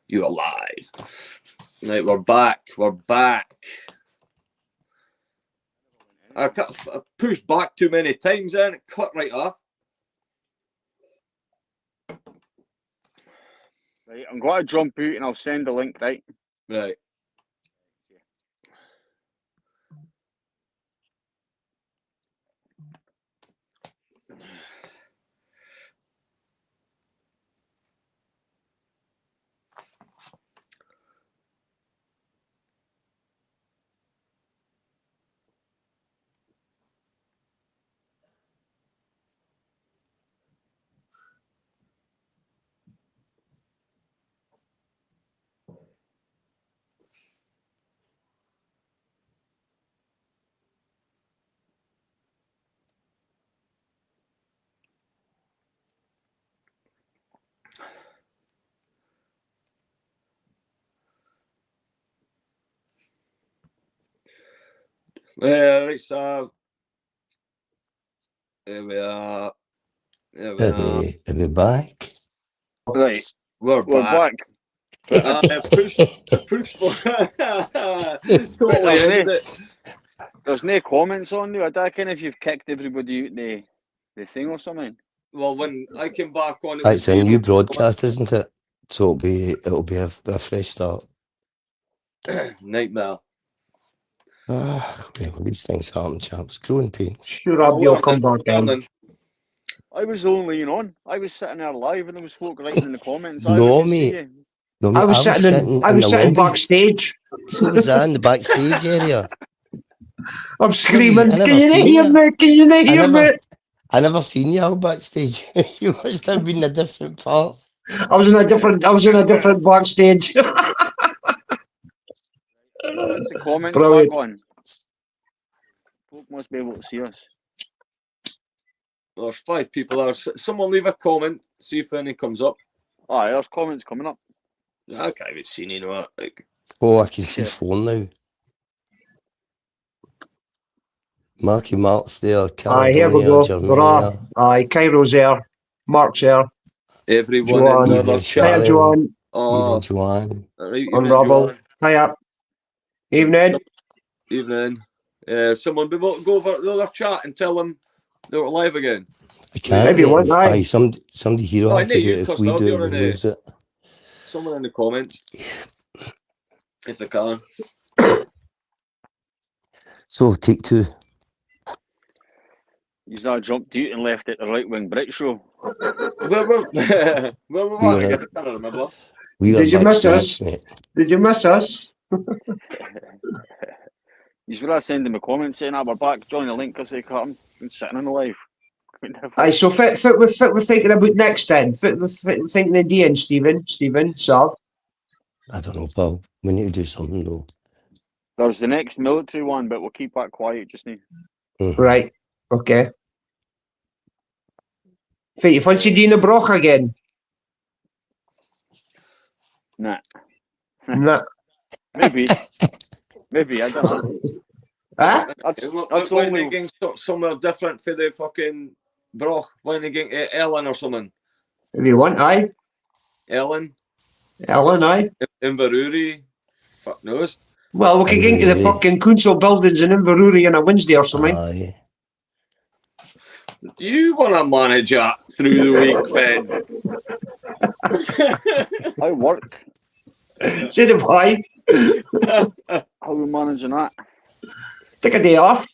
You alive. Right, we're back. We're back. I pushed back too many times and it cut right off. Right, I'm going to jump out and I'll send the link, right? Right. Right, so here we are. Here we are. Are we back? Right, We're back. I pushed totally ended it. There's no comments on there. I don't know if you've kicked everybody out the thing or something. Well, when I came back on, it It's a new broadcast, isn't it? So it'll be a fresh start. Nightmare. Well, these things happen, chaps. Growing pains. Sure, I'll come back in. I was only on. I was sitting there live, and there was folk writing in the comments. No, mate. No, mate. I was sitting backstage. So was I in the backstage area. I'm screaming. Can you not hear me? Can you not hear me? I never seen you out backstage. You must have been in a different part. I was in a different backstage. That's the comments Brilliant. back on. Folk must be able to see us. There's 5 people there. Someone leave a comment, see if any comes up. Aye, there's comments coming up. I can't even see any of that. Oh, I can see phone now. Marky Mark's there. Aye, here we go. Aye, Cairo's there. Mark's there. Everyone in the chat. Hiya, Joanne. Evening, Joanne. Right, Unravel. Hiya. Evening. Evening. Someone be able to go over the other chat and tell them they were live again. I can't. Maybe one night. Somebody here will have to do it. If we do it, we'll lose it. Someone in the comments. If they can. So, take 2. He's not jumped out and left at the right wing Brit show. Where were we? I can't remember. Did you miss us? Did you miss us? He's going to send him a comment saying, we're back. Join the link because they cut him and sitting on the live. Aye, so fit we're thinking about next then. Fit thinking the D and Stephen, Sav. I don't know, pal. We need to do something though. There's the next military one, but we'll keep that quiet just now. Right. Okay. Fit, you fancy Dina Broch again? Nah. Maybe, I don't know. Huh? That's only somewhere different for the fucking Broch. When they get Ellen or something. If you want, aye. Ellen, aye. Inverurie. Fuck knows. Well, we can get into the fucking council buildings in Inverurie on a Wednesday or something. Aye. You want to manage that through the week, Ben? I work. Say the why. How are we managing that? Take a day off.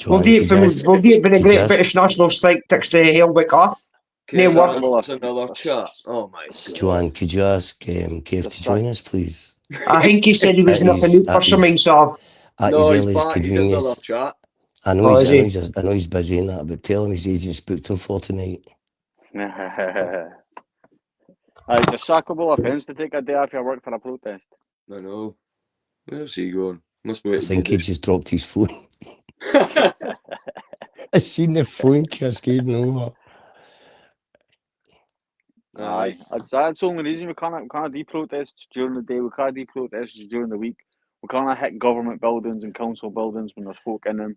We'll do it when the Great British National Strike takes the whole week off. No work. Another chat. Oh my God. Joanne, could you ask Kev to join us, please? I think he said he was nothing new for something, so. No, he's back. He's in another chat. I know he's busy in that, but tell him his agent's booked him for tonight. It's a sackable offence to take a day off your work for a protest. I know. Where's he going? Must be. I think he just dropped his phone. I seen the phone cascading over. Aye, that's the only reason we can't do protests during the day. We can't do protests during the week. We can't hit government buildings and council buildings when there's folk in them.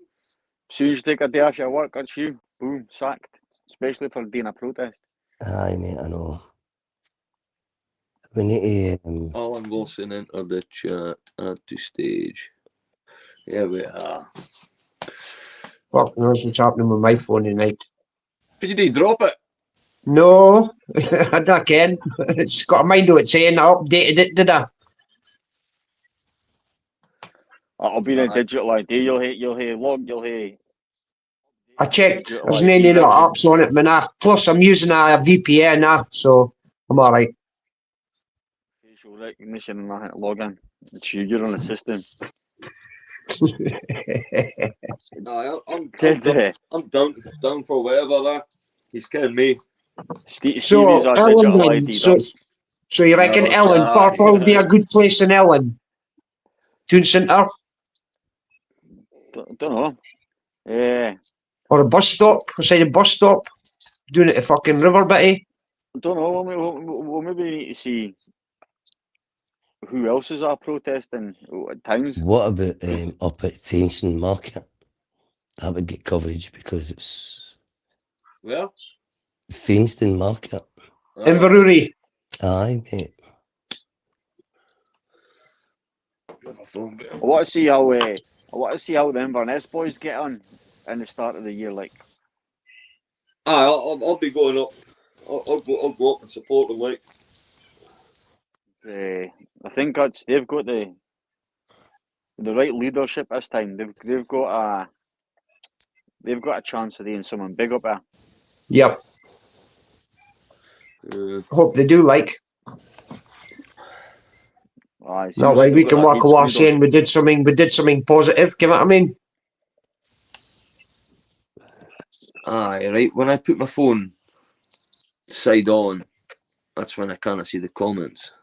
As soon as you take a day off your work, that's you. Boom, sacked. Especially for doing a protest. Aye, mate, I know. We need to. Alan Wilson enter the chat. Add to stage. Here we are. Fuck knows what's happening with my phone tonight. Did you drop it? No, I don't can. It's got a mind of its own. I updated it, did I? It'll be a digital ID. You'll I checked. Digital There's ID, no right? apps on it, man. Plus, I'm using a VPN now, so I'm alright. facial recognition and I hit login. You're on the system. I'm down for whatever that. He's kidding me. Stevie's So, our Ellen, digital then. ID done. So you reckon No, Ellen? Farfar would be a good place in Ellen? Toon Centre? Don't know. Yeah. Or a bus stop? Beside a bus stop? Doing it at fucking River Bitty? Don't know. We'll maybe need to see who else is protesting at times. What about up at Thainson Market? That would get coverage because it's Where? Thainson Market. Inverurie? Aye, mate. I want to see how the Inverness boys get on in the start of the year. Like, I'll be going up. I'll go up and support them. Like, I think they've got the right leadership this time. They've got a chance of doing something big up there. Yep. Hope they do, like. Not like we can walk away saying we did something positive, you know what I mean? Aye, right. When I put my phone side on, that's when I can't see the comments.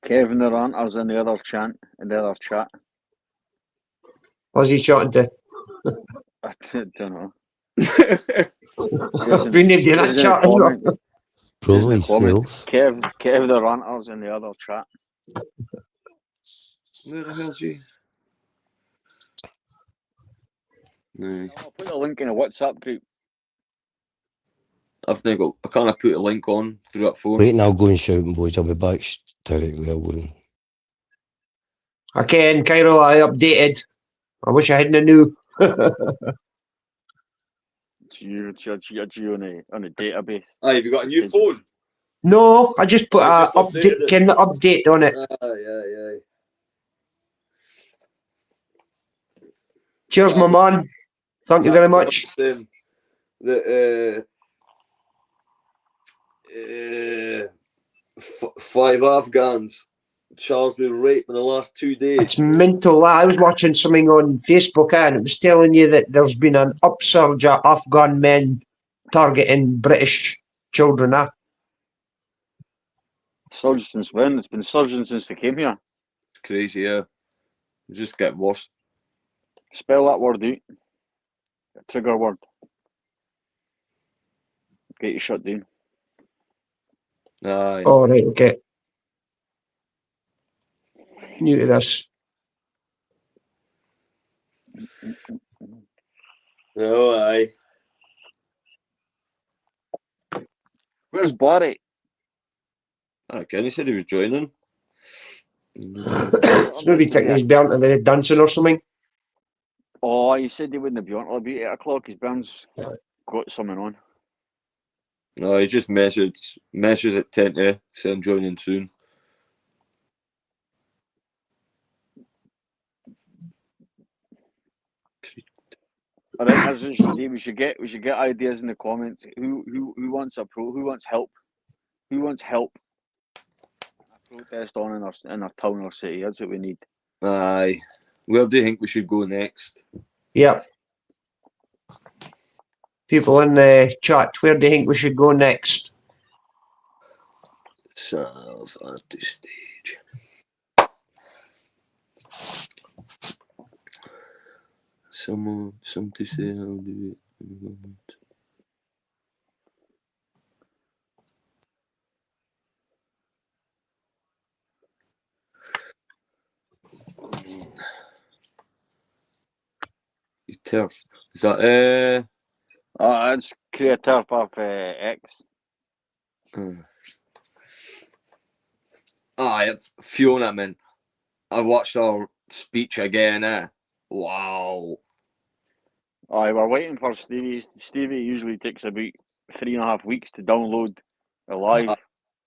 Kevin the Ranter's in the other chat. What's he chatting to? I don't know. We need to that chat as well. Probably self. Kev the Ranter's in the other chat. Where the hell's he? I'll put a link in a WhatsApp group. I can't put a link on through that phone. Wait, now go and shouting, boys. I'll be back directly. I wouldn't. I can, Cairo, I updated. I wish I hadn't knew. It's you on a database. Aye, have you got a new phone? No, I just put I a just updated it. update on it. Aye. Cheers, my man. Thank you very much. The 5 Afghans charged with rape in the last 2 days. It's mental. I was watching something on Facebook and it was telling you that there's been an upsurge of Afghan men targeting British children. Surged since when? It's been surging since they came here. It's crazy, yeah. It's just getting worse. Spell that word out. A trigger word. Get you shut down. Aye. Oh, right, okay. New to this. Oh, aye. Where's Barry? Ken, he said he was joining. He's maybe taking his belt and then dancing or something. Oh, he said he wouldn't be on till about 8 o'clock. His band's got something on. No, he just messaged at 10 to say I'm joining soon. I think as we should get ideas in the comments. Who wants who wants help? Who wants help? A protest on in our town or city. That's what we need. Aye. Where do you think we should go next? Yep. People in the chat, where do you think we should go next? Serve at the stage. Some to say how do it. Turf. Is that It's creator of X. Fiona, man. I watched our speech again, Wow. We're waiting for Stevie. Stevie usually takes about 3.5 weeks to download the live,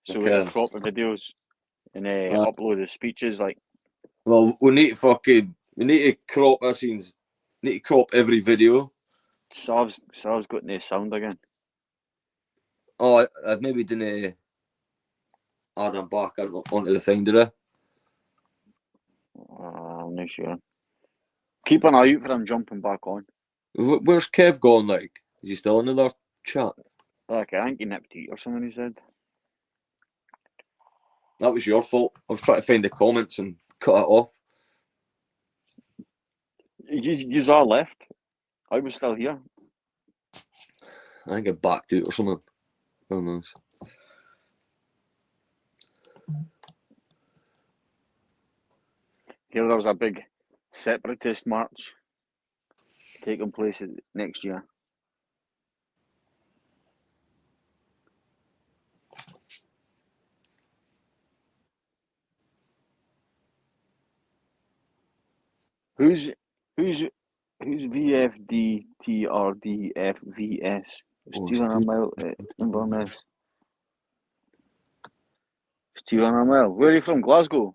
so we can crop the videos and upload the speeches. Like, well, we need to crop our scenes. Need to crop every video. Sav's got no sound again. Oh, I maybe didn't add him back onto the thing, did I? I'm not sure. Keep an eye out for him jumping back on. Where's Kev gone? Like, is he still in another chat? Like, I think he nipped out or something. He said. That was your fault. I was trying to find the comments and cut it off. You all left. I was still here. I think I backed out or something. Who knows? Here there's a big separatist march taking place next year. Who's VFD TRDFVS? Stephen Amell Inverness. Stephen Amell. Where are you from? Glasgow?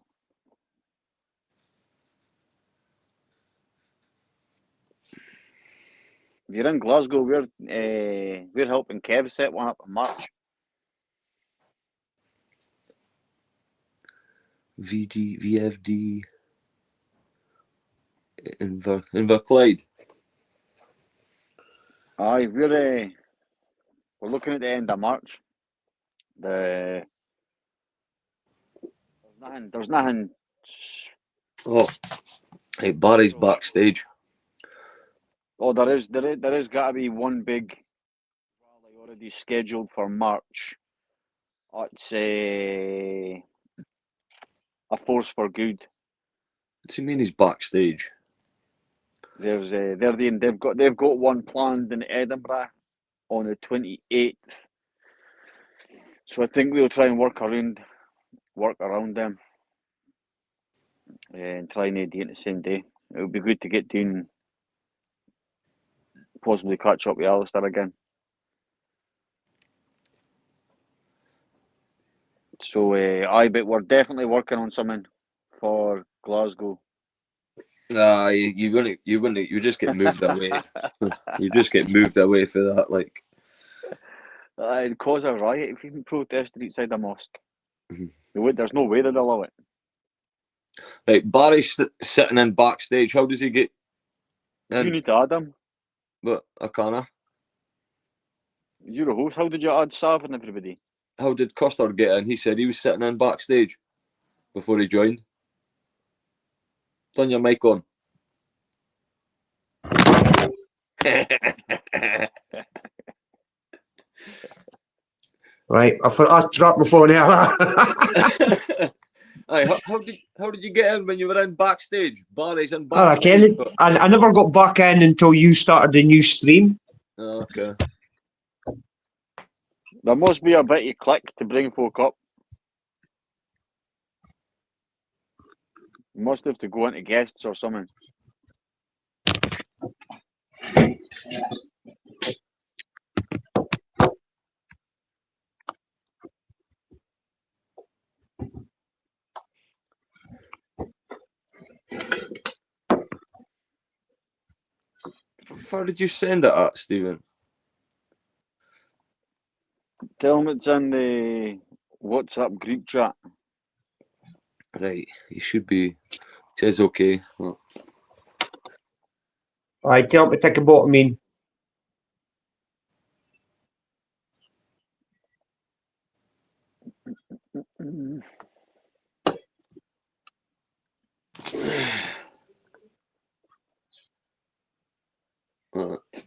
If you're in Glasgow, we're helping Kev set one up in March. VFD Inverclyde. Aye, we're looking at the end of March. There's nothing. Oh, hey, Barry's backstage. Oh, there is got to be one big rally already scheduled for March. It's a force for good. What's he mean he's backstage? They've got one planned in Edinburgh on the 28th. So I think we'll try and work around them and try and do it the same day. It would be good to get down, possibly catch up with Alistair again. So but we're definitely working on something for Glasgow. You just get moved away. You just get moved away for that, like. It'd cause a riot if you protested outside a mosque. There's no way they'd allow it. Right, Barry's sitting in backstage. How does he get in? You need to add him. But I can't. You're the host. How did you add Sav and everybody? How did Custer get in? He said he was sitting in backstage before he joined. Turn your mic on. Right, I forgot to drop my phone here. Aye, how did you get in when you were in backstage? Barry's in backstage. I never got back in until you started the new stream. Oh, okay. There must be a bit of click to bring folk up. You must have to go into guests or something. How did you send it at, Stephen? Tell them it's in the WhatsApp group chat. Right, you should be. It says okay. Oh. Right, tell them to take a bottom in. Right.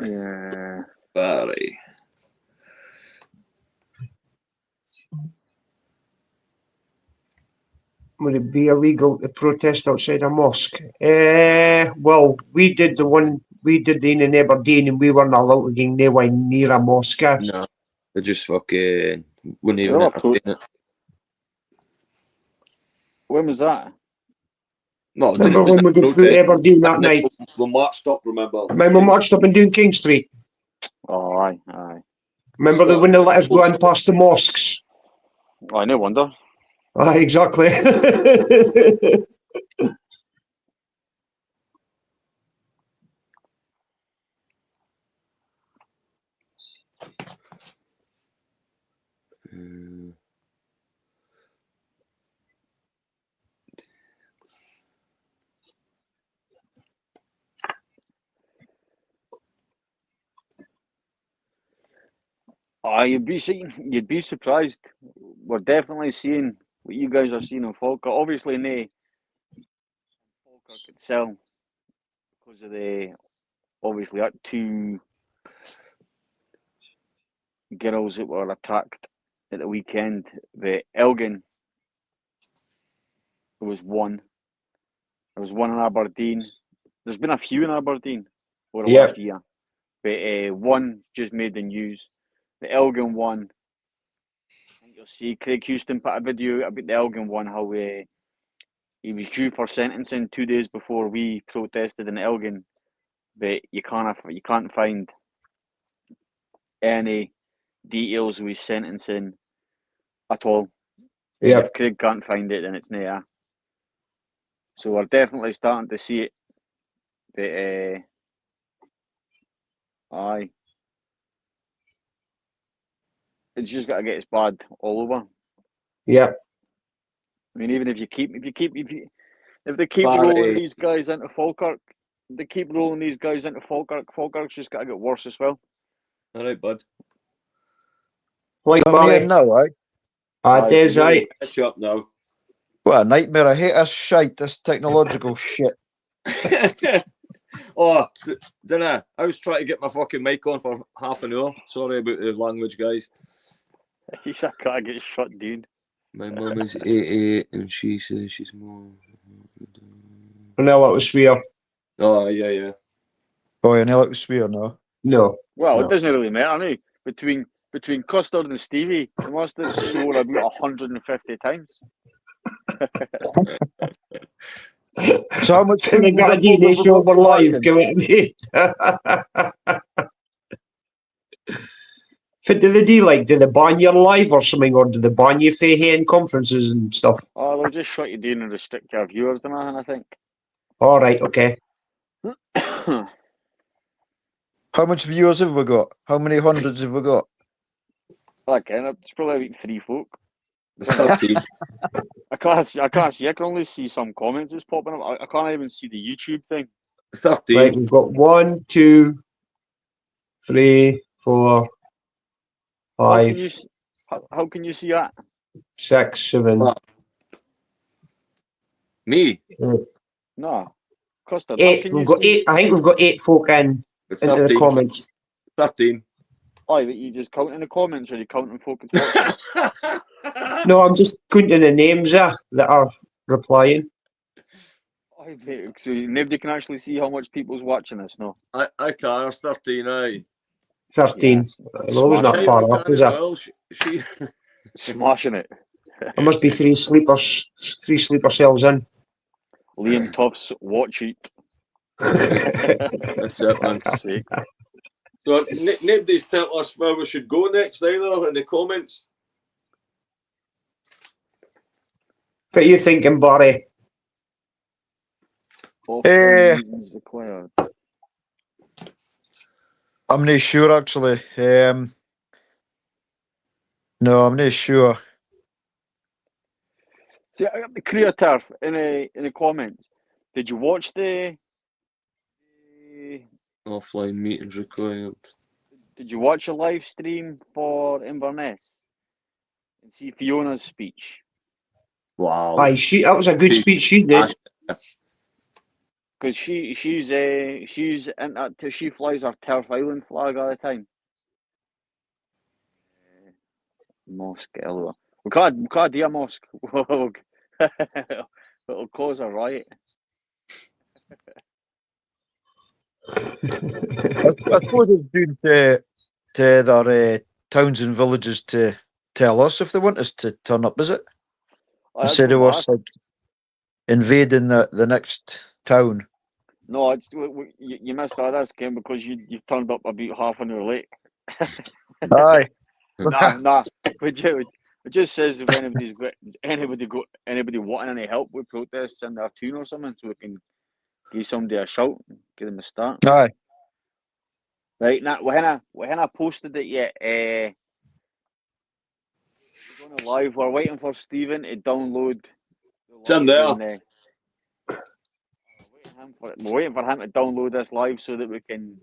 Yeah. Barry. Would it be illegal to protest outside a mosque? Well, we did the one we did in Aberdeen and we weren't allowed to go nowhere near a mosque. No, they just fucking wouldn't even Yeah, entertain it. When was that? No, Remember when we got through Aberdeen that night? We marched up, remember? When we marched up and down King Street. Oh, aye. Remember when they let us go in past the mosques? Oh, no wonder. Aye, exactly. You'd be surprised. We're definitely seeing what you guys are seeing in Falkirk. Obviously, no Falkirk itself because of the obviously that 2 girls that were attacked at the weekend. The Elgin, there was one. There was one in Aberdeen. There's been a few in Aberdeen over the last year, but one just made the news. The Elgin one. I think you'll see Craig Houston put a video about the Elgin one, how he was due for sentencing 2 days before we protested in Elgin, but you can't find any details of his sentencing at all. Yeah. If Craig can't find it, then it's not. So we're definitely starting to see it. But aye, it's just got to get as bad all over. Yeah. I mean, even if they keep rolling these guys into Falkirk, Falkirk's just got to get worse as well. All right, bud. Like I'm here now, eh? It is, aye. Catch up now. What a nightmare. I hate this shite, this technological shit. Oh, dunno. I was trying to get my fucking mic on for half an hour. Sorry about the language, guys. He's got to get shut down. My mum is 88 and she says she's more. No, it was swear. Oh, yeah. Oh, you're not like swear, no? No. Well, No. it doesn't really matter, no. Between Custard and Stevie, they must have swore about 150 times. So how much food They would got a have DNA show over live, give it me. Do they do like, do they ban you live or something, or do they ban you for hand conferences and stuff? Oh, they'll just shut you down and restrict your viewers and anything, I think. All right, okay. How much viewers have we got? How many hundreds have we got? Okay, it's probably like 3 folk. 13. I can't see. I can only see some comments that's popping up. I can't even see the YouTube thing. 13. Right, we've got 1, 2, 3, 4, 5, How can you see that? 6, 7, Me? 8. No, Custard. 8. We've got 8. I think we've got 8 folk into the comments. 13. Oh, but you just counting the comments, or you counting folk that's watching? No, I'm just counting the names that are replying. So nobody can actually see how much people's watching this, no? I can. It's 13, aye. 13. Yes. Well, it was not far off, is it? Well, she... Smashing it. There must be 3 sleeper cells in. Liam Tuff's watch it. That's it, man. So nobody's telling us where we should go next either in the comments. What are you thinking, Barry? Reasons required. I'm not sure, actually. No, I'm not sure. See, I got the Career Turf in the comments. Did you watch the Offline meetings required. Did you watch a live stream for Inverness and see Fiona's speech? Wow. Aye, that was a good speech she did. Because she flies her Turf Island flag all the time. Mosque, Elwa. We can't do a mosque. It'll cause a riot. I suppose it's due to their towns and villages to tell us if they want us to turn up, is it? That's Instead of what us asked. like invading the next town. No, you missed all this game because you turned up about half an hour late. Aye. Nah. It just says if anybody wanting any help with protests in their tune or something, so we can give somebody a shout, give them a start. Aye. Right now, we haven't posted it yet. We're going live. We're waiting for Stephen to download. It's in there. We're waiting for him to download this live so that we can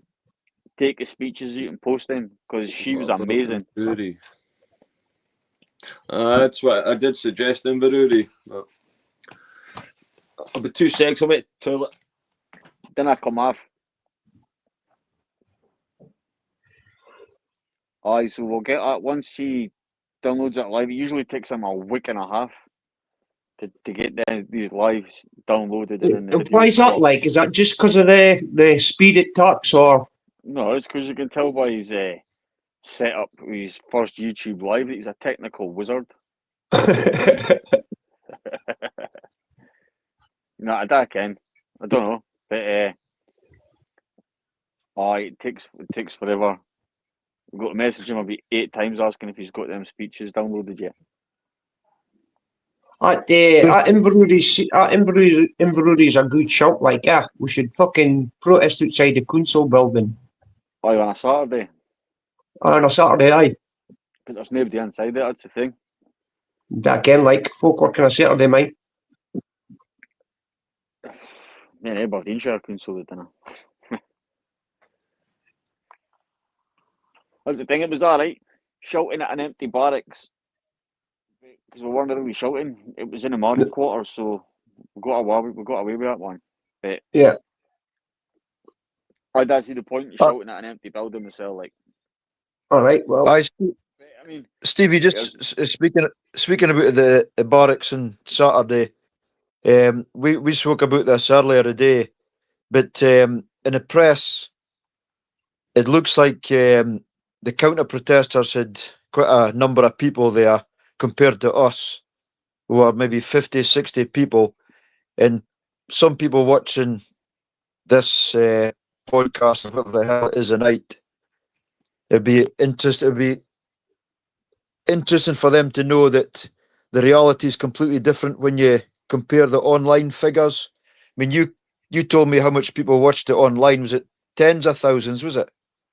take the speeches out and post them because she was amazing. Inverurie. That's what I did suggest in Inverurie. I'll be 2 seconds. I'll wait toilet. Then I come off. Aye, so we'll get that once he downloads it live. It usually takes him a week and a half to get these lives downloaded and then the And why is that like? Is that just because of the speed it talks, or? No, it's because you can tell by his setup, his first YouTube live, that he's a technical wizard. No, I don't know, but it takes forever. We've got to message him about 8 times asking if he's got them speeches downloaded yet. At Inverurie's a good shout. Like, we should fucking protest outside the council building Aye, on a Saturday, on a Saturday. Aye, but there's nobody inside it. That's the thing. again, like folk working a Saturday, mate. Man, Aberdeenshire council did, didn't I? That's the thing. It was alright shouting at an empty barracks because we weren't really shouting. It was in the Marine quarters, so we got away with that one. But Yeah. I don't see the point in shouting at an empty building myself. Like, All right. Well, Aye. I mean, Stevie, just speaking about the barracks on Saturday, we spoke about this earlier today, but in the press, it looks like the counter protesters had quite a number of people there compared to us, who are maybe 50, 60 people, and some people watching this podcast, or whatever the hell it is tonight, it'd be interesting for them to know that the reality is completely different when you compare the online figures. I mean, you told me how much people watched it online. Was it tens of thousands? Was it?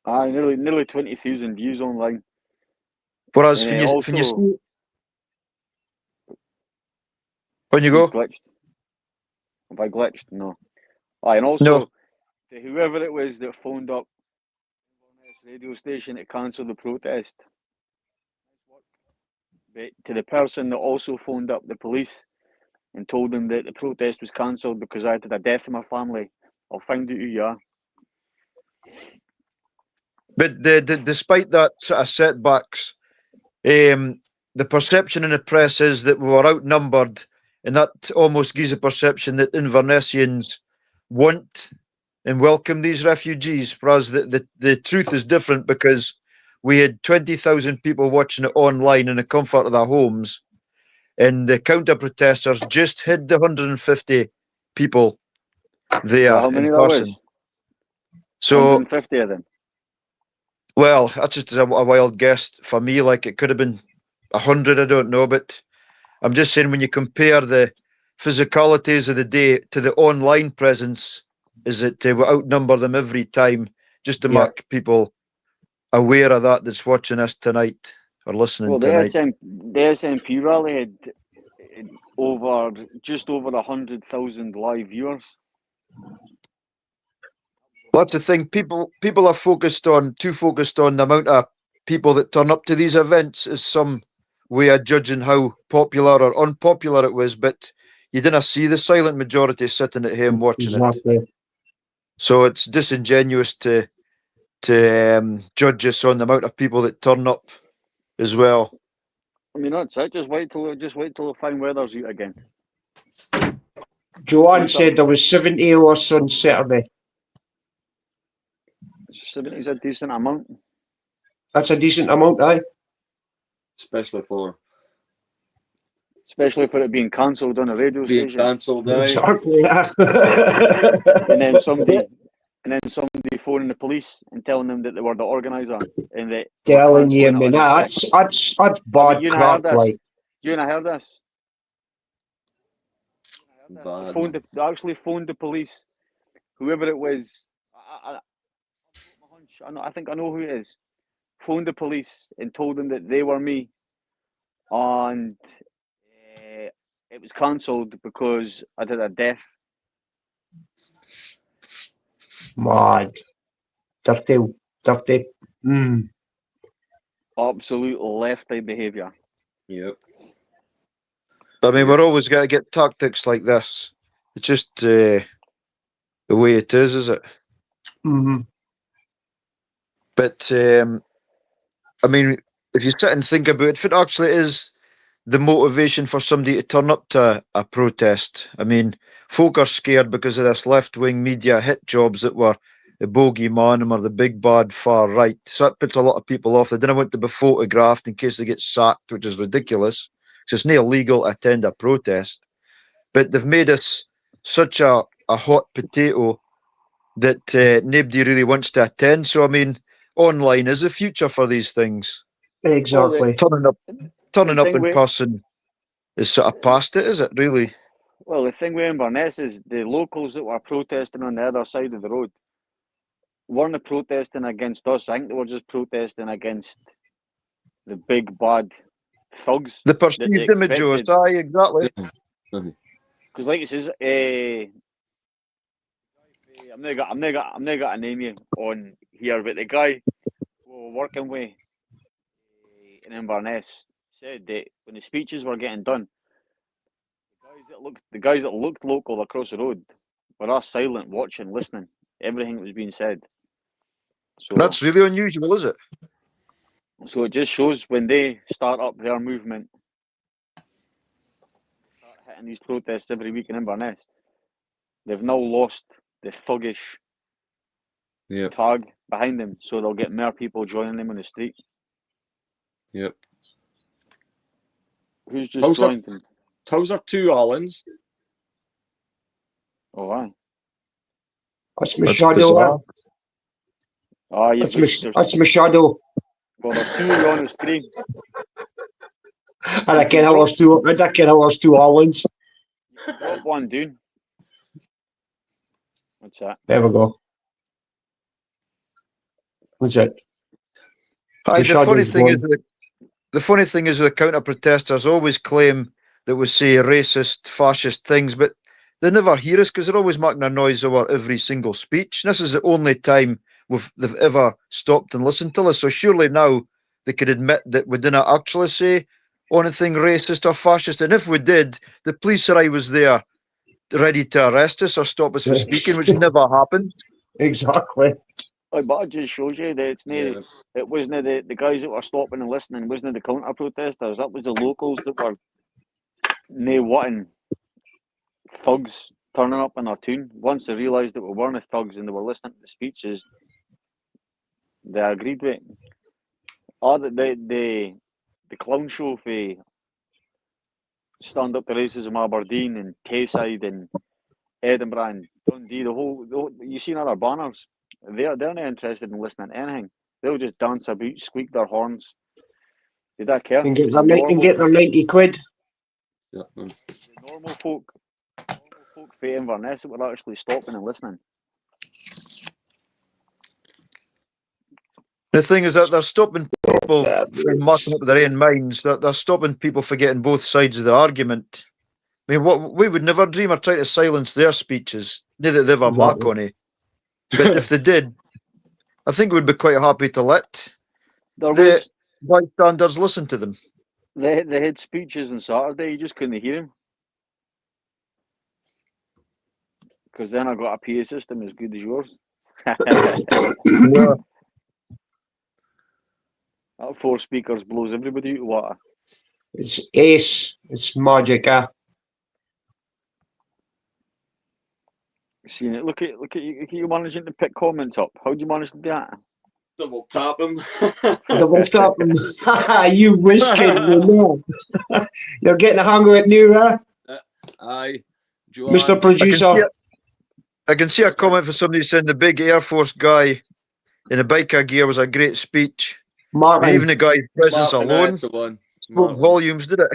nearly 20,000 views online. Whereas And when you also, see, when you go, glitched. Have I glitched? No. And also, no, to whoever it was that phoned up the radio station to cancel the protest, but to the person that also phoned up the police and told them that the protest was cancelled because I had a death in my family, I'll find out who you are. but despite that sort of setbacks, the perception in the press is that we were outnumbered, and that almost gives a perception that Invernessians want and welcome these refugees, whereas the truth is different, because we had 20,000 people watching it online in the comfort of their homes, and the counter protesters just hid the 150 people there How many in that person. was? So, 150 of them. well, that's just a wild guess for me. Like, it could have been 100, I don't know, but I'm just saying, when you compare the physicalities of the day to the online presence, is that we outnumber them every time, just to make people aware of that that's watching us tonight or listening Well, the tonight. SNP rally had just over 100,000 live viewers. That's the thing. People are too focused on the amount of people that turn up to these events as some way of judging how popular or unpopular it was, but you didn't see the silent majority sitting at home watching it. So it's disingenuous to judge us on the amount of people that turn up as well. I mean, that's it. Just wait till the fine weather's out again. Joanne said there was 70 of us on Saturday. 70's a decent amount. That's a decent amount, aye. Especially for Especially for it being cancelled on a radio being station. cancelled, aye. Exactly, yeah. And then somebody phoning the police and telling them that they were the organiser and that they were Telling you, cancelling it man, on a sick. that's Oh, but bad you crap, heard this. like. You and I heard this. Bad. They actually phoned the police. Whoever it was, my hunch. I think I know who it is. Phoned the police and told them that they were me, and it was cancelled because I did a death. Mad. Dirty. Absolute lefty behaviour. Yep. I mean, we're always got to get tactics like this. It's just the way it is it? Mm-hmm. But I mean, if you sit and think about it, if it actually is the motivation for somebody to turn up to a protest, I mean, folk are scared because of this left-wing media hit jobs that were the bogeyman or the big bad far right. So that puts a lot of people off. They didn't want to be photographed in case they get sacked, which is ridiculous. Because it's not illegal to attend a protest. But they've made us such a hot potato that nobody really wants to attend. So, I mean, online is the future for these things. Exactly. Turning up thing in with- person is sort of past it, is it, really? Well, the thing with Inverness is the locals that were protesting on the other side of the road weren't protesting against us. I think they were just protesting against the big bad thugs. The that they perceived image of us, expected. aye, exactly. Because, like it says, I'm not gonna name you on here, but the guy we were working with in Inverness said that when the speeches were getting done, the guys that looked local across the road were all silent, watching, listening, everything that was being said. So That's really unusual, is it? So it just shows when they start up their movement, start hitting these protests every week in Inverness, they've now lost the thuggish Yep. tag behind them, so they'll get more people joining them on the street. Yep. Who's just joined them? How's our two Allens? Oh, aye. That's my That's shadow. bizarre. Ah, That's my shadow. Well, there's two of you on the screen. And I can have us two Allens. Drop one down. What's that? There we go. That's it. Aye, The funny thing is the counter protesters always claim that we say racist, fascist things, but they never hear us because they're always making a noise over every single speech. This is the only time they've ever stopped and listened to us. So surely now they could admit that we didn't actually say anything racist or fascist. And if we did, the police or I was there ready to arrest us or stop us from speaking, which never happened. Exactly. Oh, but it just shows you that it's not. It wasn't the guys that were stopping and listening. Wasn't the counter protesters. That was the locals that were nae wanting thugs turning up in our tune. Once they realised that we weren't thugs and they were listening to the speeches, they agreed with it. Oh, the clown show for Stand Up to Racism Aberdeen and Tayside and Edinburgh and Dundee, the whole you seen other banners. They're not interested in listening to anything. They'll just dance about, squeak their horns. They don't care. And get their 90 quid. Yeah. The normal folk for Inverness that were actually stopping and listening. The thing is that they're stopping people from mucking up their own minds. They're stopping people from getting both sides of the argument. I mean, what we would never dream of trying to silence their speeches. Not that they ever mark on it. But if they did, I think we'd be quite happy to let the bystanders listen to them. They had speeches on Saturday, you just couldn't hear them. Because then I got a PA system as good as yours. Yeah. That 4 speakers blows everybody out of water. It's ace. It's magic, Seen it. Look at you managing to pick comments up. How do you manage to do that? Double tap him. Double tap him. You whiskered, you know. You're getting a hang of it now, huh? Aye, Joanne. Mr. Producer. I can see a comment for somebody saying the big Air Force guy in the biker gear was a great speech. I Martin. mean, even the guy's presence Martin, alone that's the one. spoke Martin. volumes, did it?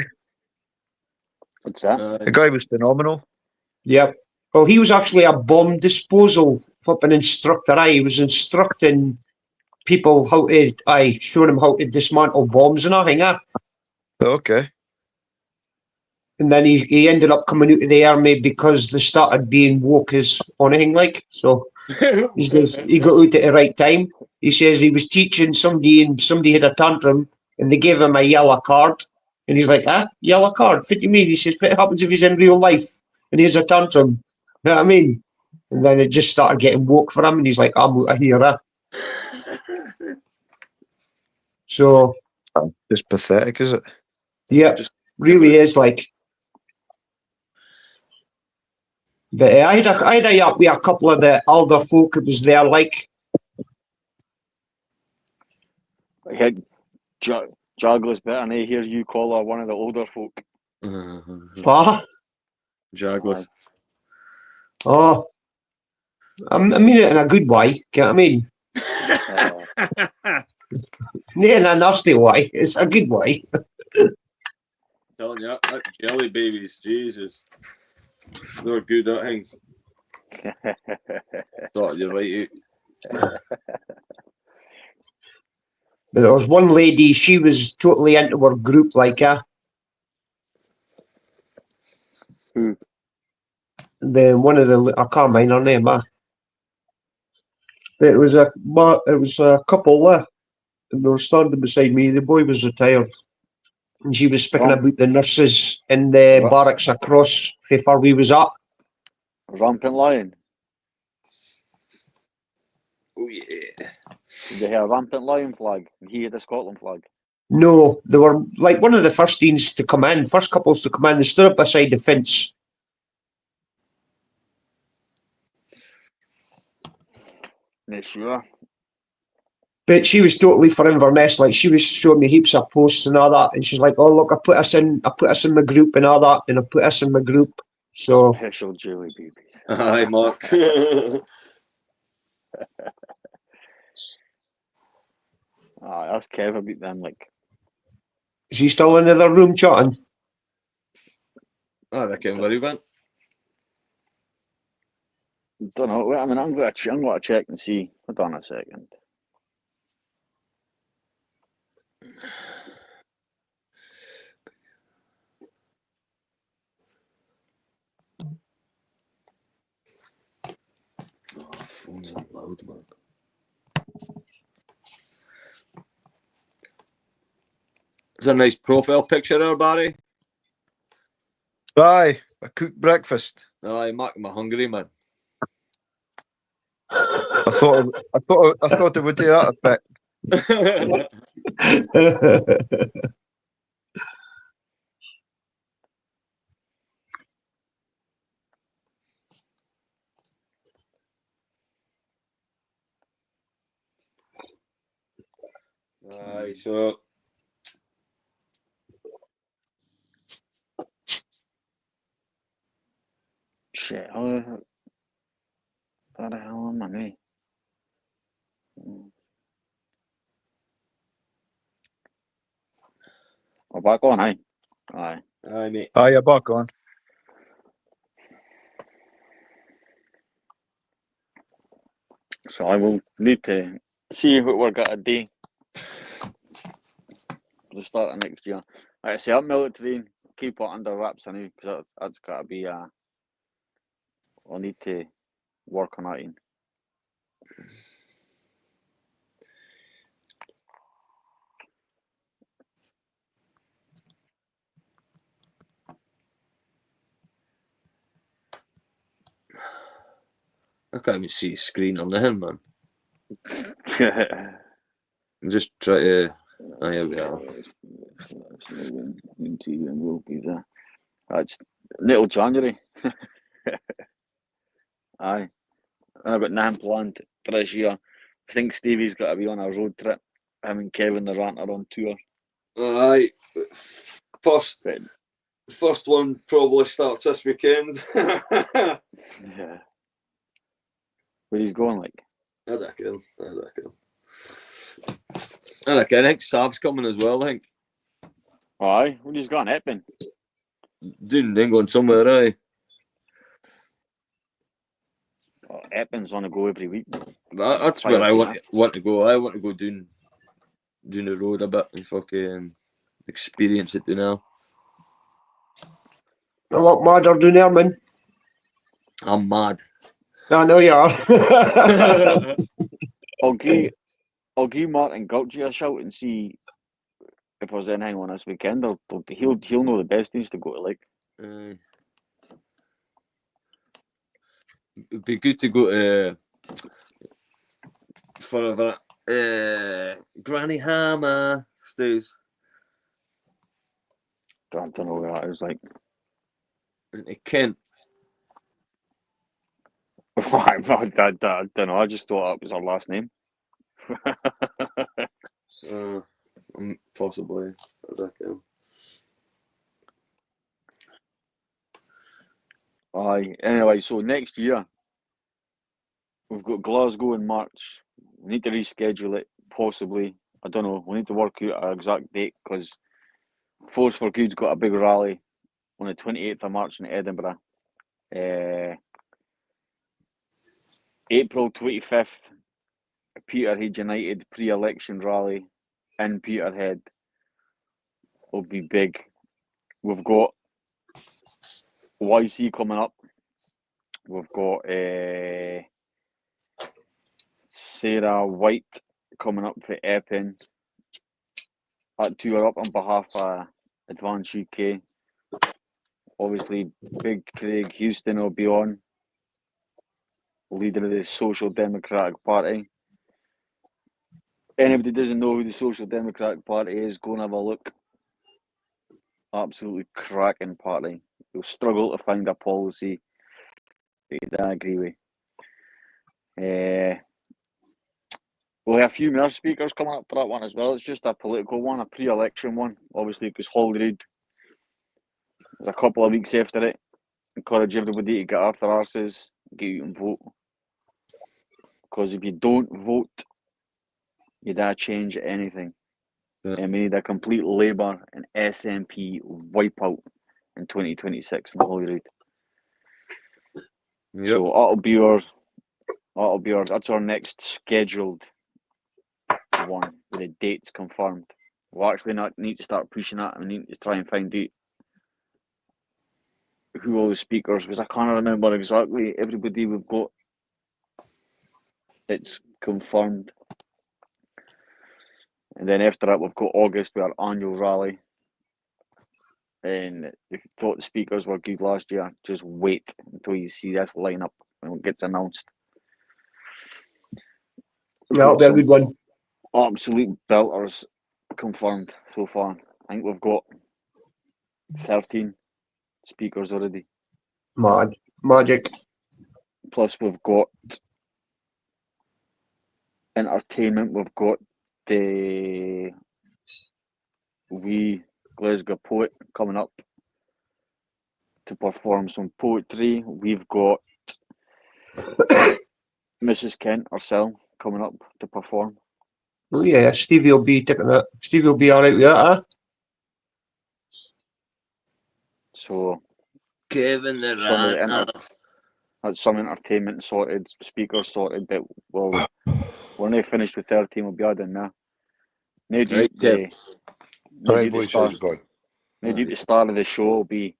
What's that? The guy was phenomenal. Yep. Well, he was actually a bomb disposal flipping instructor. He was instructing people how to, showing them how to dismantle bombs and everything. Okay. And then he ended up coming out of the army because they started being woke as anything like. So he says he got out at the right time. He says he was teaching somebody and somebody had a tantrum and they gave him a yellow card. And he's like, yellow card? What do you mean? He says, what happens if he's in real life and he has a tantrum? You know what I mean? And then it just started getting woke for him and he's like, I'm out of here. So, Just pathetic, is it? yeah, really is like. But I had a yap with a couple of the older folk that was there, like. I had Jagler's better and I hear you call her one of the older folk. Jaguars. Oh, I mean it in a good way. Get what I mean? Not in a nasty way. It's a good way. Telling you, that jelly babies, Jesus, they're good at things. Thought you're right. But there was one lady, she was totally into her group, like Who? One of the, I can't mind her name, But it was a couple there, and they were standing beside me. The boy was retired, and she was speaking about the nurses in the barracks across from where we was at. Rampant Lion. Oh yeah. Did they have a Rampant Lion flag? And he had a Scotland flag. No, they were like one of the first teams to come in, first couples to come in. They stood up beside the fence. Not sure. But she was totally for Inverness. Like she was showing me heaps of posts and all that, and she's like, "Oh look, I put us in my group and all that, and I put us in my group." So Special jelly baby. Hi, Mark. That's Kev about them. Like, is he still in the other room chatting? I reckon where he went. Don't know. I mean, I'm going to check and see. Hold on a second. Oh, phone's not loud, man. It's a nice profile picture there, Barry. Aye, I cooked breakfast. Aye, Mark, I'm hungry, man. I thought it would do that effect. Aye, so Shit. How the hell am I, me? We're back on, aye. Aye. aye, mate. Aye, you're back on. So I will need to see what we're going to do for the start of next year. Like I say, I'm military, keep it under wraps, I know, because that's got to be, I'll need to work on that. I can't even see his screen on there, man. I'm just trying to. Oh, here we are. That's little January. Aye. And I've got nothing planned for this year. I think Stevie's got to be on a road trip. Him and Kevin the Ranter on tour. Aye. First But one probably starts this weekend. yeah. Where he's going, like. I reckon. I think Sav's coming as well, I think. Aye. Where he's going, Epping. Doing England somewhere, aye. Oh, Epping's on the go every week. That's where I want to go. I want to go doing the road a bit and fucking experience it, you know. A lot madder down there, man. I'm mad. I know you are. I'll give Martin Gulchy a shout and see if there's anything on this weekend. He'll know the best things to go to, like. It'd be good to go to for that Granny Hammer stays. I don't know where that is, like. Isn't it Kent? I don't know. I just thought that was her last name. Possibly. I reckon. Aye. Anyway, so next year we've got Glasgow in March. We need to reschedule it, possibly. I don't know. We need to work out our exact date because Force for Good's got a big rally on the 28th of March in Edinburgh. April 25th, Peterhead United pre-election rally in Peterhead will be big. We've got YC coming up. We've got Sarah White coming up for Epping. That two are up on behalf of Advance UK. Obviously, Big Craig Houston will be on, leader of the Social Democratic Party. Anybody doesn't know who the Social Democratic Party is, go and have a look. Absolutely cracking party. You'll struggle to find a policy that you don't agree with. We'll have a few more speakers coming up for that one as well. It's just a political one, a pre-election one, obviously, because Holyrood is a couple of weeks after it. Encourage everybody to get off their arses, get out and vote. Because if you don't vote, you don't change anything. Yeah. And we need a complete Labour and SNP wipeout in 2026 in Holyrood. Yep. So that's our next scheduled one with the dates confirmed. We'll actually not need to start pushing that. We need to try and find out who all the speakers, because I can't remember exactly everybody we've got. It's confirmed. And then after that, we've got August with our annual rally. And if you thought the speakers were good last year, just wait until you see this lineup when it gets announced. That'll be a good one. Absolute belters confirmed so far. I think we've got 13 speakers already. Mad. Magic. Plus we've got entertainment. We've got the wee Glasgow poet coming up to perform some poetry. We've got Mrs. Kent herself coming up to perform. Oh yeah, Stevie will be taking that. Stevie will be alright with that, huh? So Kevin the Ranter. That's some entertainment sorted, speakers sorted, but we're not finished with 13, we'll be adding now. Maybe the start of the show will be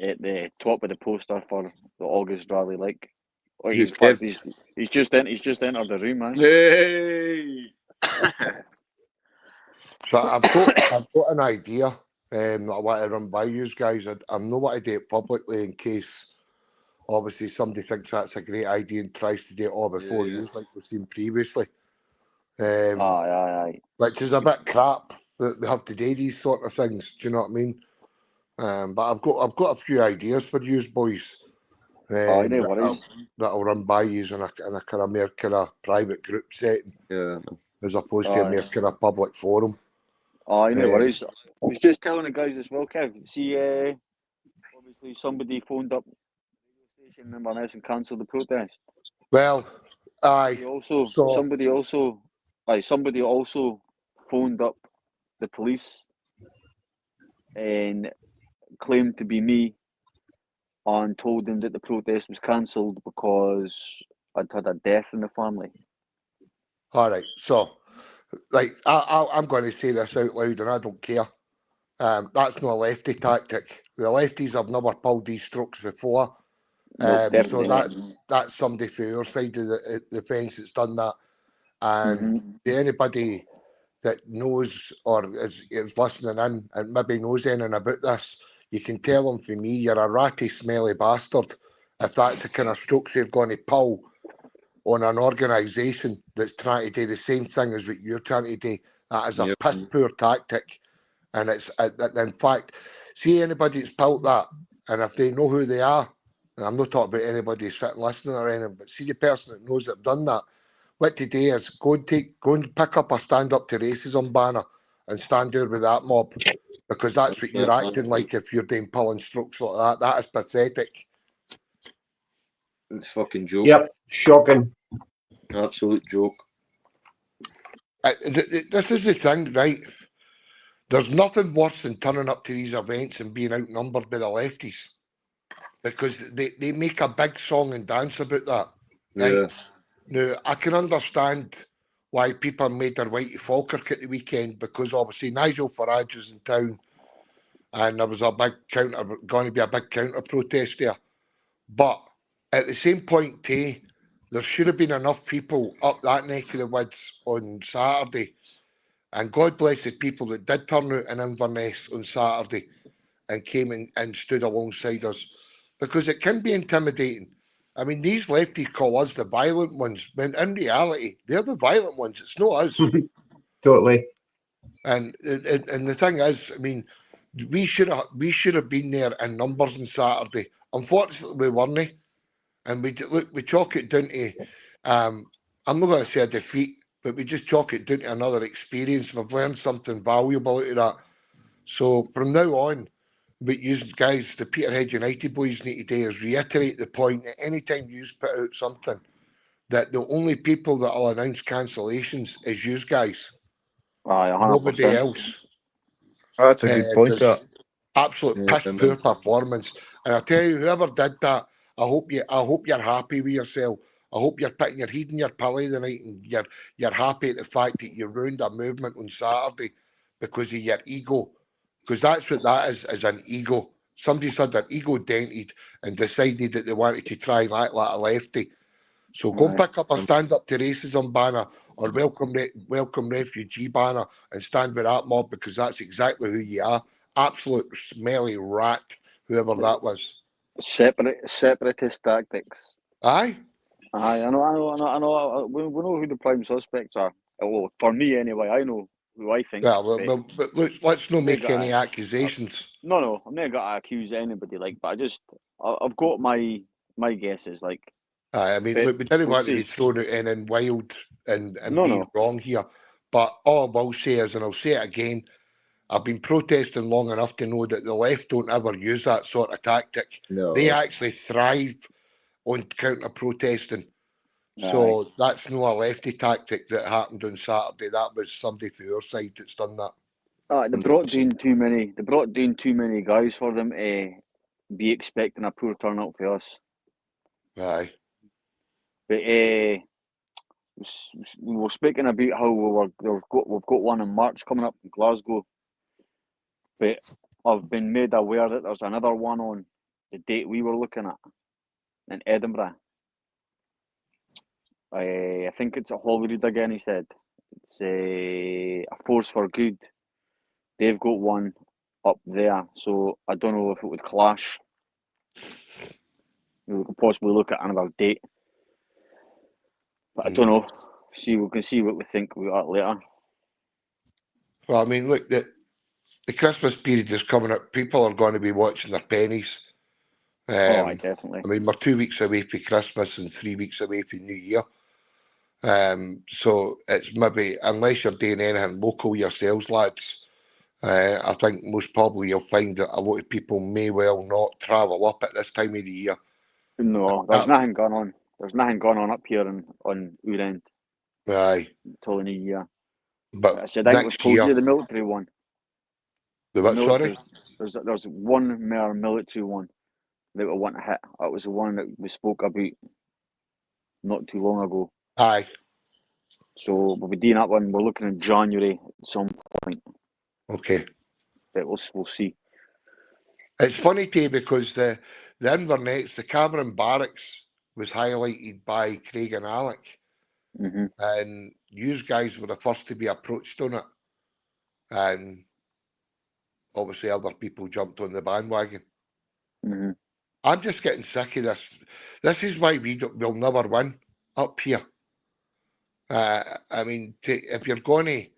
at the top of the poster for the August rally, like. Oh, he's just entered the room, man. Hey! So I've got an idea that I want to run by you guys. I'm not want to do it publicly in case obviously somebody thinks that's a great idea and tries to do it all before you, like we've seen previously. Aye. Which is a bit crap that we have to do these sort of things. Do you know what I mean? But I've got a few ideas for you boys. no worries. That'll run by you in a kind of more kind of private group setting, as opposed to a more kind of public forum. No worries. I was just telling the guys as well, Kev. See, obviously somebody phoned up the radio station in Inverness and cancelled the protest. Well, aye. Somebody also phoned up the police and claimed to be me and told them that the protest was cancelled because I'd had a death in the family. All right, so like I'm going to say this out loud, and I don't care. That's not a lefty tactic. The lefties have never pulled these strokes before. No, So that's somebody from your side of the fence that's done that. And to anybody that knows or is listening in and maybe knows anything about this, you can tell them from me, you're a ratty, smelly bastard if that's the kind of strokes you're going to pull on an organisation that's trying to do the same thing as what you're trying to do. That is a piss poor tactic. And it's, in fact, see anybody that's pulled that, and if they know who they are, and I'm not talking about anybody sitting listening or anything, but see the person that knows that have done that, what to do is go and pick up a stand up to racism banner and stand there with that mob, because that's what you're acting like if you're doing pulling strokes like that. That is pathetic. It's a fucking joke. Yep, shocking. Absolute joke. This is the thing, right? There's nothing worse than turning up to these events and being outnumbered by the lefties, because they make a big song and dance about that. Right? Yeah. Now, I can understand why people made their way to Falkirk at the weekend, because obviously Nigel Farage was in town and there was going to be a big counter protest there. But at the same point, there should have been enough people up that neck of the woods on Saturday. And God bless the people that did turn out in Inverness on Saturday and came in and stood alongside us, because it can be intimidating. I mean, these lefties call us the violent ones, when in reality, they're the violent ones. It's not us. Totally. And the thing is, I mean, we should have been there in numbers on Saturday. Unfortunately, we weren't. And we chalk it down to, I'm not going to say a defeat, but we just chalk it down to another experience. We've learned something valuable out of that. So from now on, what you guys, the Peterhead United boys, need to do is reiterate the point that anytime you put out something, that the only people that will announce cancellations is you guys. Aye, 100%. Nobody else. That's a good point. That Absolute piss poor performance. And I tell you, whoever did that, I hope you're happy with yourself. I hope you're putting your head in your pillow tonight and you're happy at the fact that you ruined a movement on Saturday because of your ego. Because that's what that is an ego. Somebody's had their ego dented and decided that they wanted to try and act like a lefty. So go and pick up a stand up to racism banner or welcome refugee banner and stand with that mob, because that's exactly who you are. Absolute smelly rat, whoever that was. Separatist tactics. Aye. I know. We know who the prime suspects are. Well, for me anyway, I know who I think. Well, let's not make any accusations. No, I'm not going to accuse anybody. But I've got my guesses. I mean, look, we didn't want to be thrown out in wild and being wrong here. But all I will say is, and I'll say it again, I've been protesting long enough to know that the left don't ever use that sort of tactic. No. They actually thrive on counter-protesting. So that's not a lefty tactic that happened on Saturday. That was somebody from your side that's done that. They brought down too many guys for them to be expecting a poor turnout for us. Aye. But we were speaking about how we've got one in March coming up in Glasgow. But I've been made aware that there's another one on the date we were looking at in Edinburgh. I think it's a Holyrood again, he said. It's a Force for Good. They've got one up there, so I don't know if it would clash. We could possibly look at another date. But I don't know. We can see what we think about that later. Well, I mean, look, the Christmas period is coming up. People are going to be watching their pennies. Oh, definitely. I mean, we're 2 weeks away for Christmas and 3 weeks away for New Year. So it's maybe, unless you're doing anything local yourselves, lads, I think most probably you'll find that a lot of people may well not travel up at this time of the year. No, there's nothing going on. There's nothing going on up here on our end Aye, until the new year. but I said, I think we've next told year, you the military one. the what? Sorry, There's one more military one that we want to hit. That was the one that we spoke about not too long ago. aye, So we'll be doing that one. We're looking in January at some point. okay. But we'll see. It's funny too because the Inverness, the Cameron Barracks was highlighted by Craig and Alec, Hmm. and you guys were the first to be approached on it, and obviously other people jumped on the bandwagon. Hmm. I'm just getting sick of this. This is why we'll never win up here. I mean, if you're going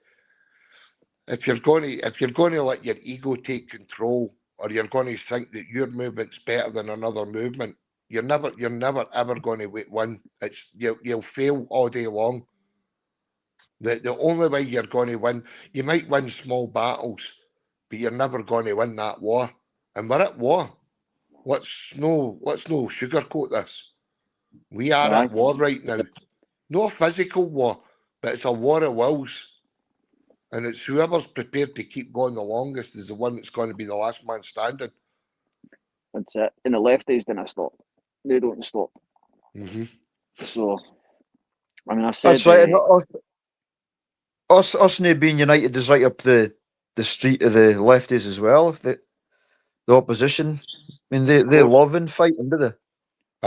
to let your ego take control, or you're going to think that your movement's better than another movement, you're never ever going to win. You'll fail all day long. The only way you're going to win, you might win small battles, but you're never going to win that war. And we're at war. Let's no sugarcoat this. We are Aye. at war right now. No a physical war, but it's a war of wills. And it's whoever's prepared to keep going the longest is the one that's going to be the last man standing. That's it. And the lefties didn't stop. They don't stop. Mm-hmm. So, I mean, I said That's right. And us no being united is right up the street of the lefties as well. The opposition. I mean, they course. love and fighting, do they? You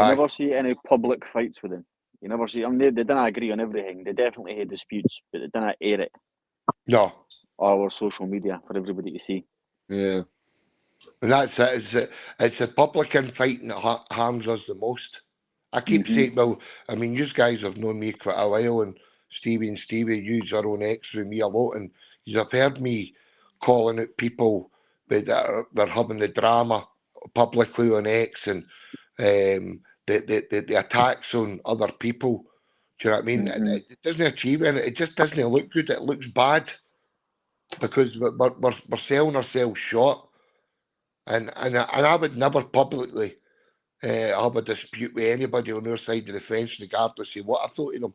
Aye. never see any public fights with them. You never see. I mean, they didn't agree on everything. They definitely had disputes, but they didn't air it No. all over social media for everybody to see. Yeah. And that's it. It's the publican fighting that harms us the most. I keep Mhm. saying, well, I mean, you guys have known me quite a while, and Stevie, use our own ex with me a lot, and you have heard me calling out people that they're having the drama publicly on X, and the attacks on other people. Do you know what I mean? Mhm. It doesn't achieve anything. It just doesn't look good. It looks bad because we're selling ourselves short. And I would never publicly have a dispute with anybody on their side of the fence, regardless of what I thought of them.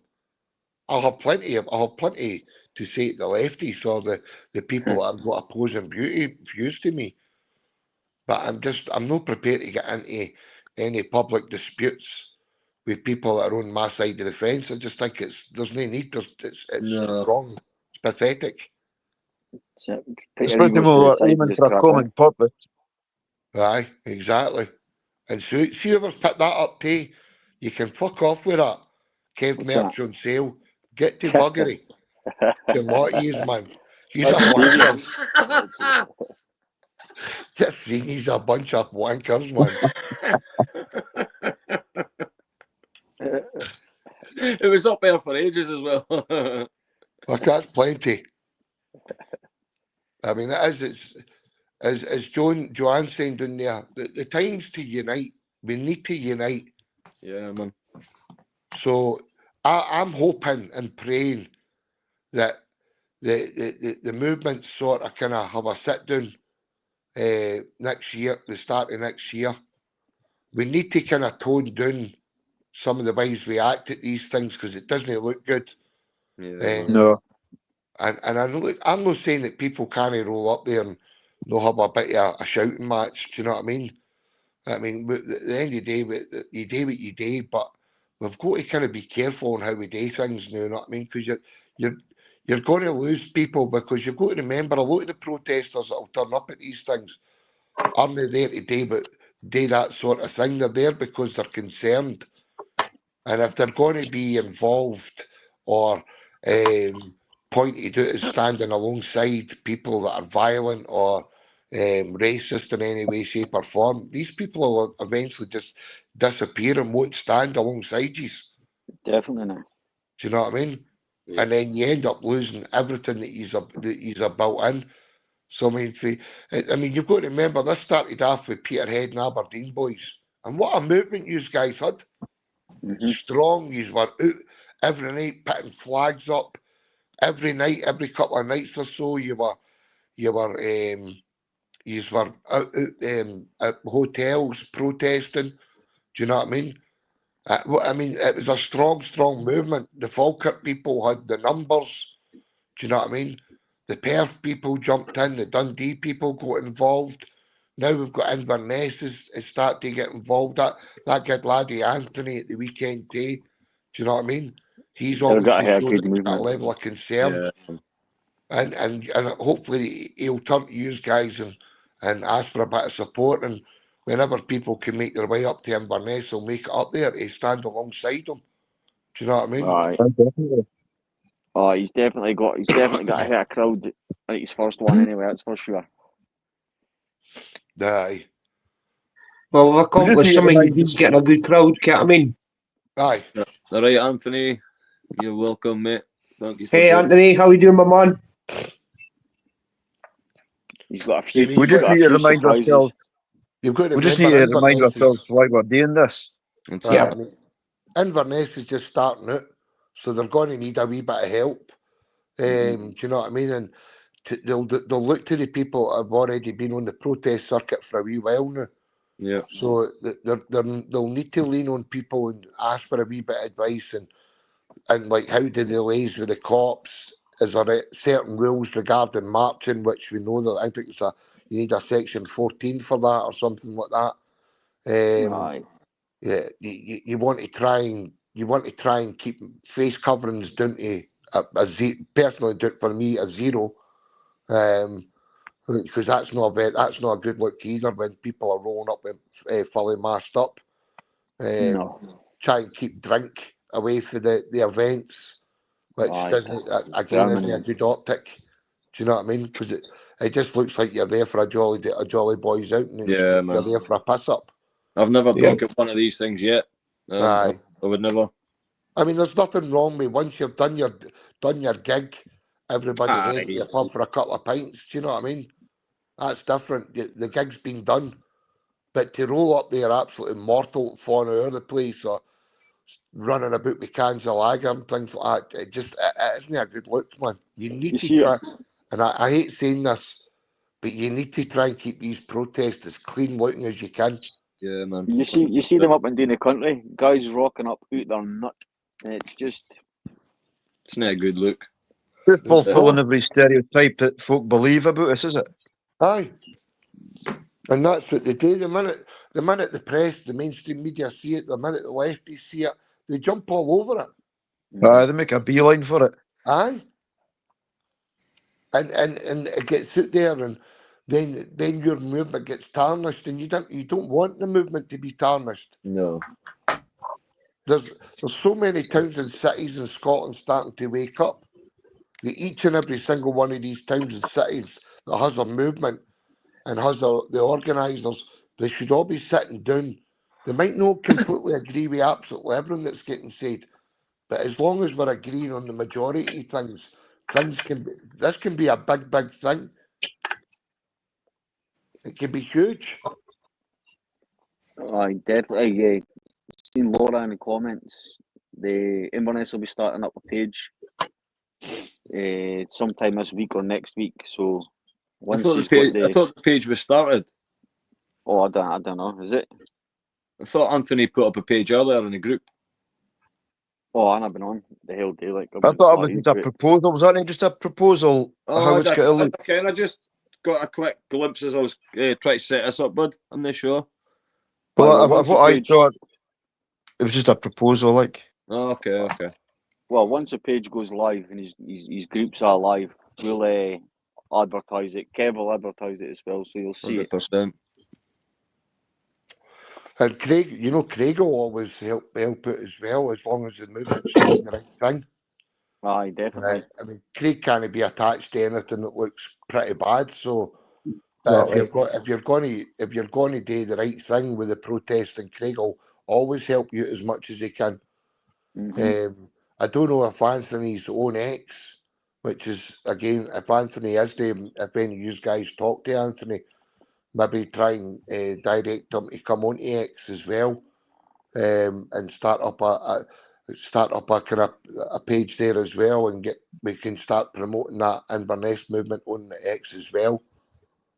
I'll have plenty to say to the lefties or the people that have got opposing views to me. But I'm not prepared to get into any public disputes with people that are on my side of the fence. I just think there's no need. It's No. wrong. It's pathetic. So, put your Especially egos when to the we're side and aiming just for a crack on. common purpose. Aye, exactly. And so, see whoever's picked that up, too. You can fuck off with that. Kev What's merch on sale. Get to buggery. To lot of yous, man. He's a That's Stevie. wankers. Just think he's a bunch of wankers, man. It was up there for ages as well. Like, that's plenty. I mean, as Joanne saying down there, the time's to unite. We need to unite. Yeah, man. So I'm hoping and praying that the movement sort of kind of have a sit down next year, the start of next year. We need to kind of tone down some of the ways we act at these things because it doesn't look good. Yeah, man. No. And I'm not saying that people can't roll up there and not have a bit of a shouting match. Do you know what I mean? I mean, at the end of the day, you do what you do, but we've got to kind of be careful on how we do things now. You know what I mean? Because you're going to lose people because you've got to remember a lot of the protesters that will turn up at these things aren't there today, but do that sort of thing. They're there because they're concerned, and if they're going to be involved or pointed out as standing alongside people that are violent or racist in any way, shape, or form, these people will eventually just disappear and won't stand alongside you. Definitely not. Do you know what I mean? Yeah. And then you end up losing everything that he's built in. So I mean, you've got to remember this started off with Peterhead and Aberdeen boys, And what a movement you guys had. Strong. You were out every night putting flags up. Every night, every couple of nights or so, you were out at hotels protesting. Do you know what I mean? I mean, it was a strong movement. The Falkirk people had the numbers. Do you know what I mean? The Perth people jumped in. The Dundee people got involved. Now we've got Inverness is start to get involved. That good laddie Anthony at the weekend day. Do you know what I mean? He's They've got obviously a shown good that he's got a movement. level of concern. Yeah. And hopefully he'll turn to you guys and ask for a bit of support. And whenever people can make their way up to Inverness, they'll make it up there to stand alongside them. Do you know what I mean? Aye. Definitely. Oh, he's definitely got a hit a crowd at his first one anyway, that's for sure. Aye. Well, we've accomplished need to something. remind- He's getting a good crowd. Get what I mean? Aye. All right, Anthony. You're welcome, mate. Thank you for Hey, joining. Anthony, how you doing, my man? He's got a few. We We He's just got a need to few remind surprises. ourselves. You've got to We just need remember to remind Inverness ourselves why we're doing this. That's Yeah. it. I mean, Inverness is just starting out, so they're going to need a wee bit of help. Do you know what I mean? And they'll look to the people that have already been on the protest circuit for a wee while now. Yeah. So they'll need to lean on people and ask for a wee bit of advice and like how do they liaise with the cops? Is there certain rules regarding marching, which we know that I think you need a section 14 for that or something like that. Aye. Yeah, you want to try and keep face coverings down to a zero. Personally, for me, a zero. Because that's not a good look either when people are rolling up and fully masked up. No. Try and keep drink away from the events, which Aye. doesn't again isn't a Germany. good optic. Do you know what I mean? Because it just looks like you're there for a jolly boys out, and Yeah, you're man. there for a piss up. I've never Yeah. drunk at one of these things yet. Aye. I would never. I mean, there's nothing wrong with once you've done your gig, everybody heads to the pub for a couple of pints. Do you know what I mean? That's different. The gig's been done, but to roll up there absolutely mortal, falling out of the place or running about with cans of lager and things like that, it isn't a good look, man. You need You to see, try, and I hate saying this, but you need to try and keep these protests as clean looking as you can. Yeah, man. you see them up and down the country, guys rocking up out their nut, and it's just It's not a good look. Just Is it? fulfilling every stereotype that folk believe about us, is it? Aye, and that's what they do. The minute the press, the mainstream media see it, the minute the lefties see it, they jump all over it. They make a beeline for it. Aye. And it gets out there, and then your movement gets tarnished, and you don't want the movement to be tarnished. No. There's so many towns and cities in Scotland starting to wake up. That each and every single one of these towns and cities that has a movement and has the organisers, they should all be sitting down. They might not completely agree with absolutely everything that's getting said, but as long as we're agreeing on the majority of things this can be a big thing. It can be huge. I definitely seen Laura in the comments. The Inverness will be starting up a page sometime this week or next week. So I once thought she's got the page was started. oh, I don't know, is it? I thought Anthony put up a page earlier in the group. Oh, I've been on the whole day. Like I thought it was just a proposal. Was that not just a proposal? How it's got to look? Okay, and I just got a quick glimpse as I was trying to set this up, bud. I'm not sure. Well, once what the I page- thought, it was just a proposal, like. Oh, okay. Well, once the page goes live and his groups are live, we'll advertise it. Kev will advertise it as well, so you'll see it. 100%. And Craig will always help out as well, as long as the movement's doing the right thing. Aye, definitely. I mean, Craig can't be attached to anything that looks pretty bad. So, No, if you're going to do the right thing with the protest, and Craig will always help you as much as he can. I don't know if Anthony's own ex, which is again, if Anthony is there, if any of you guys talk to Anthony, maybe try and direct them to come on to X as well, and start up a kind of a page there as well, and we can start promoting that Inverness movement on the X as well.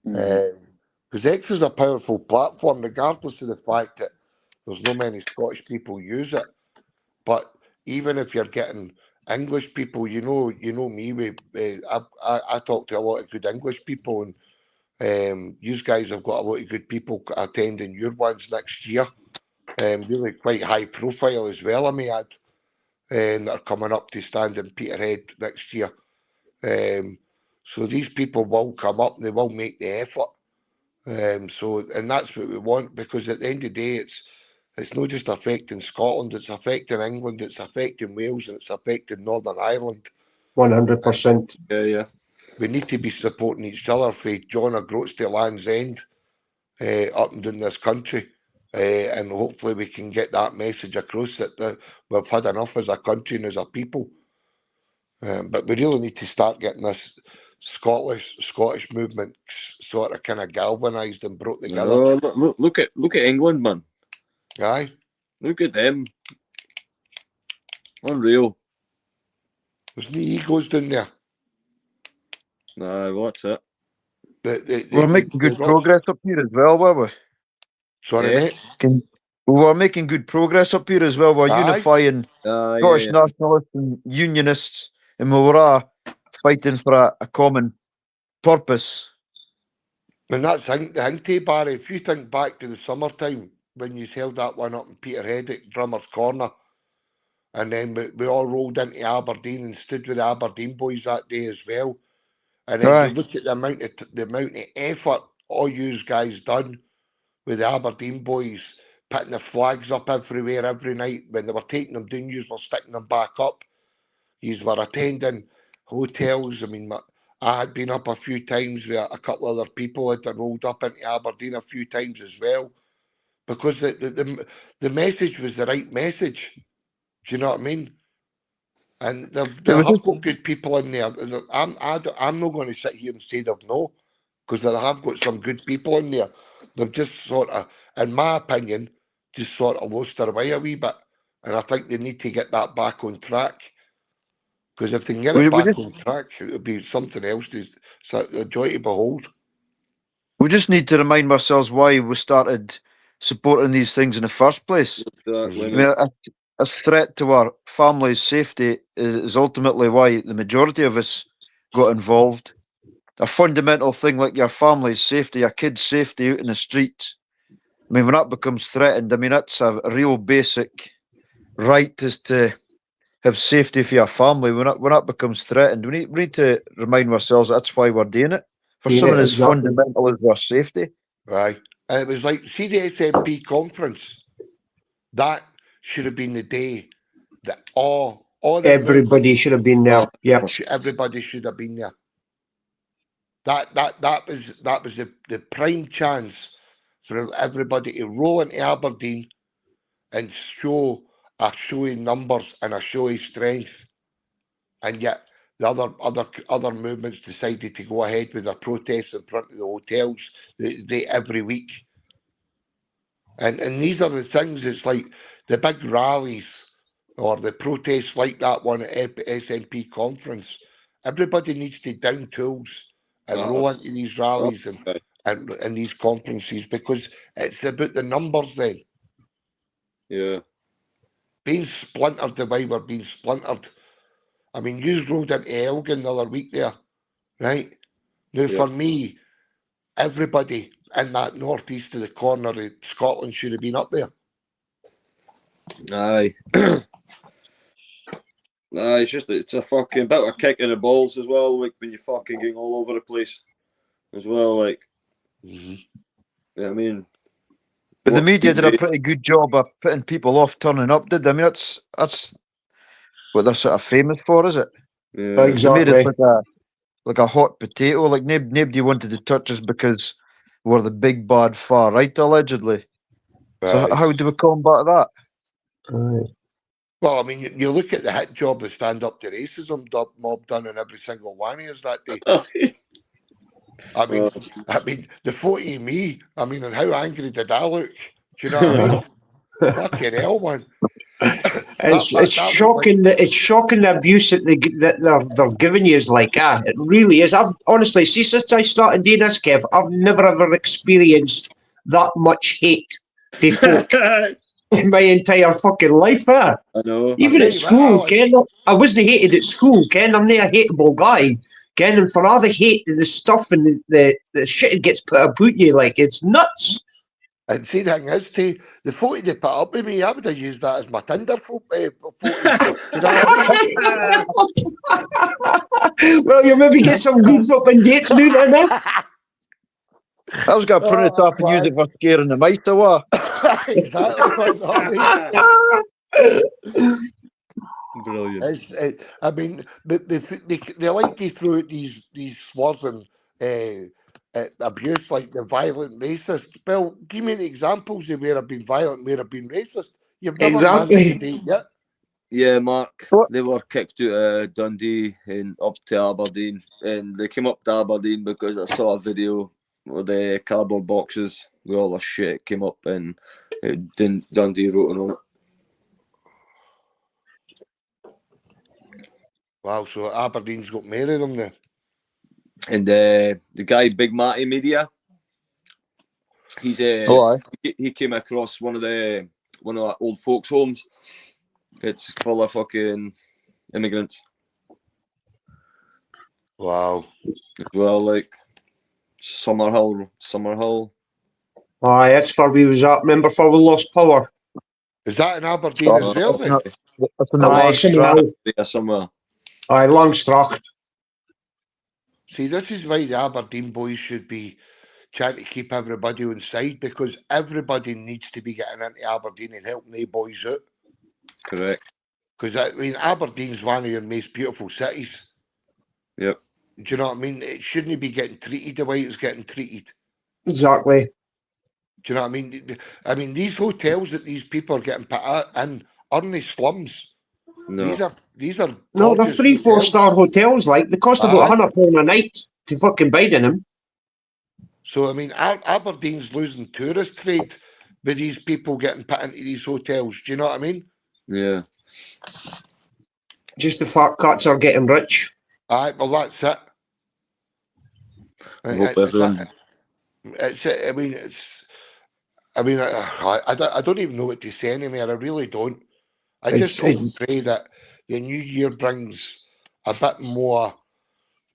Because X is a powerful platform, regardless of the fact that there's no many Scottish people use it. But even if you're getting English people, you know me. I talk to a lot of good English people, and you guys have got a lot of good people attending your ones next year. Really quite high profile as well, I may add, that are coming up to stand in Peterhead next year. So these people will come up and they will make the effort. And that's what we want, because at the end of the day, it's not just affecting Scotland, it's affecting England, it's affecting Wales, and it's affecting Northern Ireland. 100%. Yeah. We need to be supporting each other for John O'Groats to Land's End, up and down this country. And hopefully we can get that message across that we've had enough as a country and as a people. But we really need to start getting this Scottish movement sort of kind of galvanised and brought together. Oh, look at England, man. Aye. Look at them. Unreal. There's no egos down there. Nah, what's it? We're making good progress up here as well, were we? Sorry, Yeah. mate. We're making good progress up here as well. We're Aye. unifying Scottish nationalists and unionists, and we were all fighting for a common purpose. And that's the thing, too, Barry. If you think back to the summertime when you held that one up in Peterhead at Drummer's Corner, and then we all rolled into Aberdeen and stood with the Aberdeen boys that day as well. And then you look at the amount of effort all you guys done with the Aberdeen boys, putting the flags up everywhere every night. When they were taking them down, you were sticking them back up. You were attending hotels. I mean, I had been up a few times with a couple of other people that had rolled up into Aberdeen a few times as well, because the message was the right message. Do you know what I mean? And they have got good people in there. I'm not going to sit here and say they've no, because they have got some good people in there. They've just sort of, in my opinion, just sort of lost their way a wee bit. And I think they need to get that back on track. Because if they can get it back on track, it would be something else. It's a joy to behold. We just need to remind ourselves why we started supporting these things in the first place. Exactly. I mean, a threat to our family's safety is ultimately why the majority of us got involved. A fundamental thing like your family's safety, your kids' safety out in the streets. I mean, when that becomes threatened, I mean, that's a real basic right, is to have safety for your family. When that becomes threatened, we need to remind ourselves that's why we're doing it. For something as fundamental as our safety. Right. And it was like, see the SNP conference? That should have been the day that all the everybody should have been there. Yep. Everybody should have been there. That was the prime chance for everybody to roll into Aberdeen and show a showy numbers and a showy strength. And yet the other movements decided to go ahead with their protests in front of the hotels every week. And these are the things. It's like the big rallies or the protests like that one at SNP conference. Everybody needs to down tools and roll into these rallies and these conferences, because it's about the numbers then. Yeah. Being splintered the way we're being splintered. I mean, you rolled into Elgin the other week there, right? Now, for me, everybody in that northeast of the corner of Scotland should have been up there. Aye. It's a fucking bit of a kick in the balls as well, like when you're fucking going all over the place as well, like. Yeah, I mean. But the media did a pretty good job of putting people off turning up, did they? I mean, that's what they're sort of famous for, is it? Yeah. Exactly. They made it like a hot potato. Like nobody wanted to touch us because we're the big bad far right, allegedly. So how do we combat that? Well, I mean, you look at the hit job the stand up to racism mob done in every single one of us that day. I mean, the photo of me. I mean, and how angry did I look? Do you know what I mean? Fucking hell, man. It's That looked shocking that it's shocking the abuse that they're giving you is like it really is. I've honestly see since I started doing this, Kev, I've never ever experienced that much hate for folk in my entire fucking life. I know. Even tell at you what, school, Alan. Ken, I wasn't hated at school, Ken. I'm not a hateable guy, Ken. And for all the hate and the stuff and the shit that gets put about you, like it's nuts. And see, the thing is, the photo they put up with me, I would have used that as my Tinder photo. Do you know what I mean? Well, you'll maybe get some good fucking dates now then, eh? I was going to print it up and use it for scaring the mice away. Exactly. What I mean. Brilliant. I mean, they like to throw out these slurs and abuse, like the violent racist. Well, give me the examples of where I've been violent, where I've been racist. You've never managed to Exactly. date yet. Yeah, Mark. What? They were kicked out of Dundee and up to Aberdeen, and they came up to Aberdeen because I saw a video where the cardboard boxes with all the shit came up, and Dundee wrote on it. Wow, so Aberdeen's got more of them there. And the guy Big Matty Media, he's he came across one of the old folks' homes. It's full of fucking immigrants Wow. as well, like Summerhill. Aye, that's where we was at. Remember for we lost power. Is that in Aberdeen as well then? That's in the Aye, Langstrath. Yeah, somewhere. Aye, Langstracht. See, this is why the Aberdeen boys should be trying to keep everybody on side, because everybody needs to be getting into Aberdeen and helping the boys out. Correct. Because, I mean, Aberdeen's one of your most beautiful cities. Yep. Do you know what I mean? It shouldn't be getting treated the way it's getting treated. Exactly. Do you know what I mean? I mean, these hotels that these people are getting put in aren't they slums? No. These are No, they're gorgeous 3-4 hotels. star hotels. Like they cost about £100 a night to fucking bide in them. So I mean, Aberdeen's losing tourist trade with these people getting put into these hotels. Do you know what I mean? Yeah. Just the fat cats are getting rich. Aye, well that's it. I hope everyone. I don't even know what to say anymore. I really don't. I just hope and pray that the new year brings a bit more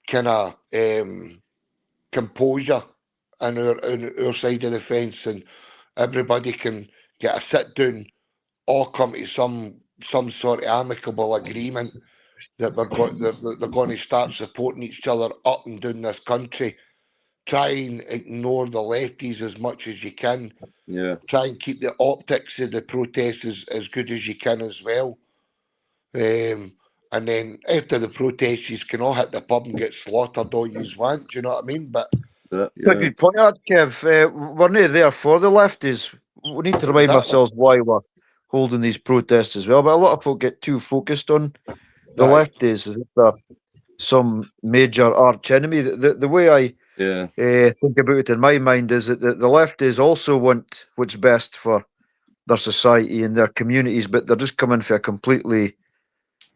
kind of composure on our side of the fence, and everybody can get a sit down or come to some sort of amicable agreement that they're going to start supporting each other up and down this country. Try and ignore the lefties as much as you can. Yeah. Try and keep the optics of the protests as good as you can as well. And then after the protests, you can all hit the pub and get slaughtered all you want. Do you know what I mean? But Yeah. A good point, that, Kev. We're not there for the lefties. We need to remind ourselves why we're holding these protests as well. But a lot of folk get too focused on the lefties as if they're some major arch enemy. The way I think about it in my mind is that the lefties also want what's best for their society and their communities, but they're just coming for a completely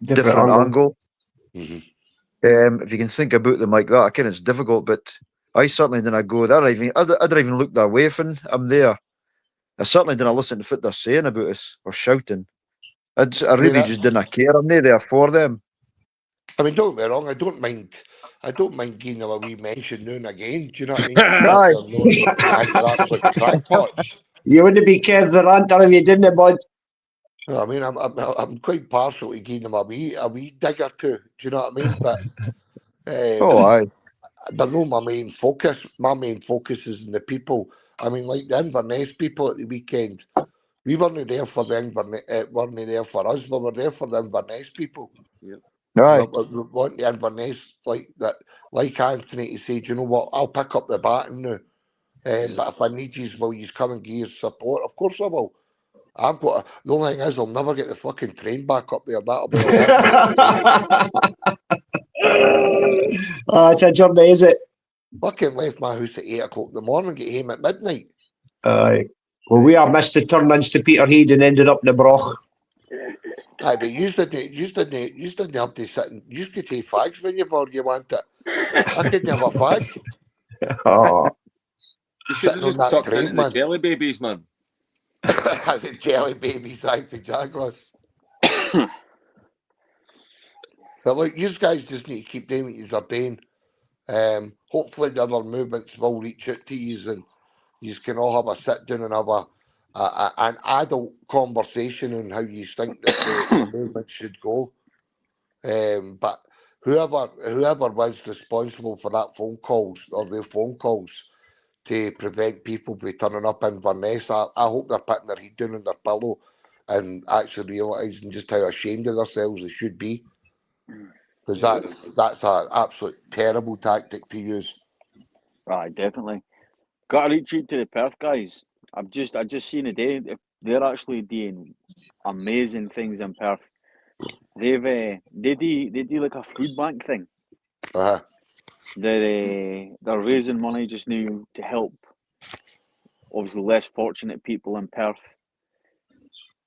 different angle. Mm-hmm. If you can think about them like that, I it's difficult, but I certainly didn't go there. I didn't even look that way when I'm there. I certainly didn't listen to what they're saying about us or shouting. I really just didn't care. I'm not there for them. I mean, don't get me wrong. I don't mind giving them a wee mention now and again. Do you know what I mean? I think they're absolute crackpots. You wouldn't be Kev the ranter if you didn't, bud. I mean, I'm quite partial to giving them a wee dig or two. Do you know what I mean? But aye. They're not my main focus. My main focus is in the people. I mean, like the Inverness people at the weekend. We weren't there for the Inverness. Weren't there for us. We were there for the Inverness people. Yep. Aye. We want the Inverness like that. Like Anthony to say, do you know what? I'll pick up the baton now. But if I need you, will you come and give your support? Of course I will. I've got the only thing is I'll never get the fucking train back up there. That'll be the Oh, it's a journey, is it? I can leave my house at 8 o'clock in the morning and get home at midnight. Aye. Well, we are missed the turn-ins to Peterhead and ended up in the Broch. Aye, but you didn't have to sit and you could take fags whenever you want it. I couldn't have a fag. Oh, You should have Sitting on just that tucked train, into the man. jelly babies, man. The jelly babies, aye, for Jaguars. But look, you guys just need to keep doing what you're doing. Hopefully the other movements will reach out to you and you can all have a sit down and have an adult conversation on how you think that the movement should go. But whoever was responsible for that phone calls or their phone calls to prevent people from turning up in Inverness, I hope they're putting their head down on their pillow and actually realising just how ashamed of themselves they should be. Because that's an absolute terrible tactic to use. Right, definitely. Got to reach out to the Perth guys. I just seen today they're actually doing amazing things in Perth. They do like a food bank thing. Uh-huh. They're raising money just now to help obviously less fortunate people in Perth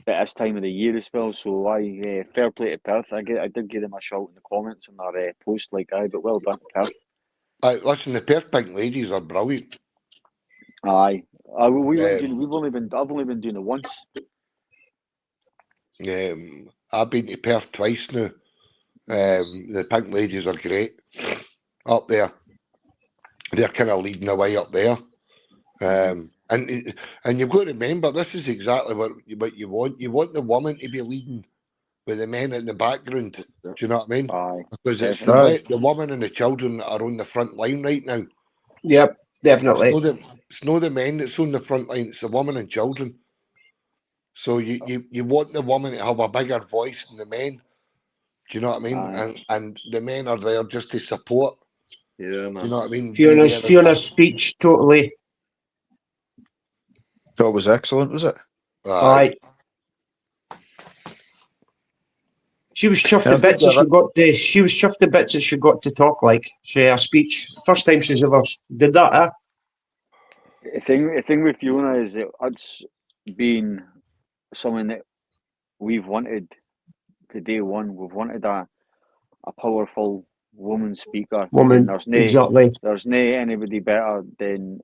at this time of the year as well. So fair play to Perth. I did give them a shout in the comments on their post, like but well done, Perth. Listen, the Perth Pink Ladies are brilliant. Aye, I've only been doing it once. I've been to Perth twice now. The Pink Ladies are great up there. They're kind of leading the way up there. And you've got to remember, this is exactly what you want. You want the woman to be leading with the men in the background. Do you know what I mean? Aye, because it's definitely. the woman and the children that are on the front line right now. yep, definitely. It's not the men that's on the front line, it's the woman and children. So you want the woman to have a bigger voice than the men. Do you know what I mean? Aye. And the men are there just to support. Yeah, man. Do you know what I mean? Fiona's speech, totally. That was excellent, was it? Aye. She was chuffed And I to think bits that she was chuffed to bits that she got to talk like. Her speech. First time she's ever did that, huh? The thing with Fiona is that it's been something that we've wanted to day one. We've wanted a powerful woman speaker. Woman, And exactly. there's no anybody better than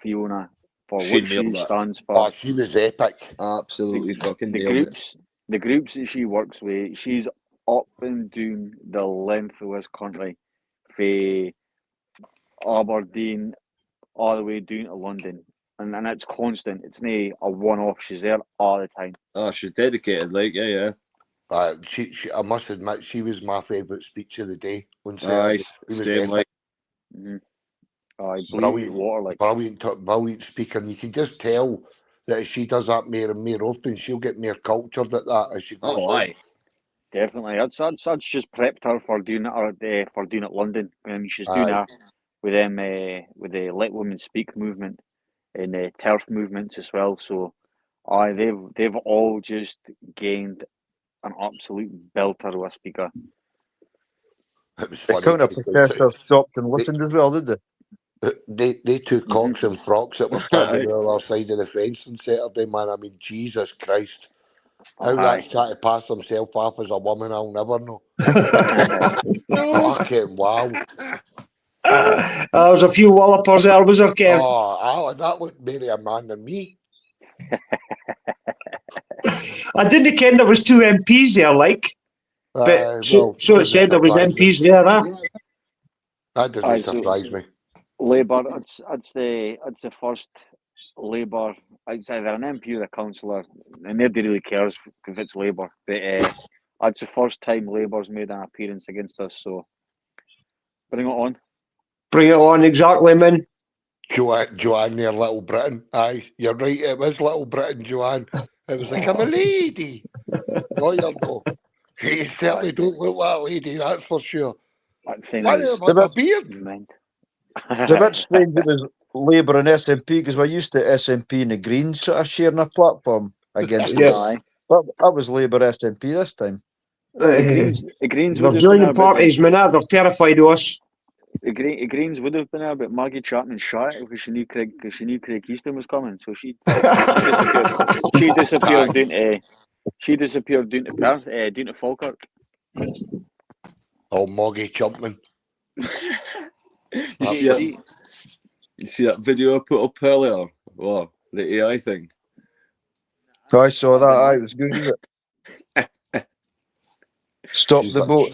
Fiona for She what she nailed it. stands for. Oh, she was epic. Absolutely fucking The nailed it. the groups that she works with, she's up and down the length of this country, from Aberdeen all the way down to London, and it's constant. It's not a one-off. She's there all the time. Oh, she's dedicated, like, yeah. She I must admit, she was my favourite speech of the day on Aye, Saturday. She was same, epic. like. I blew the water like. Brilliant speaker. And you can just tell that if she does that more and more often, she'll get more cultured at that as she goes Oh, on. aye. Definitely, I'd just prepped her for doing it for doing it London. I mean, she's doing that with them with the Let Women Speak movement and the turf movements as well. So, they've all just gained an absolute belter with a speaker. It was The funny. counter protesters stopped and listened as well, did they? They two cocks and frocks that were standing on the other side of the fence on Saturday, man. I mean, Jesus Christ. How that's trying to pass himself off as a woman, I'll never know. Fucking wow. There was a few wallopers there, was there, Ken? Oh, Alan, that looked more a man than me. I didn't ken there was two MPs there, like. But so it said there was MPs there, huh? That doesn't surprise me. Labour, it's the first Labour. It's either an MP or a councillor, and nobody really cares if it's Labour. But it's the first time Labour's made an appearance against us. So bring it on. Bring it on, exactly, man. Joanne near Little Britain. Aye, you're right. It was Little Britain, Joanne. It was like, I'm a lady. Oh, you know. You certainly don't look like a lady, that's for sure. That thing Why is have a beard? It's a bit strange it was Labour and SNP because we're used to SNP and the Greens sort of sharing a platform against us. But that was Labour SNP this time. The Greens They're joining parties, man. They're terrified of us. The Greens would have been there, but Maggie Chapman shot it because she knew Craig Easton was coming, so she disappeared. She disappeared down to Perth, down to Falkirk. Oh, Moggy Chumpman. You see that video I put up earlier? Oh, the AI thing. I saw that. I was good at it. Stop She's the like- boat.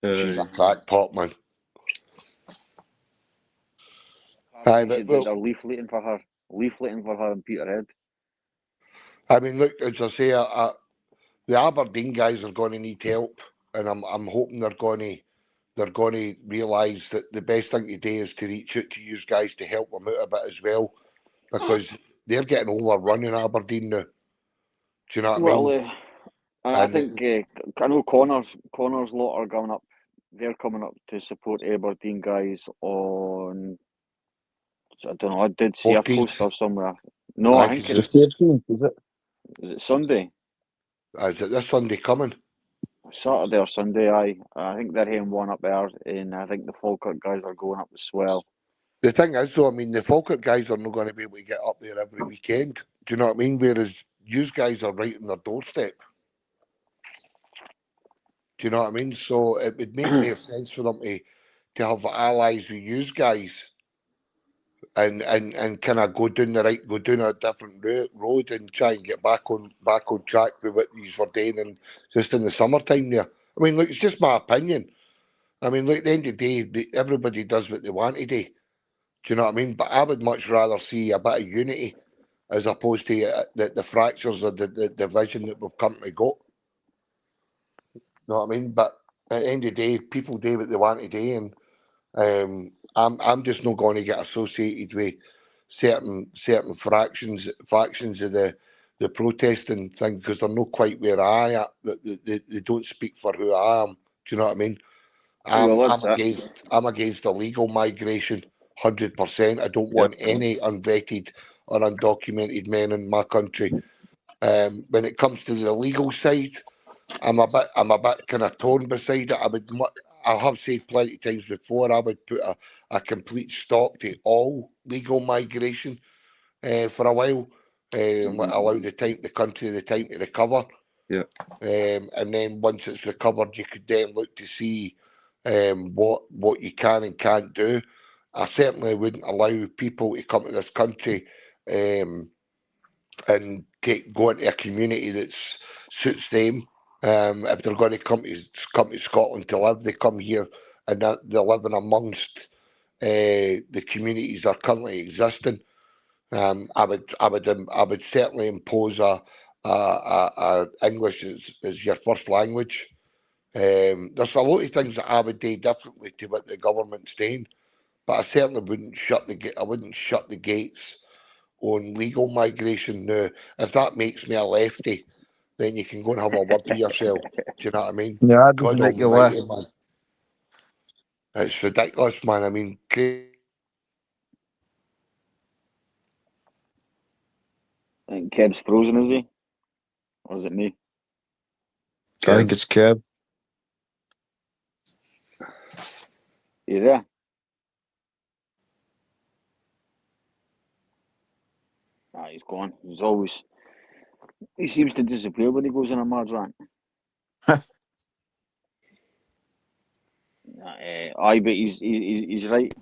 She's a crackpot, man. Aye, but they're leafleting for her in Peterhead. I mean, look, as I say, the Aberdeen guys are going to need help, and I'm hoping they're going to realise that the best thing to do is to reach out to you guys to help them out a bit as well, because they're getting overrun in Aberdeen now. Do you know what I mean? I think I know Connor's lot are going up. They're coming up to support Aberdeen guys on. I don't know. I did see 14th. a poster somewhere. No, I think it's 13th, is it? Is it Sunday? Is it this Sunday coming? Saturday or Sunday, aye. I think they're hitting one up there, and I think the Falkirk guys are going up as well. The thing is, though, I mean, the Falkirk guys are not going to be able to get up there every weekend. Do you know what I mean? Whereas you guys are right on their doorstep. Do you know what I mean? So it would make more sense for them to have allies with you guys and kind of go down a different road and try and get back on track with what these were doing, and just in the summertime there. I mean, look, it's just my opinion. I mean, look, at the end of the day, everybody does what they want to do. Do you know what I mean? But I would much rather see a bit of unity as opposed to the fractures of the division that we've currently got. You know what I mean? But at the end of the day, people do what they want to do, and I'm just not going to get associated with certain factions of the protesting thing, because they're not quite where I am. They don't speak for who I am. Do you know what I mean? I'm against illegal migration, 100%. I don't want any unvetted or undocumented men in my country. When it comes to the legal side, I'm a bit kind of torn beside it. I have said plenty of times before, I would put a complete stop to all legal migration for a while, allow the country the time to recover. Yeah. And then once it's recovered, you could then look to see what you can and can't do. I certainly wouldn't allow people to come to this country and go into a community that suits them. If they're going to come to Scotland to live, they come here and they're living amongst the communities that are currently existing. I would certainly impose a English as your first language. There's a lot of things that I would do differently to what the government's doing, but I certainly wouldn't shut the gates on legal migration now. If that makes me a lefty, then you can go and have a word with yourself. Do you know what I mean? Yeah, that God doesn't make you almighty, left. man. It's ridiculous, man. I mean, I think Keb's frozen, is he? Or is it me? I think it's Keb. You there? Ah, he's gone. He seems to disappear when he goes in a mad rant. Aye, but he's right.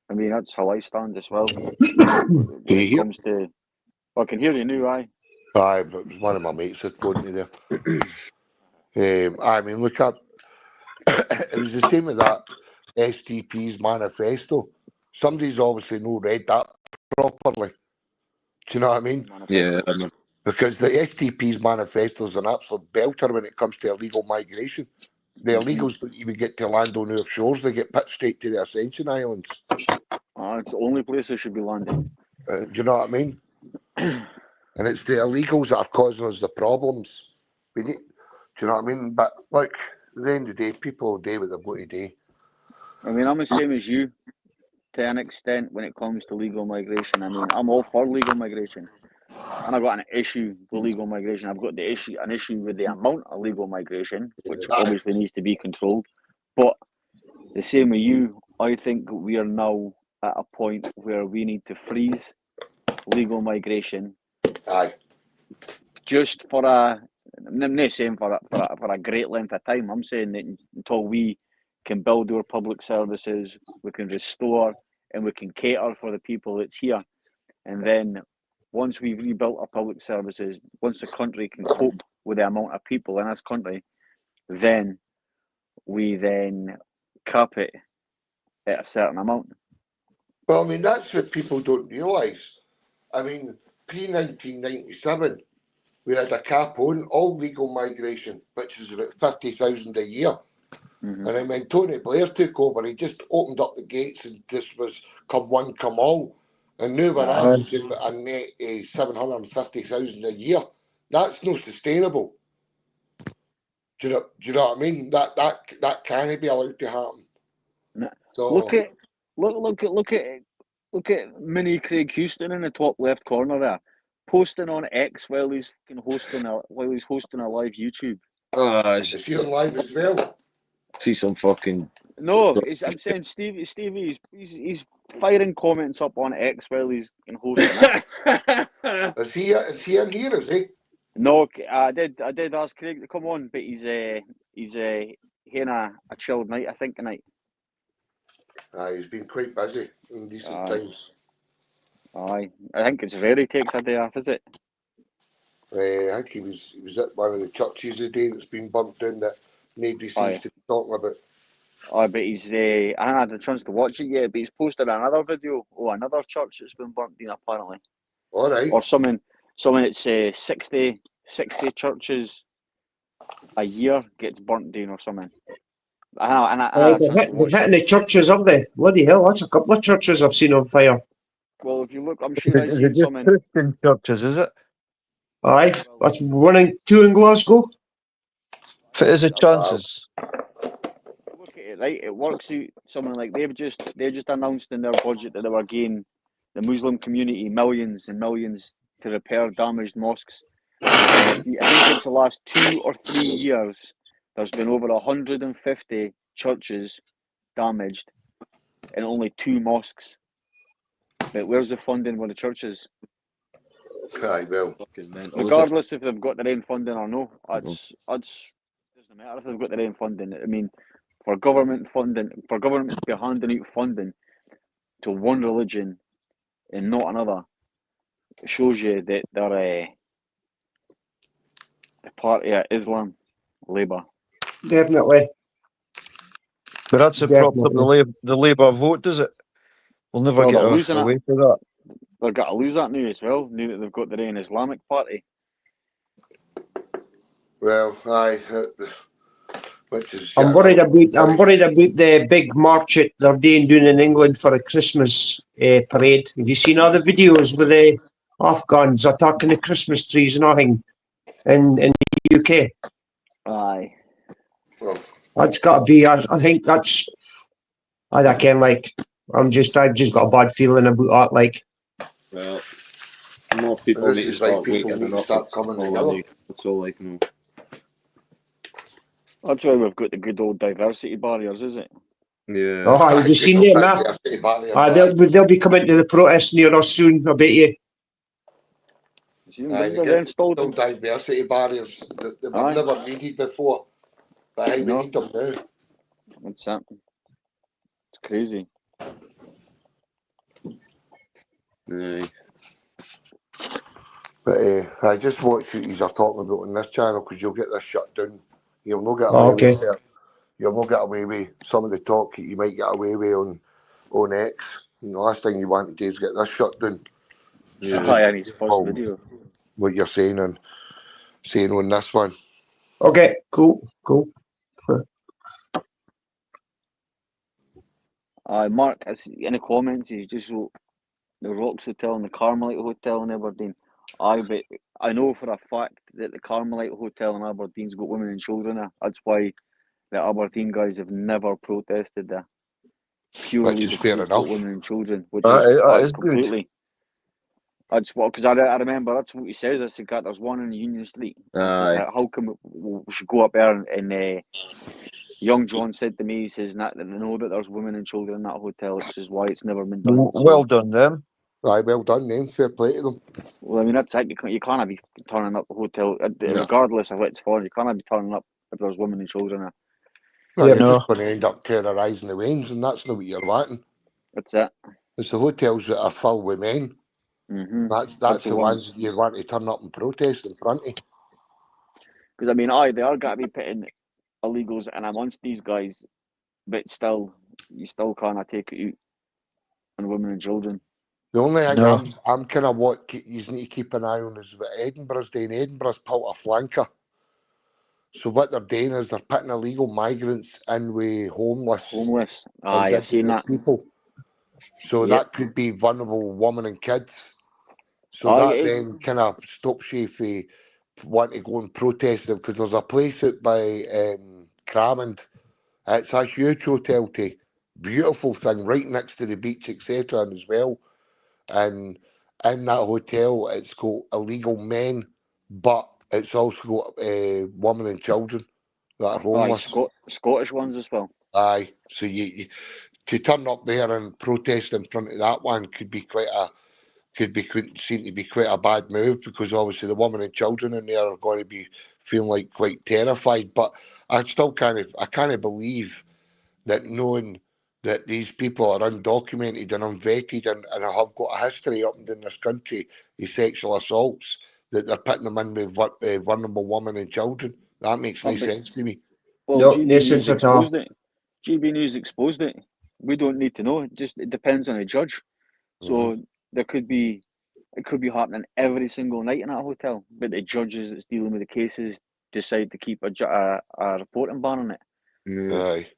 I mean, that's how I stand as well. When it comes to, I can hear you now. Aye. Aye, but it was one of my mates that going to there. I mean, look up. It was the same with that STP's manifesto. Somebody's obviously not read that properly. Do you know what I mean? Yeah. Because the STP's manifesto is an absolute belter when it comes to illegal migration. The illegals don't even get to land on our shores; they get put straight to the Ascension Islands. It's the only place they should be landing. Do you know what I mean? And it's the illegals that are causing us the problems. Do you know what I mean? But look, at the end of the day, people will do what they're going to do. I mean, I'm the same as you to an extent when it comes to legal migration. I mean, I'm all for legal migration, and I've got an issue with legal migration. I've got an issue with the amount of legal migration, which obviously needs to be controlled. But the same with you, I think we are now at a point where we need to freeze legal migration. Aye. Just for a, I'm not saying for a great length of time. I'm saying that until we can build our public services, we can restore and we can cater for the people that's here. And then once we've rebuilt our public services, once the country can cope with the amount of people in this country, then we then cap it at a certain amount. Well, I mean, that's what people don't realise. I mean, pre-1997, we had a cap on all legal migration, which was about 50,000 a year. Mm-hmm. And then when Tony Blair took over, he just opened up the gates and this was come one, come all. And now we're averaging a net 750,000 a year. That's not sustainable. Do you know what I mean? That can't be allowed to happen. No. So Look at Mini Craig Houston in the top left corner there, posting on X while he's hosting a live YouTube. is he on live as well? See some fucking. No, I'm saying Stevie, he's firing comments up on X while he's hosting it. Is he in here? Is he? No, I did ask Craig to come on, but he's having a chilled night, I think, tonight. He's been quite busy in recent times. Aye, I think it's rare he takes a day off, is it? I think he was at one of the churches today that's been burnt down that nobody seems to be talking about. Oh, but he's I haven't had the chance to watch it yet, but he's posted another video. Oh, another church that's been burnt down apparently. All right. Or something it's 60 churches a year gets burnt down or something. They're hitting the churches, have they? Bloody hell, that's a couple of churches I've seen on fire. Well, if you look, I'm sure I've seen something. Christian churches, is it? Aye, that's two in Glasgow. Is it chances? Look at it, right? It works out something like they just announced in their budget that they were giving the Muslim community millions and millions to repair damaged mosques. And I think it's the last 2 or 3 years, there's been over 150 churches damaged and only 2 mosques. But where's the funding for the churches? Aye, well. Regardless if they've got their own funding or no, it doesn't matter if they've got their own funding. I mean, for governments to be handing out funding to one religion and not another, it shows you that they're the party of Islam, Labour. Definitely. But that's the problem with the Labour vote, does it? We'll never get away from that. They've got to lose that now as well, now that they've got their own Islamic party. Well, aye. Which is, I'm worried about the big march they're doing in England for a Christmas parade. Have you seen all the videos with the Afghans attacking the Christmas trees and everything in the UK? Aye. Well, that's got to be. I think that's. I can't like. I've just got a bad feeling about that. Like. Well, more people need to start waking up. Start coming together. That's all I can know. That's why we've got the good old diversity barriers, is it? Yeah. Oh, have you seen them now? They'll be coming to the protest near us soon, I bet you. They've installed them. Diversity barriers that they've never needed before. But hey, we need them now. What's that? It's crazy. Aye. But I just watch what you're talking about on this channel because you'll get this shut down. You'll not get away with it. You'll not get away with some of the talk that you might get away with on X. And the last thing you want to do is get this shut down. Video. What you're saying on this one. Okay, cool. Mark, in the comments, he just wrote the Rocks Hotel and the Carmelite Hotel in Aberdeen. But I know for a fact that the Carmelite Hotel in Aberdeen's got women and children there. That's why the Aberdeen guys have never protested there. Purely because it's got women and children, which is completely. That's what, because I remember that's what he says. I said, there's one in Union Street. How come we should go up there and Young John said to me, he says that they know that there's women and children in that hotel, which is why it's never been done. Well done, them. Aye, well done, then. Fair play to them. Well, I mean, that's it. You can't be turning up the hotel, No. regardless of what it's for. You can't be turning up if there's women and children there. No, Yeah, you're no. just going to end up terrorising the wains, and that's not what you're wanting. That's it. It's the hotels that are filled with men. Mm-hmm. That's the ones you want to turn up and protest in front of. Because, I mean, they are going to be putting illegals in amongst these guys, but still, you still can't take it out on women and children. The only thing No. I'm kind of what you need to keep an eye on is what Edinburgh's doing. Edinburgh's pulled a flanker. So what they're doing is they're putting illegal migrants in with homeless I've seen indigenous that. people. So Yep. that could be vulnerable women and kids. So Aye, that it is. then kind of stops you if you want to go and protest them, because there's a place out by Cramond. It's a huge hotel, beautiful thing, right next to the beach, etc. And as well, and in that hotel, it's got illegal men, but it's also got women and children that are Aye, homeless. Scottish ones as well. Aye, so you to turn up there and protest in front of that one could be seen to be quite a bad move, because obviously the women and children in there are going to be feeling like quite terrified. But I can't believe that, knowing that these people are undocumented and unvetted and have got a history up and down this country of sexual assaults, that they're putting them in with vulnerable women and children. That makes no sense to me. Well, No, GB no News sense at all. exposed it. GB News exposed it. We don't need to know. It depends on the judge. So it could be happening every single night in that hotel, but the judges that's dealing with the cases decide to keep a reporting ban on it. Yeah. Aye.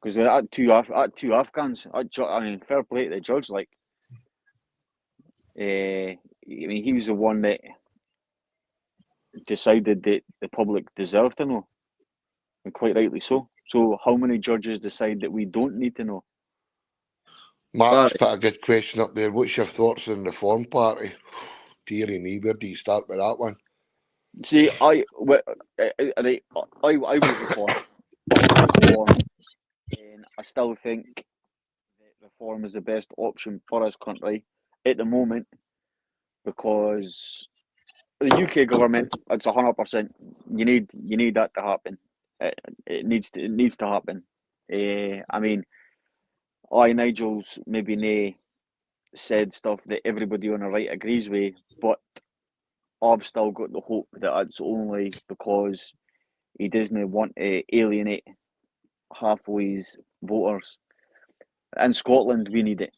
Because I had two Afghans. I mean, fair play to the judge. Like, I mean, he was the one that decided that the public deserved to know, and quite rightly so. So, how many judges decide that we don't need to know? Mark's Aye. put a good question up there. What's your thoughts on the Reform Party? Dearie me, where do you start with that one? See, I vote Reform. I vote Reform, and I still think that Reform is the best option for this country at the moment, because the UK government, it's 100%. You need that to happen. It needs to happen. I mean, Nigel's maybe nay said stuff that everybody on the right agrees with, but I've still got the hope that it's only because he doesn't want to alienate half of his voters. In Scotland, we need it,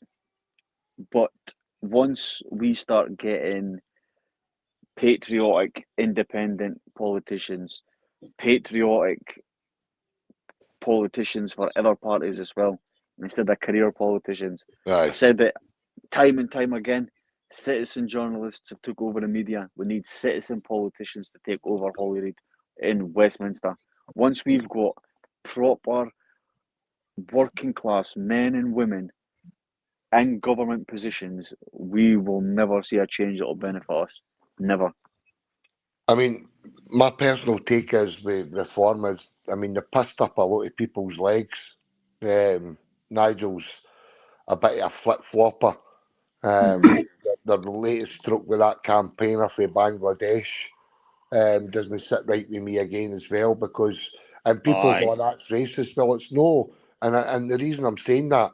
but once we start getting patriotic, independent politicians, patriotic politicians for other parties as well, instead of career politicians. Aye. I said that time and time again. Citizen journalists have took over the media. We need citizen politicians to take over Holyrood in Westminster. Once we've got proper working class men and women in government positions, we will never see a change that will benefit us. Never. I mean, my personal take is with Reform is, I mean, they pissed up a lot of people's legs. Nigel's a bit of a flip-flopper. The latest stroke with that campaigner for Bangladesh doesn't sit right with me again as well, because, and people Aye. go, that's racist. Well, it's no. And the reason I'm saying that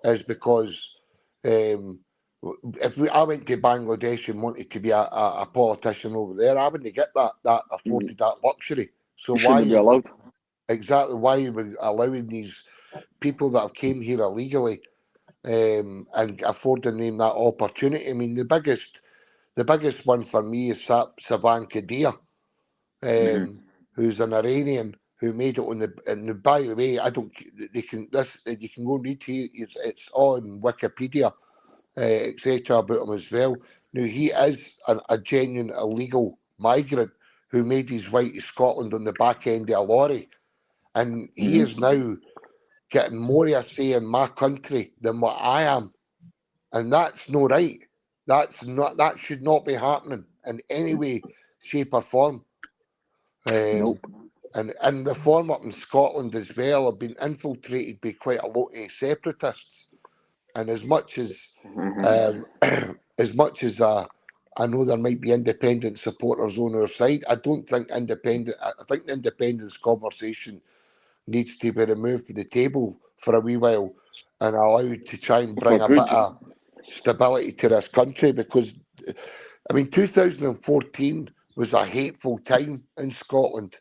is because if I went to Bangladesh and wanted to be a politician over there, I wouldn't get that afforded that luxury. So You shouldn't be allowed. Exactly, why are we allowing these people that have came here illegally and affording them that opportunity? I mean, the biggest one for me is Savan Kadir, who's an Iranian who made it on the. And by the way, I don't. You can go and read it's on Wikipedia, etc. about him as well. Now he is a genuine illegal migrant who made his way to Scotland on the back end of a lorry, and he is now getting more of a say in my country than what I am, and that's no right. That should not be happening in any way, shape, or form. Nope. And the form up in Scotland as well have been infiltrated by quite a lot of separatists. And as much as I know there might be independent supporters on our side, I don't think independent. I think the independence conversation needs to be removed from the table for a wee while and allowed to try and bring a bit of stability to this country, because, I mean, 2014 was a hateful time in Scotland,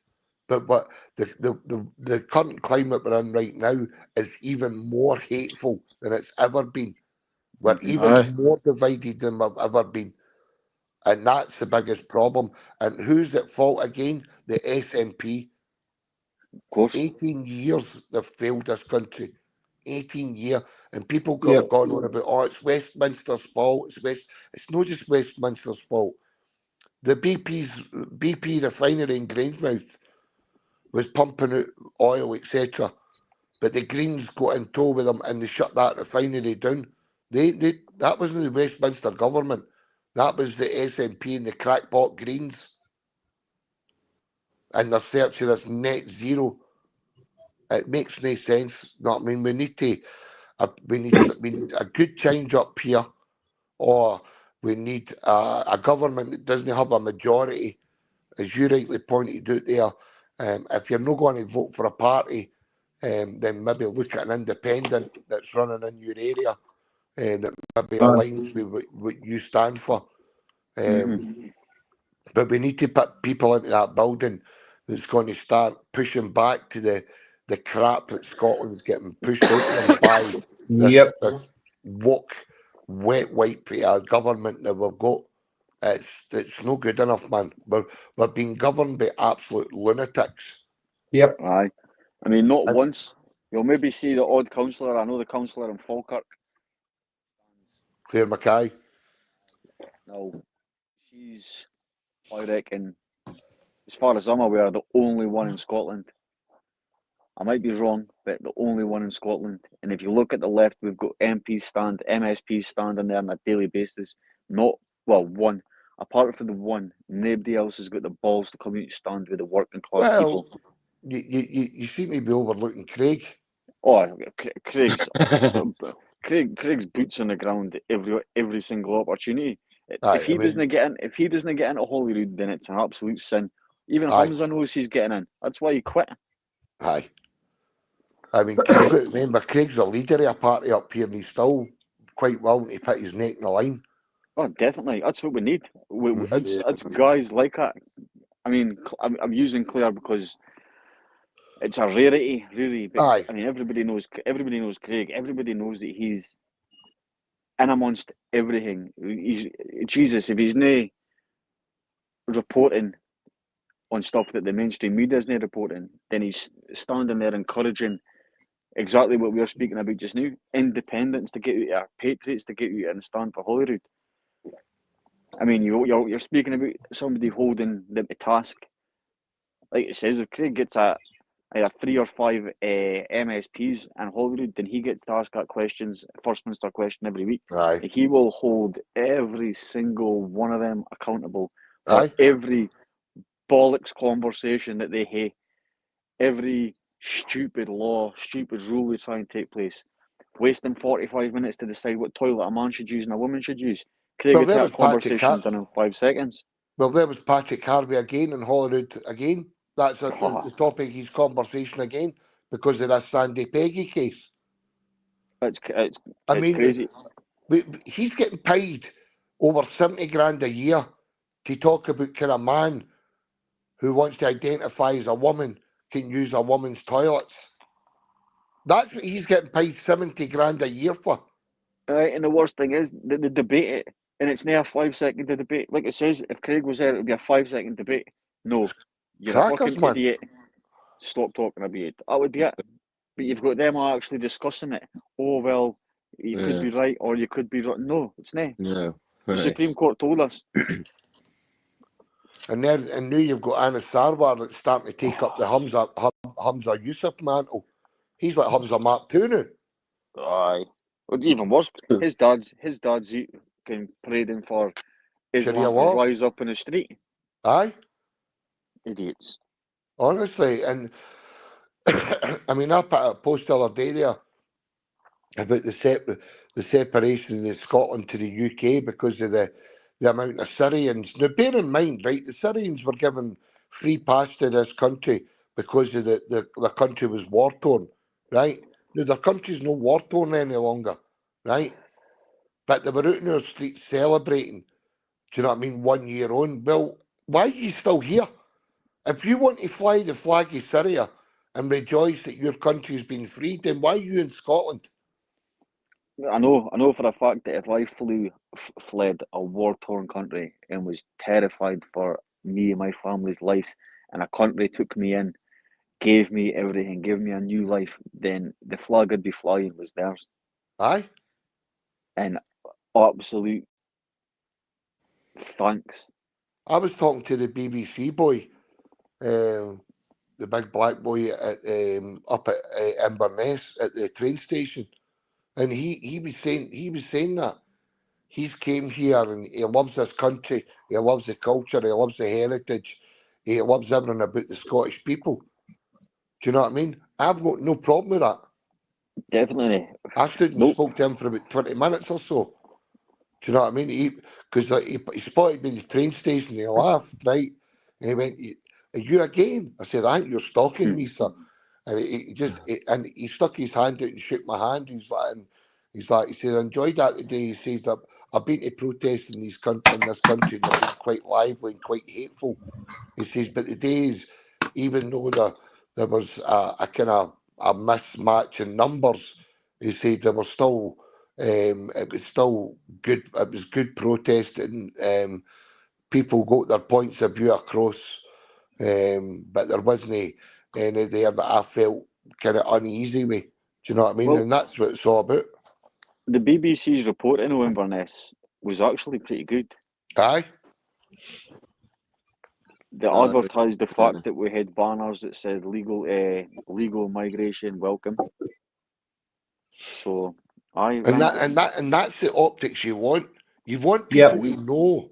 but the current climate we're in right now is even more hateful than it's ever been. We're even more divided than we've ever been. And that's the biggest problem. And who's at fault again? The SNP. Of course. 18 years they've failed this country. 18 years. And people got gone on about, oh, it's Westminster's fault. It's not just Westminster's fault. The BP refinery in Grangemouth was pumping out oil, etc. But the Greens got in tow with them and they shut that refinery down. That wasn't the Westminster government. That was the SNP and the crackpot Greens. And they're searching this net zero. It makes no sense. No, I mean, we need a good change up here, or we need a government that doesn't have a majority, as you rightly pointed out there. If you're not going to vote for a party, then maybe look at an independent that's running in your area, that maybe aligns with what you stand for. But we need to put people into that building that's going to start pushing back to the crap that Scotland's getting pushed out of them by this woke, wet wipe government that we've got. It's no good enough, man. We're being governed by absolute lunatics. Yep. Aye. I mean, not once. You'll maybe see the odd councillor. I know the councillor in Falkirk. Claire Mackay. No, she's, I reckon, as far as I'm aware, the only one in Scotland. I might be wrong, but the only one in Scotland. And if you look at the left, we've got MPs stand, MSPs standing there on a daily basis. One. Apart from the one, nobody else has got the balls to come out and stand with the working class people. You seem to be overlooking Craig. Oh, Craig's boots on the ground every single opportunity. If he doesn't get into Holyrood, then it's an absolute sin. Even Hamza knows he's getting in. That's why he quit. Aye. I mean, remember, Craig's the leader of a party up here, and he's still quite willing to put his neck in the line. Oh, definitely. That's what we need. It's guys like that. I mean, I'm using Claire because it's a rarity, really. But, Aye. I mean, everybody knows Craig. Everybody knows that he's in amongst everything. Jesus, if he's not reporting on stuff that the mainstream media isn't reporting, then he's standing there encouraging exactly what we were speaking about just now: independence to get out there, patriots to get out and stand for Holyrood. I mean, you're speaking about somebody holding them to task. Like it says, if Craig gets either 3 or 5 MSPs in Holyrood, then he gets to ask that first minister question every week. Aye. And he will hold every single one of them accountable for every bollocks conversation that they have, every stupid law, stupid rule they try and take place. Wasting 45 minutes to decide what toilet a man should use and a woman should use. Craig gets that conversation done in 5 seconds. Well, there was Patrick Harvey again in Holyrood again. That's the topic of his conversation again, because of that Sandy Peggy case. It's crazy. He's getting paid over 70 grand a year to talk about can a man who wants to identify as a woman can use a woman's toilets. That's what he's getting paid 70 grand a year for. And the worst thing is that they debate it, and it's now a 5-second debate. Like it says, if Craig was there, it would be a 5-second debate. No, you're a fucking idiot. Stop talking about it. That would be it. But you've got them actually discussing it. Oh, well, you could be right or you could be wrong. No, it's not. No. The Supreme Court told us. And now you've got Anas Sarwar that's starting to take up the Hamza Yusuf mantle. He's like Hamza Mark II now. Aye. Well, even worse, his dad's parading for Islam to rise up in the street. Aye. Idiots. Honestly, and I mean, I put a post the other day there about the separation of Scotland to the UK because of the amount of Syrians. Now, bear in mind, right, the Syrians were given free pass to this country because of the country was war torn, right? Now, their country's no war torn any longer, right? But they were out in our streets celebrating, do you know what I mean, 1 year on. Well, why are you still here? If you want to fly the flag of Syria and rejoice that your country's been freed, then why are you in Scotland? I know for a fact that if I fled a war-torn country and was terrified for me and my family's lives, and a country took me in, gave me everything, gave me a new life, then the flag I'd be flying was theirs. Aye? And absolute thanks. I was talking to the BBC boy, the big black boy at up at Inverness at the train station, and he was saying that he's came here and he loves this country, he loves the culture, he loves the heritage, he loves everything about the Scottish people. Do you know what I mean? I've got no problem with that. Definitely. I stood and Nope. spoke to him for about 20 minutes or so. Do you know what I mean? Because he spotted me in the train station and he laughed, right? And he went, "Are you again?" I said, "I think you're stalking me, sir." And he stuck his hand out and shook my hand. He said, "I enjoyed that today." He says, "I've been to protests in this country and they've been quite lively and quite hateful." He says, "But the days, even though there was a kind of a mismatch in numbers," he said there was still it was still good. It was good protesting. People got their points of view across, but there wasn't any there that I felt kind of uneasy with. Do you know what I mean? Well, And that's what it's all about. the BBC's reporting on Inverness was actually pretty good. Aye. They advertised the fact that we had banners that said legal migration welcome. So And that's the optics you want. You want people to know.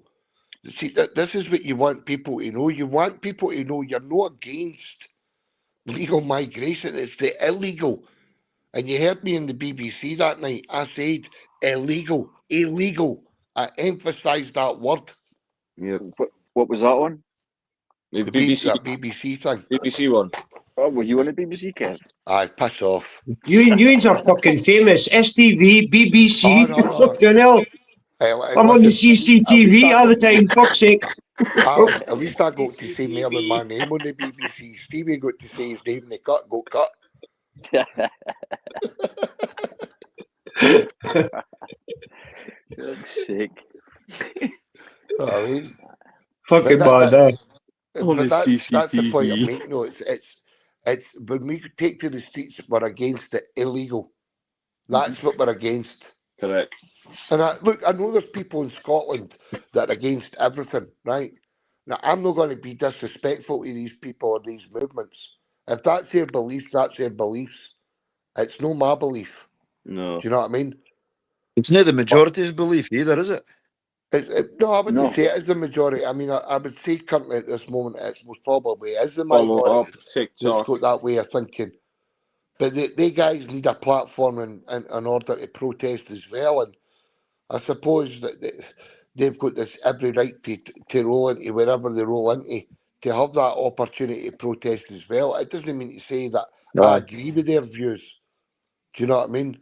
See, this is what you want people to know. You want people to know you're not against legal migration. It's the illegal. And you heard me in the BBC that night. I said illegal, illegal. I emphasised that word. Yep. What was that one? The That BBC thing. BBC one. Oh, were you on the BBC, Kev? Aye, piss off. You are fucking famous. STV, BBC. Oh, no. Fucking hell. I'm on the CCTV all the time. Fuck's sake. Alan, at least I got to say more than my name on the BBC. Stevie got to say his name and he got cut. God's sake. I mean, fucking bad, but that's the point I'm making. No, it's when we take to the streets, we're against the illegal. That's what we're against. Correct. And I know there's people in Scotland that are against everything, right? Now, I'm not going to be disrespectful to these people or these movements. If that's their beliefs, that's their beliefs. It's no my belief. No. Do you know what I mean? It's not the majority's belief either, is it? No, I wouldn't say it is the majority. I mean, I would say currently at this moment it's most probably is the minority that's got that way of thinking. But they guys need a platform in order to protest as well. And I suppose that they've got this every right to roll into wherever they roll into, to have that opportunity to protest as well. It doesn't mean to say that I agree with their views. Do you know what I mean?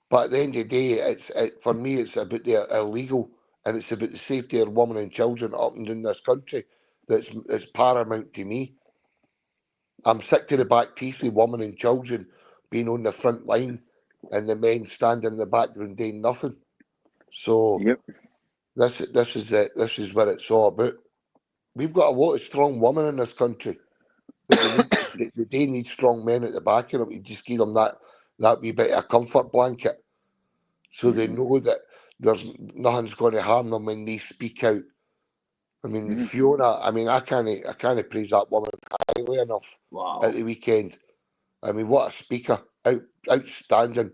But at the end of the day, for me, it's about the illegal, and it's about the safety of women and children up and down this country. That's paramount to me. I'm sick to the back teeth of women and children being on the front line and the men standing in the background doing nothing. So this is it. This is what it's all about. We've got a lot of strong women in this country, but they need strong men at the back of them. You just give them that wee bit of a comfort blanket, so they know that there's nothing's going to harm them when they speak out. I mean, Fiona. I mean, I can't praise that woman highly enough. Wow. At the weekend. I mean, what a speaker! Outstanding.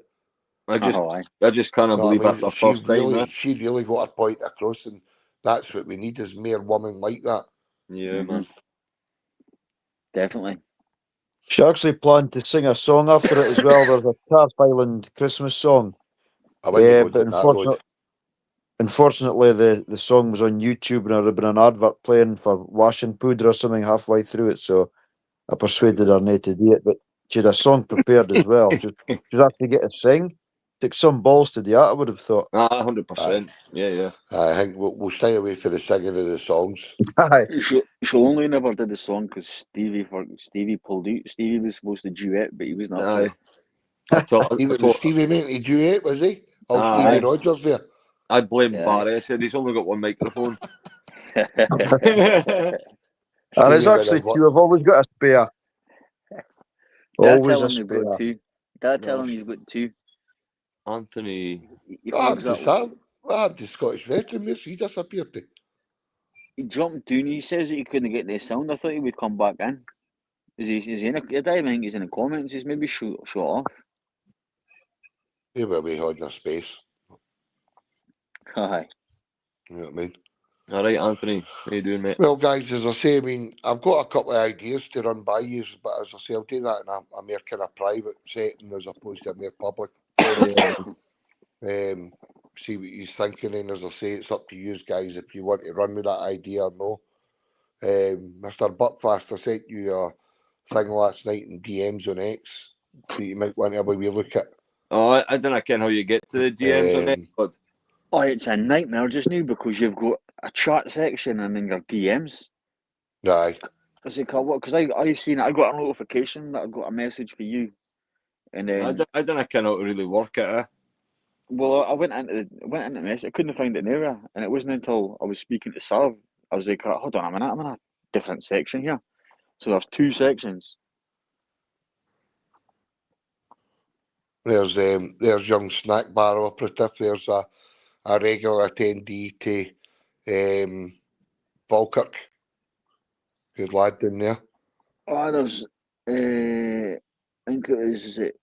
I just can't believe that's her first time. She really got her point across, and that's what we need is more women like that. Yeah, man. Definitely. She actually planned to sing a song after it as well. There's a Tarp Island Christmas song. I wouldn't go But down that road. unfortunately, the song was on YouTube and there had been an advert playing for washing powder or something halfway through it. So I persuaded her not to do it. But she had a song prepared as well. She's actually get to sing. Took some balls to do that, I would have thought. 100%. Yeah. I think we'll stay away for the singing of the songs. Aye. She only never did the song because Stevie pulled out. Stevie was supposed to duet, but he wasn't up for it. Was Stevie making a duet, was he? Oh, Aye. Stevie Rogers there. I blame Yeah. Barry. I said he's only got one microphone. And it's actually two. I've always got a spare. Always a spare. Dad tell him he's got two. Anthony. What happened to Sam? What happened to Scottish veteran? Where's he disappeared to? He jumped down. He says that he couldn't get the sound. I thought he would come back in. Is he in? I don't even think he's in the comments. He's maybe shut off. They were way holding their space. Aye. You know what I mean? All right, Anthony. How you doing, mate? Well, guys, as I say, I've got a couple of ideas to run by you, but as I say, I'll do that in a more kind of private setting as opposed to a more public. See what you're thinking, and as I say, it's up to you guys if you want to run with that idea or no. Mr. Buckfast, I sent you a thing last night in DMs on X that you might want to have a wee look at. Oh, I don't know how you get to the DMs on it, but it's a nightmare just now because you've got a chat section and then your DMs. Aye. Because I've seen it. I got a notification that I got a message for you, and then I don't know how to really work it. Well, I went into the message. I couldn't find it anywhere, and it wasn't until I was speaking to Sav, I was like, "Hold on a minute, I'm in a different section here." So there's two sections. There's young snack bar operative. There's a regular attendee to Falkirk. Good lad down there. Oh, there's I think it is it.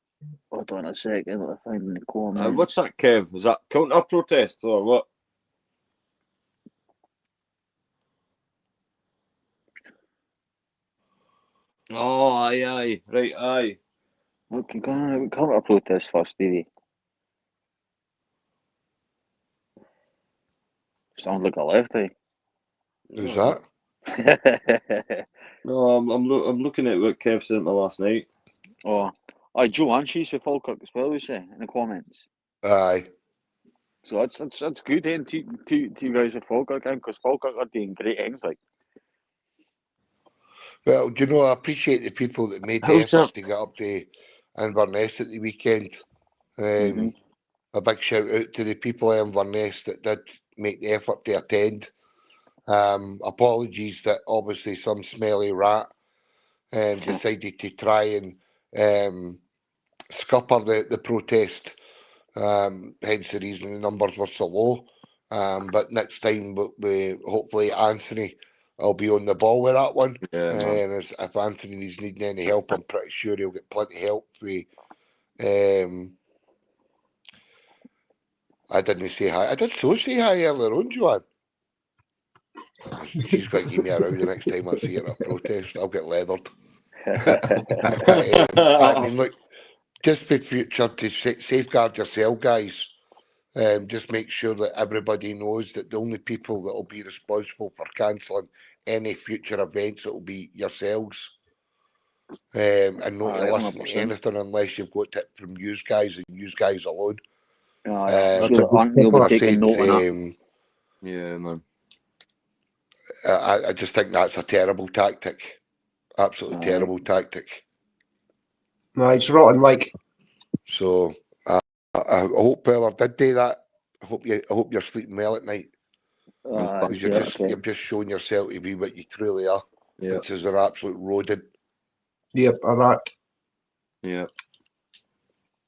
Hold on a second, let me find in the comments. What's that, Kev? Is that counter protests or what? Oh, aye, right, aye. What counter protest for, Stevie? Sounds like a lefty. Who's that? No, I'm looking at what Kev sent me last night. Oh, Joanne, she's for Falkirk as well, was she, in the comments? Aye. So that's good, then. Two guys at Falkirk, because Falkirk are doing great things, like. Well, do you know, I appreciate the people that made the effort to get up to Inverness at the weekend. A big shout out to the people in Inverness that did make the effort to attend. Apologies that obviously some smelly rat decided to try and scupper the protest. Hence the reason the numbers were so low. But next time, we hopefully Anthony will be on the ball with that one. Yeah, if Anthony needs any help, I'm pretty sure he'll get plenty of help. I didn't say hi. I did so say hi earlier on, Joanne. She's going to give me a round the next time I see her at a protest. I'll get leathered. Look, just for future, to safeguard yourself, guys. Just make sure that everybody knows that the only people that will be responsible for cancelling any future events will be yourselves. And not to listen to anything unless you've got it from you guys and you guys alone. You'll be taking note of that. Yeah, man. I just think that's a terrible tactic. Absolutely terrible tactic. No, it's rotten, like. So I hope whoever did do that, I hope you're sleeping well at night. You've just shown yourself to be what you truly are, which is an absolute rodent. Yep, a rat. Yeah.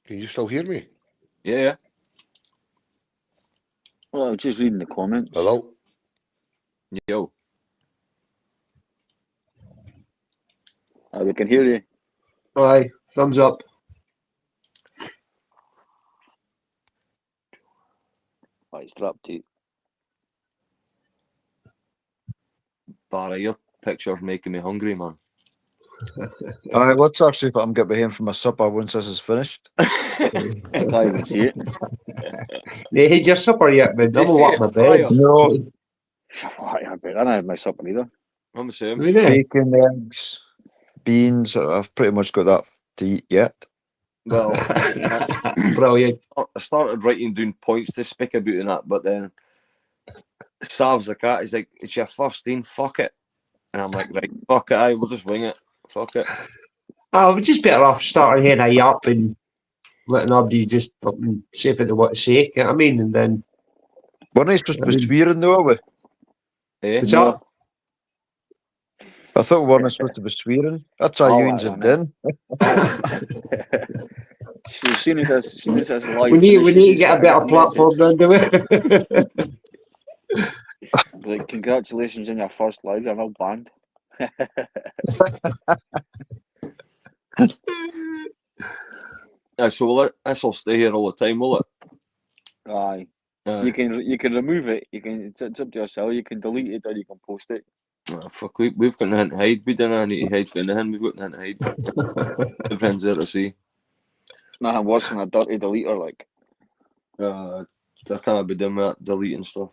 Can you still hear me? Yeah. Well, I was just reading the comments. Hello? Yo. We can hear you. Aye, thumbs up. It's dropped to. Barry, your picture's making me hungry, man. Aye, let's actually if I can get behind for my supper once this is finished. I can't even see it. They had your supper yet, man. They I'm see up it my fire. bed. No, I don't have my supper either. I'm the same. Really? bacon, eggs, beans. I've pretty much got that to eat yet. Well, Brilliant. I started writing down points to speak about and that, but then Sav's the cat. He's like, "It's your first in, fuck it," and I'm like, "Right, fuck it, aye, we'll just wing it, fuck it." We're just better off starting head high up and letting everybody just fucking say what they want to say. You know what I mean? And then, Weren't I supposed to be I mean- swearing though, are we? Eh? what's No. that? I thought we weren't supposed to be swearing. That's how Oh, you I have know. done. As soon as this live we need finishes, to you get a send me better that platform, message. then, do we? Like, congratulations on your first live. You're now banned. So will it? This will stay here all the time, will it? Aye. Aye. You can remove it. You can. It's up to yourself. You can delete it or you can post it. Oh, fuck, we've got nothing to hide. We don't need to hide for anything. We've got nothing to hide. Everything's there to see. It's nothing worse than a dirty deleter. Like, I can't be doing that deleting stuff.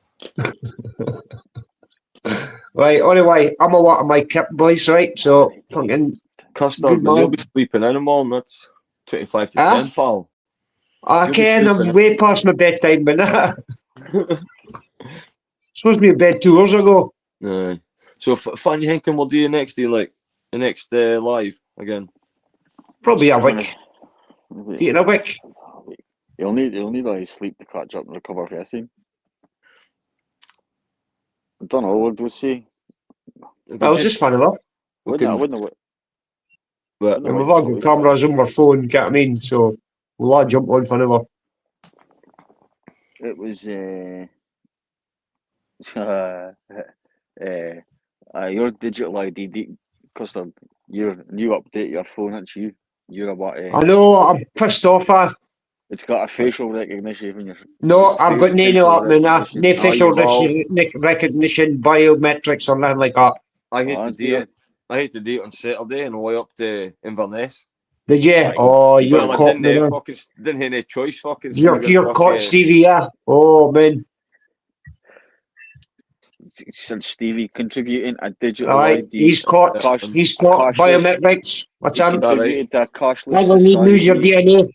Right, anyway, I'm a lot of my kip, boys, right? So, fucking Custard, good but you'll man. be sleeping in the morning. That's 25 to Huh? 10, pal. I You'll be can, I'm sleeping way past my bedtime, but in. supposed to be in bed 2 hours ago. Aye. So, Fanny Hinkin will do the next day, like the next live again. Probably a it's gonna- week. See, in a week. You'll need like sleep to catch up and recover for everything. I don't know. What do we see? We That could was just fun enough. we can- Wouldn't but And we've all got cameras on our phone, get what I mean? So, we'll all jump on whenever. It was your digital ID, Custard. You update your phone. It's you. You're about. I know, I'm pissed off. It's got a facial recognition when you're. No, I've got no facial up, man. No recognition. facial well, recognition, biometrics, or nothing like that. I hate Oh, to that's do good. it. I hate to do it on Saturday and way up to Inverness. Did you? Right. Oh, you're Well, I caught, didn't man. fucking didn't have any choice. Fucking You're caught, Stevie, yeah. Oh, man. Since Stevie contributing a digital All right, ID, he's caught. cash, He's caught cashless. biometrics. What's He that? contributed to a cashless I will need to use your society. DNA.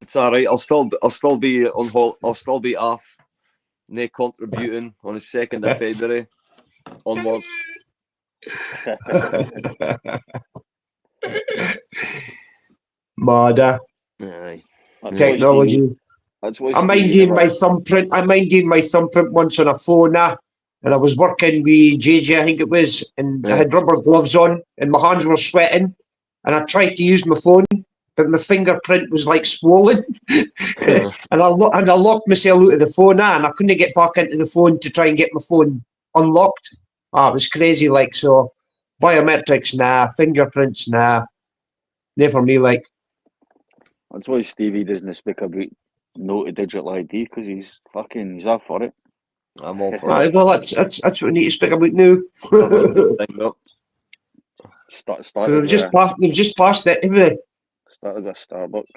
It's all right. I'll still be on hold. I'll still be off. No contributing on the 2nd of February onwards. Murder. Aye. That's Technology. That's why I mind Stevie doing never. my thumbprint. I mind doing my thumbprint once on a phone, and I was working with JJ, I think it was, and I had rubber gloves on, and my hands were sweating, and I tried to use my phone, but my fingerprint was like swollen, and I locked myself out of the phone, and I couldn't get back into the phone to try and get my phone unlocked. It was crazy, like, so. Biometrics, nah. Fingerprints, nah. Never me, like. That's why Stevie doesn't speak about no to digital ID because he's up for it. I'm all for it. Well, that's what we need to speak about now. Started They've just passed it, haven't they? Started with Starbucks.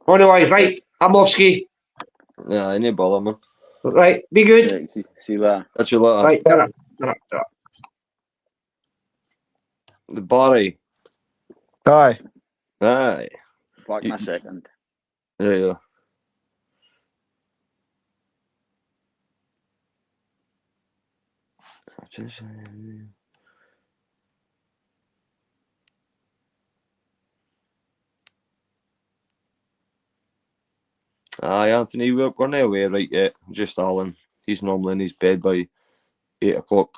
Anyway, right, I'm off ski. Yeah, I need bother, man. Right, be good. Yeah, see you later. Catch you later. Right, ta-ra. The Barry. Aye. Aye. Back in a second. Yeah. Aye, Anthony, we're not away right yet. Just Alan. He's normally in his bed by 8 o'clock.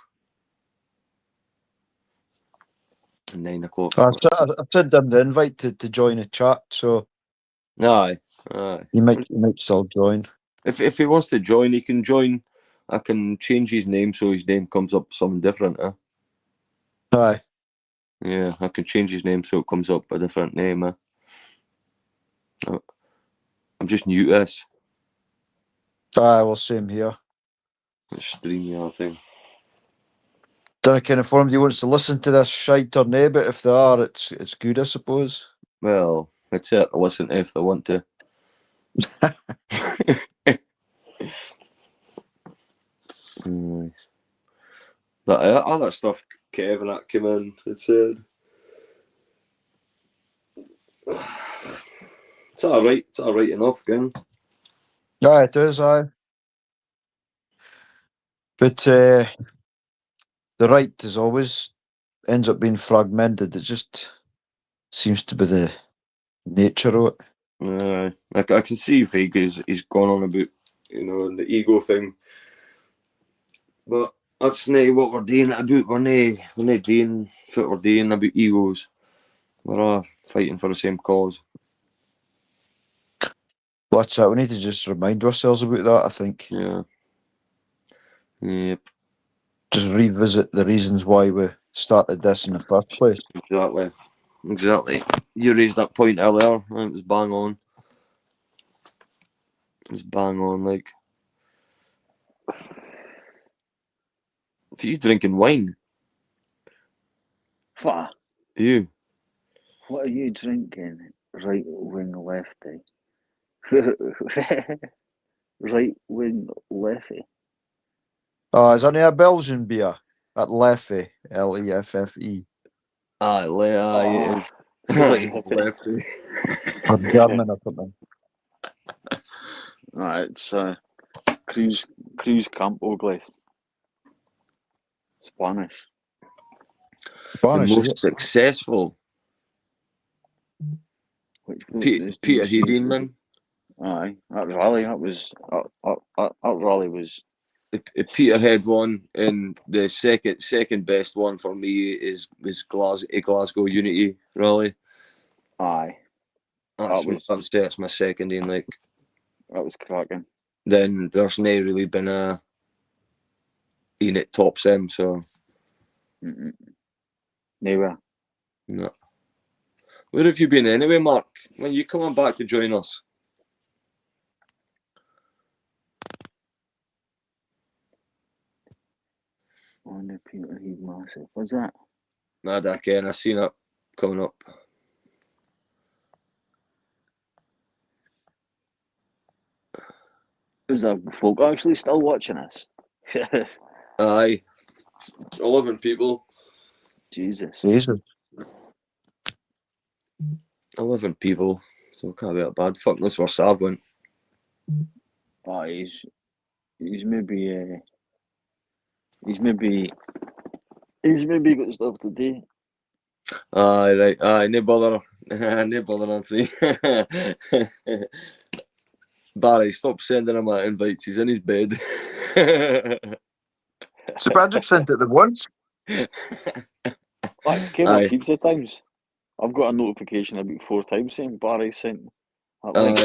9 o'clock. I sent him the invite to join the chat, so Aye. he might still join. If he wants to join, he can join. I can change his name so his name comes up something different. Aye. Yeah, I can change his name so it comes up a different name. I'm just new to this. Aye, well, same here. Stream the other thing. Don't know kind of form he wants to listen to this shite or nay, but if they are, it's good, I suppose. Well, it's it. Listen to if they want to. But other stuff, Kevin, that came in and said, it's all right. It's all right enough, again. Aye, it is, aye. But the right, as always, ends up being fragmented. It just seems to be the nature of it. I can see Vega's he's gone on about, the ego thing. But that's not what we're doing it about. We're not doing what we're doing about egos. We're all fighting for the same cause. What's that? We need to just remind ourselves about that, I think. Yeah. Yep. Just revisit the reasons why we started this in the first place. Exactly. You raised that point earlier, and it was bang on. It was bang on, like. Are you drinking wine? What? You? What are you drinking? Right wing lefty. Right wing lefty. Oh, is that a Belgian beer? At Leffe, Leffe. It is. Lefty. Or German or something. Right, it's Cruz Campo Glace. Spanish. The most successful. Which Peterhead United. Aye, that rally. That rally was. Peterhead won, and the second best one for me was Glasgow Unity rally. Aye, That's my second in, like. That was cracking. Then there's not really been a in it tops them, so. Nowhere. No. Where have you been anyway, Mark? When you coming back to join us? On the Peterhead Massive. What's that? Nah, again, I seen it coming up. Is there folk actually still watching us? Aye. 11 people. Jesus. 11 people. So it can't be that bad. Fuck knows where Sav went. Oh, he's maybe got stuff to do. Aye, right. Aye, no bother. No bother, Anthony. Barry, stop sending him invites. He's in his bed. So I just sent it the once. It's came up heaps of times. I've got a notification about 4 times saying Barry sent that link.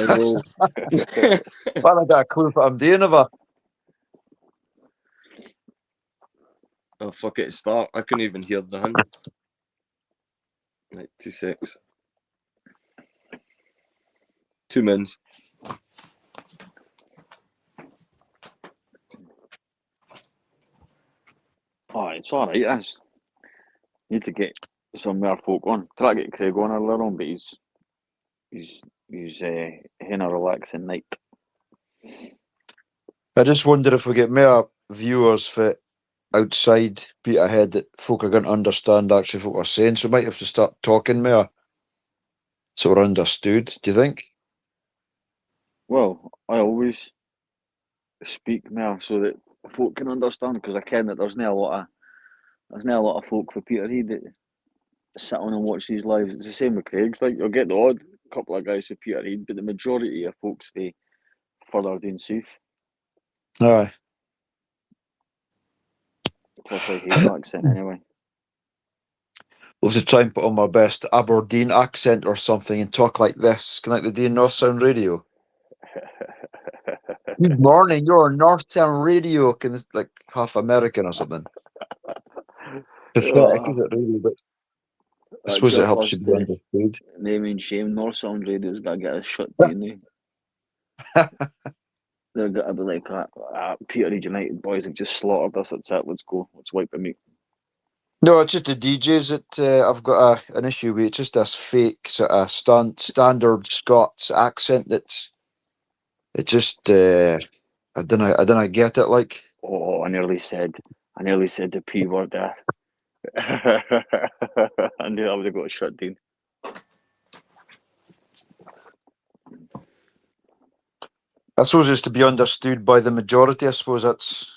Well, I got a clue what I'm doing of her. Oh, fuck it, start. I couldn't even hear the hint. Right, 2 secs. 2 mins. Oh, it's alright, that's. Need to get some more folk on. Try to get Craig on earlier on, but he's having a relaxing night. I just wonder if we get more viewers for outside Peterhead that folk are going to understand actually what we're saying. So we might have to start talking more so we're understood. Do you think? Well, I always speak more so that folk can understand, because I ken that there's not a lot of folk for Peterhead that sit on and watch these lives. It's the same with Craig's. Like, you'll get the odd couple of guys for Peterhead, but the majority of folks they further down south. Aye. Plus, I hate the accent anyway. We'll have to try and put on our best Aberdeen accent or something and talk like this. Can like they do in North Sound Radio? Good morning, you're on North Sound Radio. Can it's like half American or something? Pathetic, is it really? But I suppose it helps you be understood. Name and shame. North Sound Radio's got to get a shut down now. They're going to be like, Peterhead United boys have just slaughtered us. That's it. Let's go. Let's wipe them out. No, it's just the DJs that I've got an issue with. It's just this fake sort of standard Scots accent that's it just I don't get it like. Oh, I nearly said the P word there. I knew I would have got shut down. I suppose it's to be understood by the majority. I suppose that's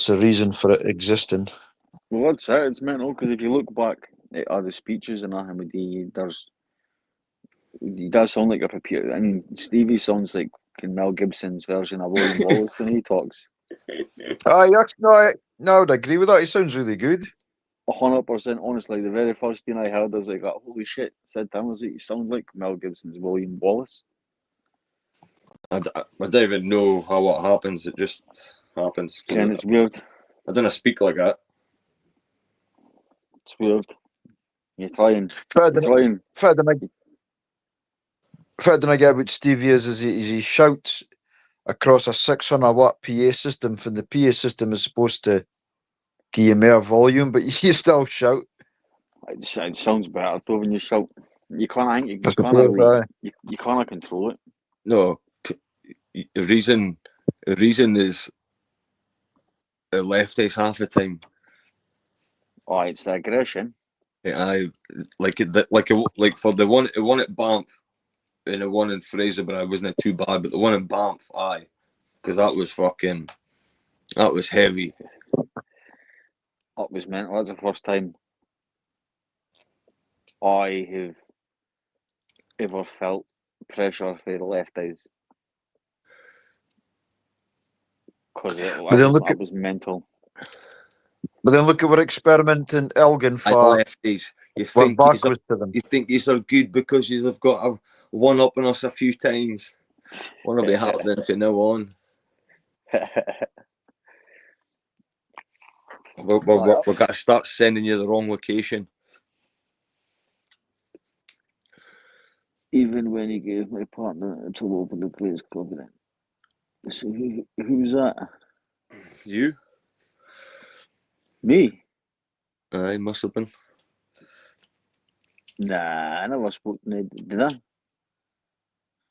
the reason for it existing. Well, that's it. It's mental because if you look back at other speeches and he does sound like a computer. I mean, Stevie sounds like Mel Gibson's version of William Wallace when he talks. I would agree with that. He sounds really good. 100%. Honestly, the very first thing I heard, I was like, "Holy shit!" Said Tim, was like, "You sound like Mel Gibson's William Wallace." I don't even know how it happens. It just happens. And it's weird. I don't speak like that. It's weird. You're trying. Fair than I get about Stevie is he shouts across a 600 watt PA system. From the PA system is supposed to give you more volume, but you still shout. It sounds better though when you shout. You can't. You I can't suppose, really. You can't control it. No, the reason is the lefties half the time. Oh, it's the aggression. I like for the one at Banff and the one in Fraserburgh wasn't too bad, but the one in Banff, aye, because that was heavy. That was mental. That's the first time I have ever felt pressure for the lefties. Because that was mental. But then look at what experimenting Elgin for. Lefties, you think these are good because you've got a one up on us a few times. What'll be happening from now on? We're going to start sending you the wrong location. Even when he gave my partner a trouble open the place covering. So who's that? You? Me? Aye, must have been. Nah, I never spoke to him, did I?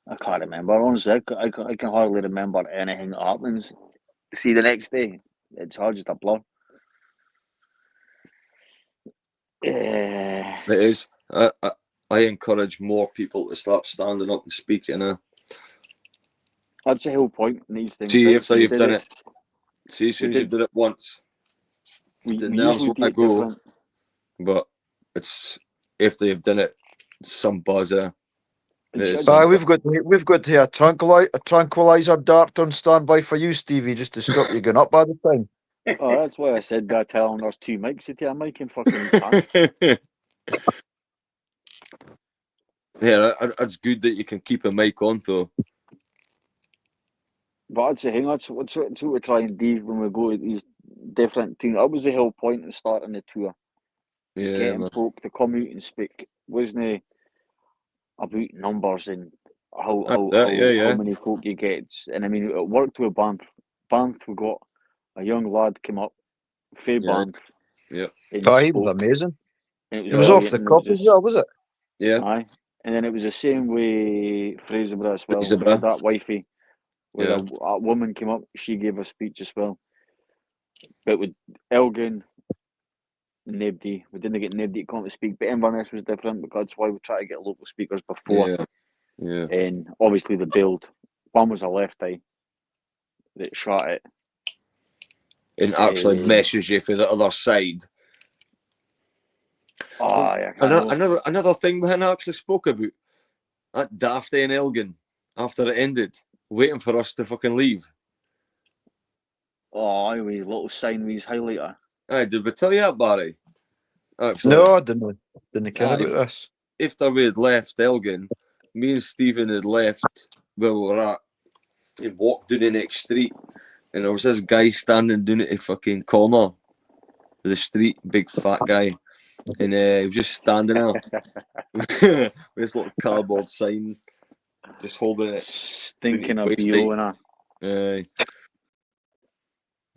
I can't remember. Honestly, I can hardly remember anything that happens. See, the next day, it's all just a blur. It is. I encourage more people to start standing up and speaking now. That's the whole point in these things. See, right? after you've done it. See, as soon as you've done it once, the nerves will go. Different. But it's after you've done it, some buzz there. We've got here a tranquilizer dart on standby for you, Stevie, just to stop you going up by the time. Oh, that's why I said that. Tell him there's two mics at here. Mike and fucking Yeah, that's good that you can keep a mic on though. But that's the thing. That's what we try and do when we go to these different things. That was the whole point of starting the tour. Yeah, getting folk to come out and speak. Wasn't about numbers and how many folk you get. And I mean, it worked with Banff. Banff, we got a young lad came up, Faye Banff. Yeah. He was amazing. It was off the cuff as well, was it? Yeah. Aye. And then it was the same way Fraserburgh as well. We had that wifey where a woman came up, she gave a speech as well. But with Elgin, we didn't get nobody to come to speak, but Inverness was different because that's why we try to get local speakers before. Yeah. And obviously the build. One was a lefty that shot it. And actually messes you for the other side. Oh, yeah. Another thing we hadn't actually spoke about. That dafty in Elgin after it ended, waiting for us to fucking leave. Oh, I was little sign with his highlighter. Aye, did we tell you that, Barry? Actually, no, I didn't care about this. After we had left Elgin, me and Stephen had left where we were at and walked down the next street, and there was this guy standing down at the fucking corner of the street, big fat guy, and he was just standing there with this little cardboard sign, just holding it, stinking of BO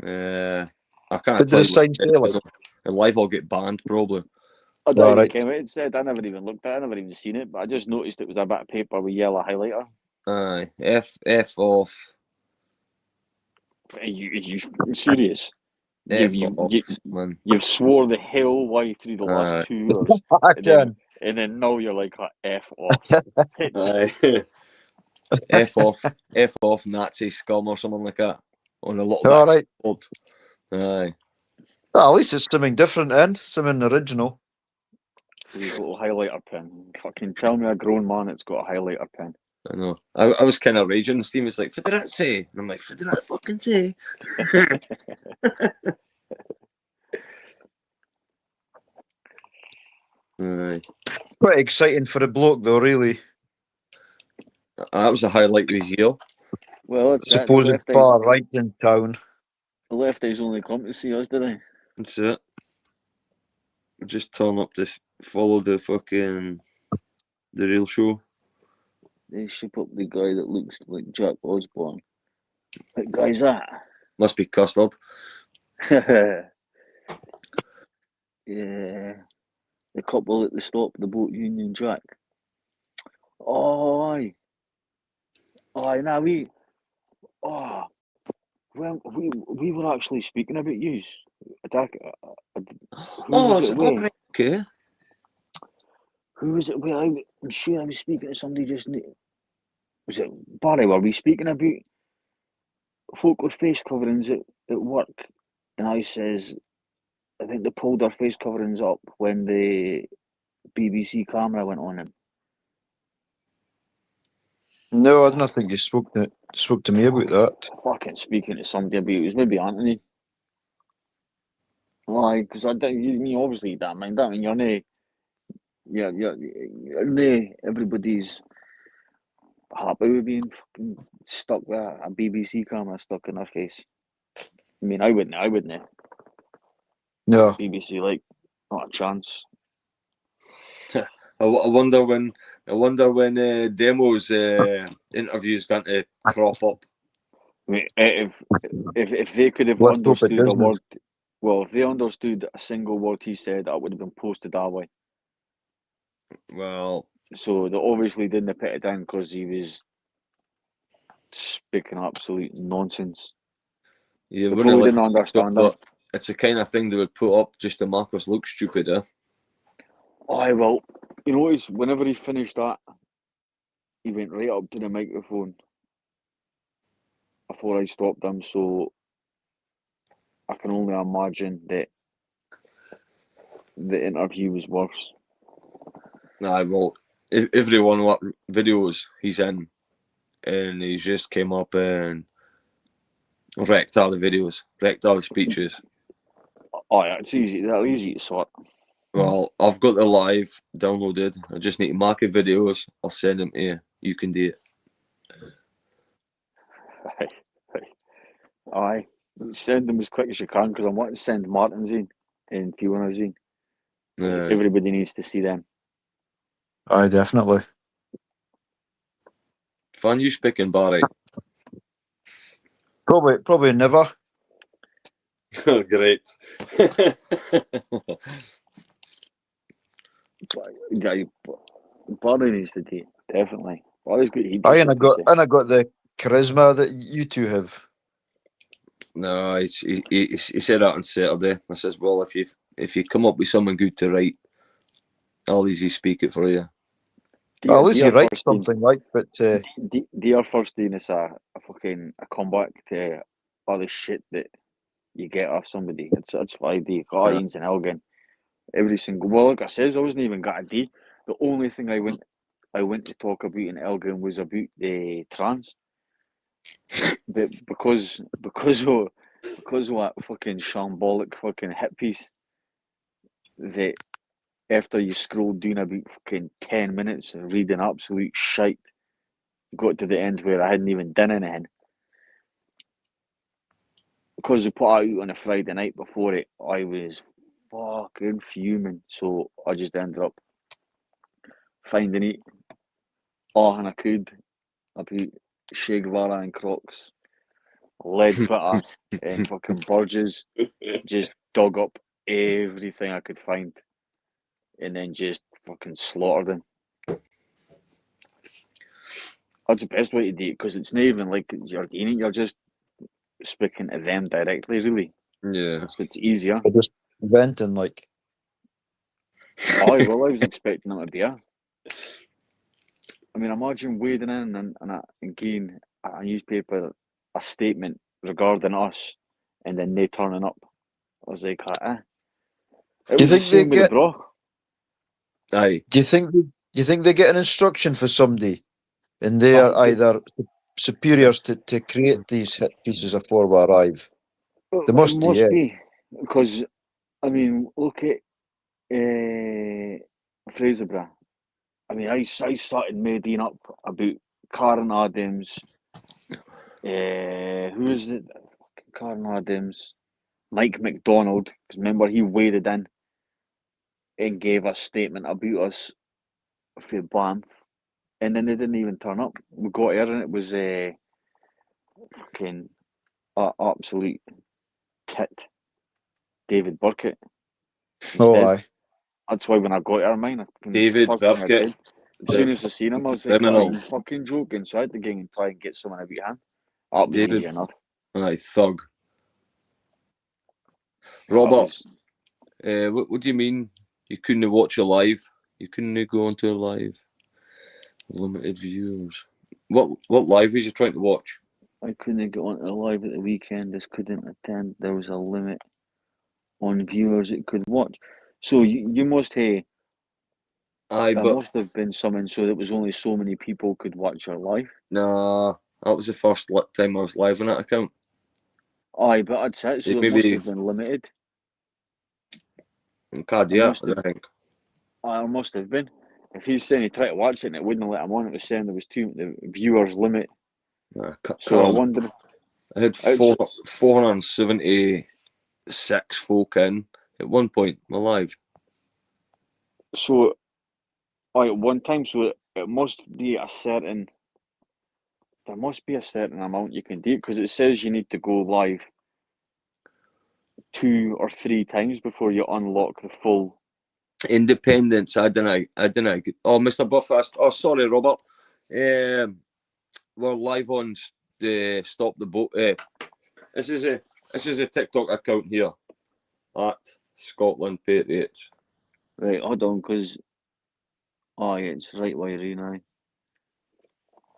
and I can't But tell did the you sign say, like? and live will get banned probably. I don't even Right. came out and said. I never even looked at it. I never even seen it. But I just noticed it was a bit of paper with yellow highlighter. Aye, F off. Are you serious? F off, man. You've swore the hell way through the last 2 hours, Again. and then now you're like, F off. Aye. F off, Nazi scum or something like that. On a lot of All that. right. Aye. Well, at least it's something different, then. Something original. His little highlighter pen. Fucking tell me a grown man that's got a highlighter pen. I know. I was kind of raging. Steve was like, "What did that say?" And I'm like, "What did that fucking say?" Aye. Quite exciting for a bloke, though, really. That was a highlight of his year. Well, it's that. Supposed far right in town. The lefties only come to see us, do they? That's it. Just turn up to follow the real show. They ship up the guy that looks like Jack Osborne. What guy's that? Must be Custard. Yeah. The couple at the stop of the boat, Union Jack. Oh, aye. Aye, now we were actually speaking about yous. Who was it with? Right, okay. Who was it with? I'm sure I was speaking to somebody just now. Was it Barry? Were we speaking about folk with face coverings at work? And I says, I think they pulled their face coverings up when the BBC camera went on them. No, I don't think you spoke to me about that. Fucking speaking to somebody about it. It was maybe Anthony. Why? Because I don't. You obviously don't mind that. I mean, you're no. You're no. Everybody's happy with being fucking stuck with a BBC camera stuck in their face. I mean, I wouldn't. No. BBC, like, not a chance. I wonder when Demo's interviews going to crop up. I mean, if they could have Let's hope it understood a doesn't. word, well, if they understood a single word he said, that would have been posted that way. Well, So they obviously didn't put it down because he was speaking absolute nonsense. you They wouldn't probably like didn't understand him. but it's the kind of thing they would put up just to make us look stupid, eh? Aye, well, you know, whenever he finished that, he went right up to the microphone before I stopped him, so I can only imagine that the interview was worse. Aye, well, everyone what videos he's in, and he's just came up and wrecked all the videos, wrecked all the speeches. Aye, it's easy. That's easy to sort. Well, I've got the live downloaded. I just need to mark the videos. I'll send them to you. You can do it. Aye. Send them as quick as you can because I want to send Martin's in and Fiona's in. Everybody needs to see them. Aye, definitely. Fun you speaking, Barry. Probably never. Great. Barry needs to do it, definitely. Barry's got heaps Aye, of and shit to say. I got the charisma that you two have. No, he said that on Saturday. I says, well, if you come up with something good to write, I'll easy speak it for you. Well, at least you write something like, but Dear Firstine is a fucking a comeback to all the shit that you get off somebody. It's why the Ian's and Elgin. Every single, well, like I says, I wasn't even got a D. The only thing I went to talk about in Elgin was about the trans. But because of that fucking shambolic fucking hit piece, that after you scrolled down about fucking 10 minutes and reading absolute shite, got to the end where I hadn't even done anything. Because they put it out on a Friday night before it, I was fucking fuming. So I just ended up finding it all and I could about Che Guevara and Crocs Leadfoot, and fucking Burgess. Just dug up everything I could find, and then just fucking slaughtered them. That's the best way to do it, because it's not even like you're doing it, you're just speaking to them directly, really. Yeah. So it's easier. They're just venting, like. Oh, well, I was expecting them to be a. I mean, imagine wading in and getting a newspaper, a statement regarding us, and then they turning up. I was like, eh. It Do you was the think they same with the get? bra. Aye. Do you think they get an instruction for somebody, and they I are think either superiors to create these hit pieces before we arrive? They it must do, yeah. be, because I mean, look at Fraserburgh. I mean, I started making up about Karen Adams. Who is it? Karen Adams, Mike McDonald. Because remember, he waded in and gave a statement about us for Banff, and then they didn't even turn up. We got here and it was fucking absolute tit, David Burkett. Oh, Instead, aye. that's why when I got here, mine, David first thing I Burkett, did, as soon as I seen him, I was like, criminal. "Are you fucking joking?" So I had to go and try and get someone about him. That was David. easy enough. Aye, thug. That Robert, was- what do you mean you couldn't watch a live? You couldn't go onto a live? Limited viewers. What live was you trying to watch? I couldn't get on the live at the weekend. Just couldn't attend. There was a limit on viewers it could watch. So you must have. Aye, There but must have been something so that was only so many people could watch your live. nah, that was the first time I was live on that account. Aye, but that's it. So it must Maybe have been limited. in Card, It yeah, must have. I think. It must have been. If he's saying he tried to watch it and it wouldn't let him on, it was saying there was the viewers limit. So I wonder. I had 476 folk in at one point, my live. So, at one time, so it must be a certain. There must be a certain amount you can do, because it says you need to go live 2 or 3 times before you unlock the full. Independence, I don't know. Oh, Mr. Buffast. Oh, sorry, Robert. We're live on the Stop the Boat. This is a TikTok account here at Scotland Patriots. Right, hold on, because it's right way now.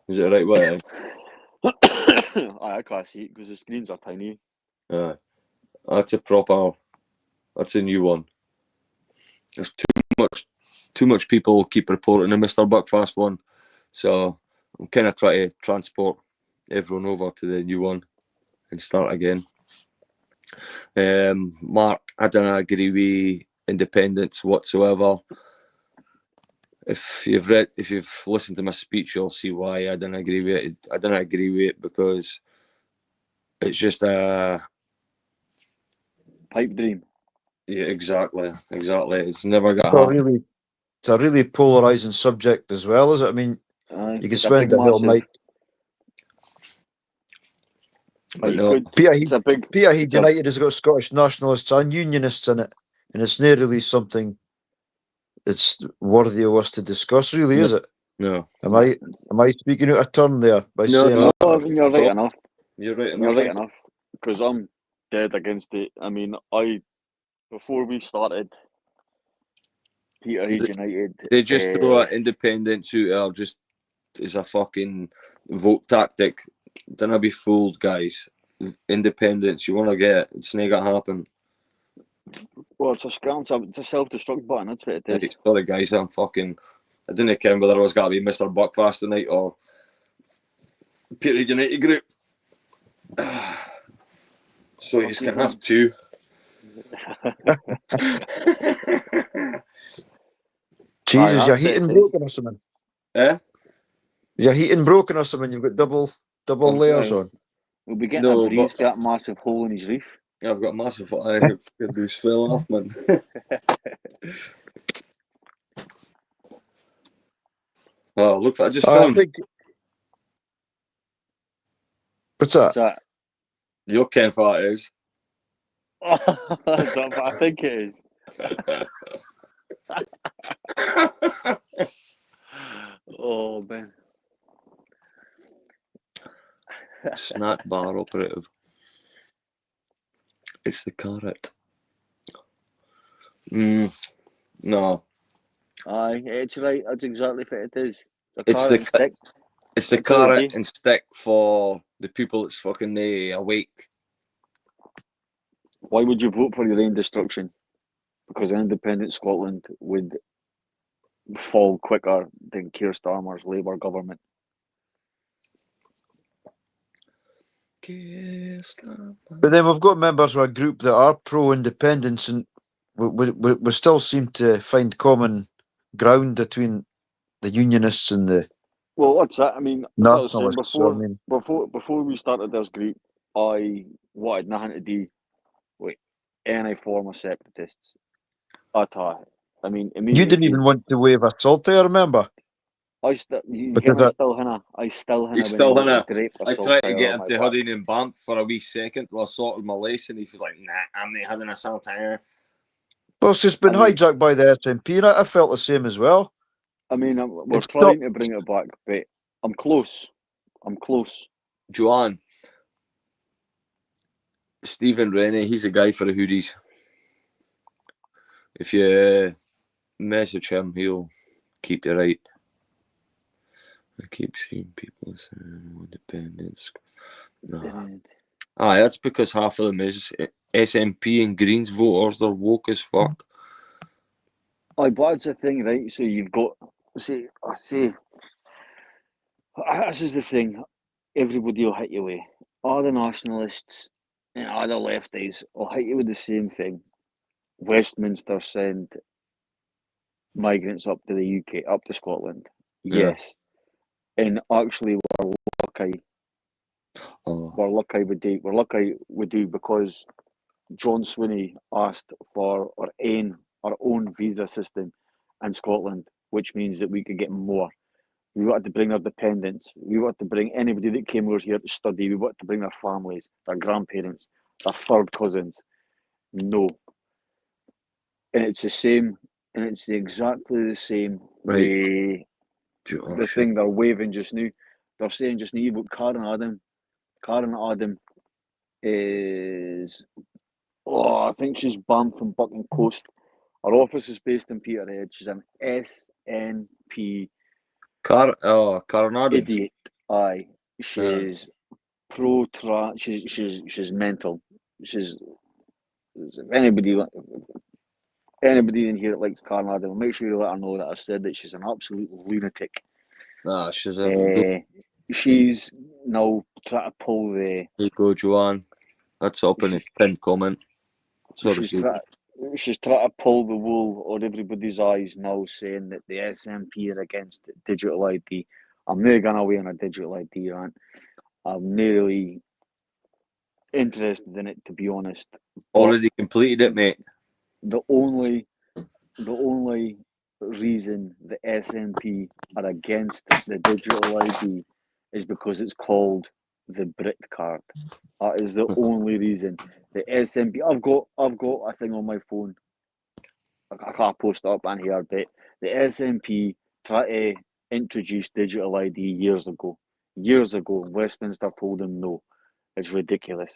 Is it the right way? I can't see it because the screens are tiny. That's a new one. There's too much people keep reporting the Mr. Buckfast one, so I'm kind of trying to transport everyone over to the new one and start again. Mark, I don't agree with independence whatsoever. If you've listened to my speech, you'll see why I don't agree with it. I don't agree with it because it's just a pipe dream. Yeah, exactly. It's never got It's a really polarizing subject as well, is it? I mean, you can spend the whole night. Peterhead United has got Scottish nationalists and unionists in it, and it's not really something that's worthy of us to discuss, really, is it? No. Am I speaking out of turn there by saying No, that? you're right enough. You're right enough. Because I'm dead against it. I mean, before we started Peterhead United, they just throw independence out there just as a fucking vote tactic. Don't be fooled, guys. Independence, you want to get it. It's not going to happen. Well, it's a scam. It's a self-destruct button. That's what it is. Hey, sorry, guys. I didn't care whether I was going to be Mr. Buckfast tonight or Peterhead United group. So you can have two. Jesus, your heating broken or something? Eh? Your heating broken or something? You've got double layers on. We'll be getting a breeze. Got a massive hole in his reef. Yeah, I've got a massive. Loose fell off, man. Oh, look! I just found. What's that? You're Ken what it is. That's what I think it is. Oh man. Snack bar operative. It's the carrot. No. Aye, it's right. That's exactly what it is. The It's carrot the and stick. It's the That's all it carrot be. and stick for the people that's fucking awake. Why would you vote for your own destruction? Because independent Scotland would fall quicker than Keir Starmer's Labour government. But then we've got members of a group that are pro-independence, and we still seem to find common ground between the unionists and the Well, what's that? I mean, as I was saying nationalists. So, I mean, before we started this group, I wanted nothing to do with any form of separatists at all. I mean, you immediately didn't even want to wave a salt, I remember. you Because hear me I- still hinna. I still hinna He's when I still was hinna. draped a I salt tried to fire get on him my to back. hoodie and Banff for a wee second while I sorted my lace, and he was like, "Nah, I'm not having a saltire." Well, it's just been I mean- hijacked by the SNP, and I felt the same as well. I mean, we're It's trying to bring it back, but I'm close. I'm close. Joanne, Stephen Rennie, he's a guy for the hoodies. If you message him, he'll keep you right. I keep seeing people saying independence. No. Aye, that's because half of them is SNP and Greens voters. They're woke as fuck. Aye, but that's the thing, right? So you've got, see, this is the thing. Everybody will hit you with. All the nationalists and all the lefties will hit you with the same thing. Westminster send migrants up to the UK, up to Scotland. Yeah. Yes. And actually, we're lucky. Oh. We're lucky we do because John Swinney asked for our own visa system in Scotland, which means that we could get more. We wanted to bring our dependents. We wanted to bring anybody that came over here to study. We wanted to bring their families, their grandparents, their third cousins. No. And it's the same, and it's exactly the same Right. with the thing they're waving just now. They're saying just now about Karen Adam. Karen Adam is, I think she's banned from Buckingham Coast. Her office is based in Peterhead. She's an SNP Karen Adams. idiot. Aye, she's pro-trans. She's mental. She's anybody in here that likes Karen Adams, make sure you let her know that I said that she's an absolute lunatic. Nah, she's she's now trying to pull the. There you go, Joanne. That's up in the pinned comment. Sorry, she's trying to pull the wool on everybody's eyes now, saying that the SNP are against digital ID. I'm not going away on a digital ID rant. I'm not really interested in it, to be honest. Already completed it, mate. The only reason the SNP are against the digital ID is because it's called the Brit card. That is the only reason. The SNP. I've got a thing on my phone. I can't post it up on here, but the SNP tried to introduce digital ID years ago. Westminster told them no. It's ridiculous.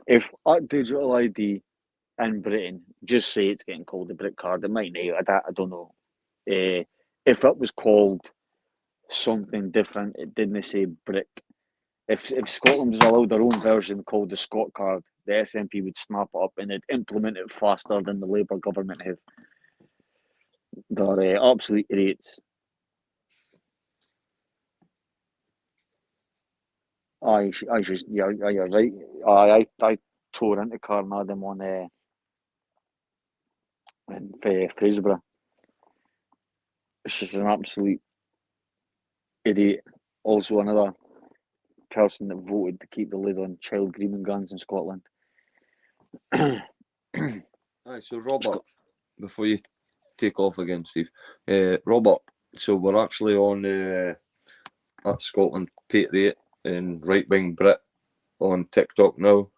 If at digital ID in Britain, just say it's getting called the Brit card, it might not. I don't know. If it was called something different, it didn't say Brit. If Scotland was allowed their own version called the Scot card, the SNP would snap it up and they'd implement it faster than the Labour government have. They're absolute idiots. You're right. I tore into Karen Adam on in Fraserburgh. She's an absolute idiot. Also, another person that voted to keep the lid on child grooming gangs in Scotland. Aye, so Robert, before you take off again, Steve, Robert, so we're actually on at Scotland Patriot and right wing Brit on TikTok now.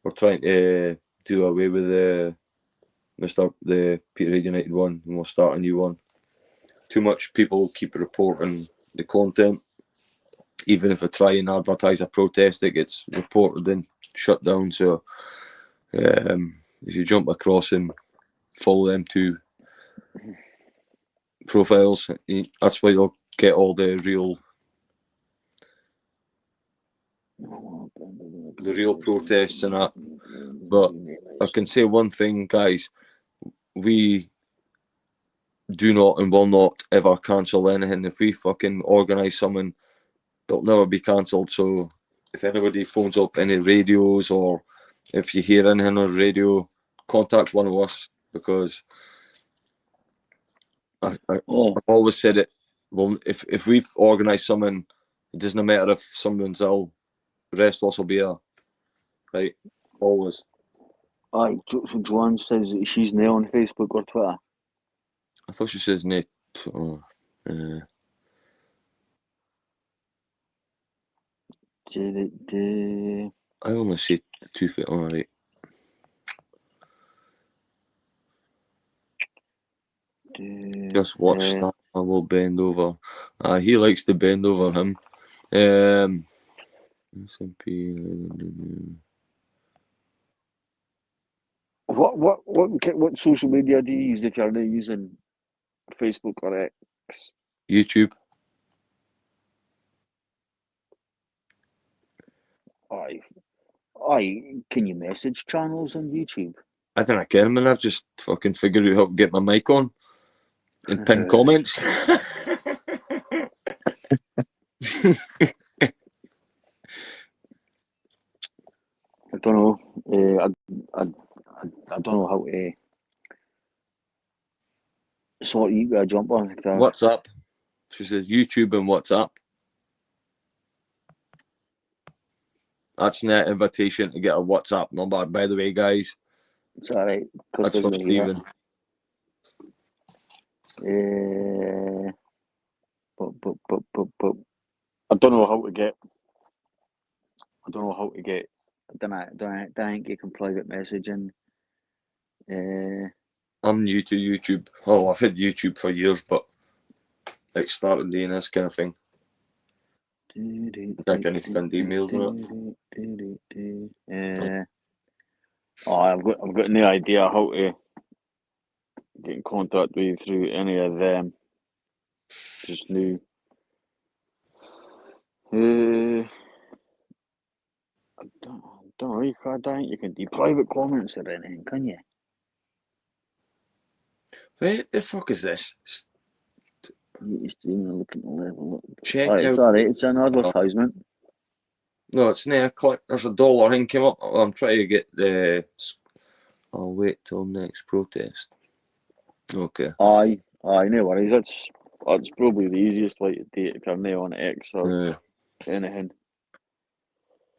We're trying to do away with the Peterhead United one, and we'll start a new one. Too much people keep reporting the content. Even if I try and advertise a protest, it gets reported and shut down. So if you jump across and follow them two profiles, that's where you'll get all the real protests and that. But I can say one thing, guys: we do not and will not ever cancel anything. If we fucking organise something, it'll never be cancelled. So if anybody phones up any radios, or if you hear anything on the radio, contact one of us, because I've always said it. Well, if we've organised something, it doesn't matter if someone's ill, the rest of us will be there. Right? Always. Aye, so Joanne says that she's now on Facebook or Twitter. I thought she says net. I only say 2 feet. All right. Just watch that. I will bend over. He likes to bend over him. SMP. What social media do you use if you're not using Facebook or X? YouTube. Aye. Can you message channels on YouTube? I don't care, man. I've just fucking figured out how to get my mic on and pin comments. I don't know. I don't know how to sort you a jump on. WhatsApp. She says YouTube and WhatsApp. That's an invitation to get a WhatsApp number. By the way, guys. It's alright. That's for Stephen. But I don't know how to get. I don't think you can private messaging. I'm new to YouTube. Oh, I've had YouTube for years, but like started doing this kind of thing. Like anything on emails and that. I've got no idea how to get in contact with you through any of them. Just new. I don't know. I don't think you can do private comments or anything, can you? Wait, the fuck is this? You're streaming, look at the level. Check out. out. It's alright. It's an advertisement. No, it's not a click. There's $1 thing came up. I'm trying to get the. I'll wait till next protest. Okay. Aye, no worries. That's probably the easiest way to do it if you're now on X or anything.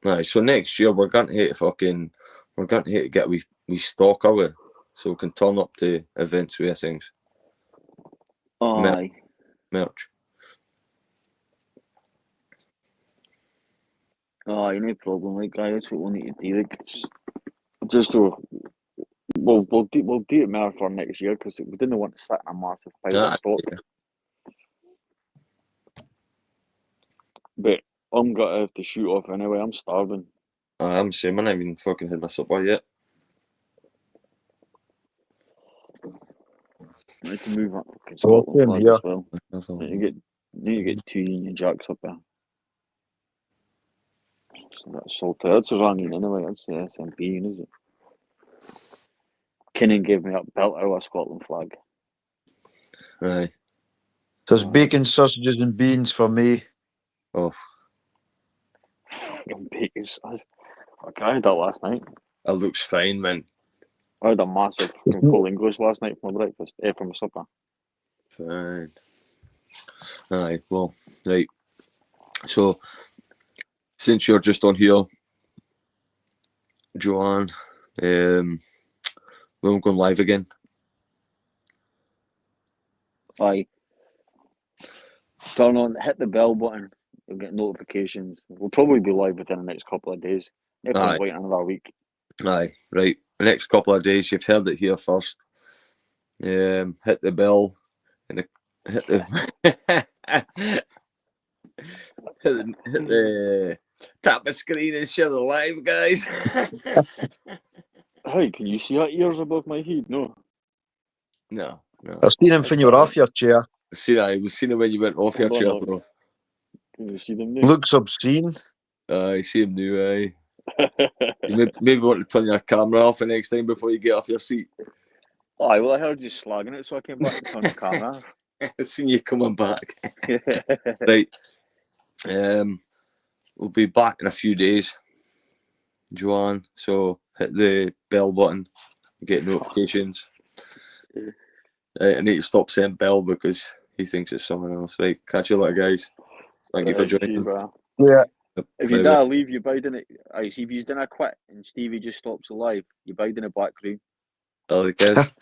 Right, so next year we're going to get we stock of it, so we can turn up to events with things. Aye. Merch. Aye, no problem. Like, guy, that's what we'll need to do. Like, it's just we'll do it more for next year, because we didn't want to sit in a massive pile of stock. Yeah. But I'm gonna have to shoot off anyway. I'm starving. I'm saying, I haven't even fucking had my supper yet. I need to move up fucking Scotland flag as well. Need to get 2 Union Jacks up there. So that's salted. That's a Iranian anyway. That's the SMP, is it? Kinnan gave me up belt out of Scotland flag. Aye. There's bacon, sausages, and beans for me. Oh. Bacon sausage. I had that last night. That looks fine, man. I had a massive full English last night for my breakfast. For my supper. Fine. Aye, well, right. So, since you're just on here, Joanne, when we're going live again. Aye. Turn on, hit the bell button You'll get notifications. We'll probably be live within the next couple of days. If Aye. not, wait another week. Aye, right. The next couple of days, you've heard it here first. Hit the bell and hit the hit the tap the screen and share the live, guys. Hey, can you see our ears above my head? No. No. I've seen him when you were off your chair. We've seen it when you went off your Hold chair, on, though. Can you see them now? Looks obscene. I see him now, aye. You maybe want to turn your camera off the next time before you get off your seat. Aye, well, I heard you slagging it, so I came back to turn the camera off. I've seen you coming back. Right. We'll be back in a few days, Joanne. So hit the bell button, get notifications. I need to stop saying bell because he thinks it's someone else. Right, catch you later, guys. Thank you for joining. Yeah. If you dare leave, you bide in it. I see if you didn't quit and Stevie just stops the live, you bide in the back room. Oh, guys.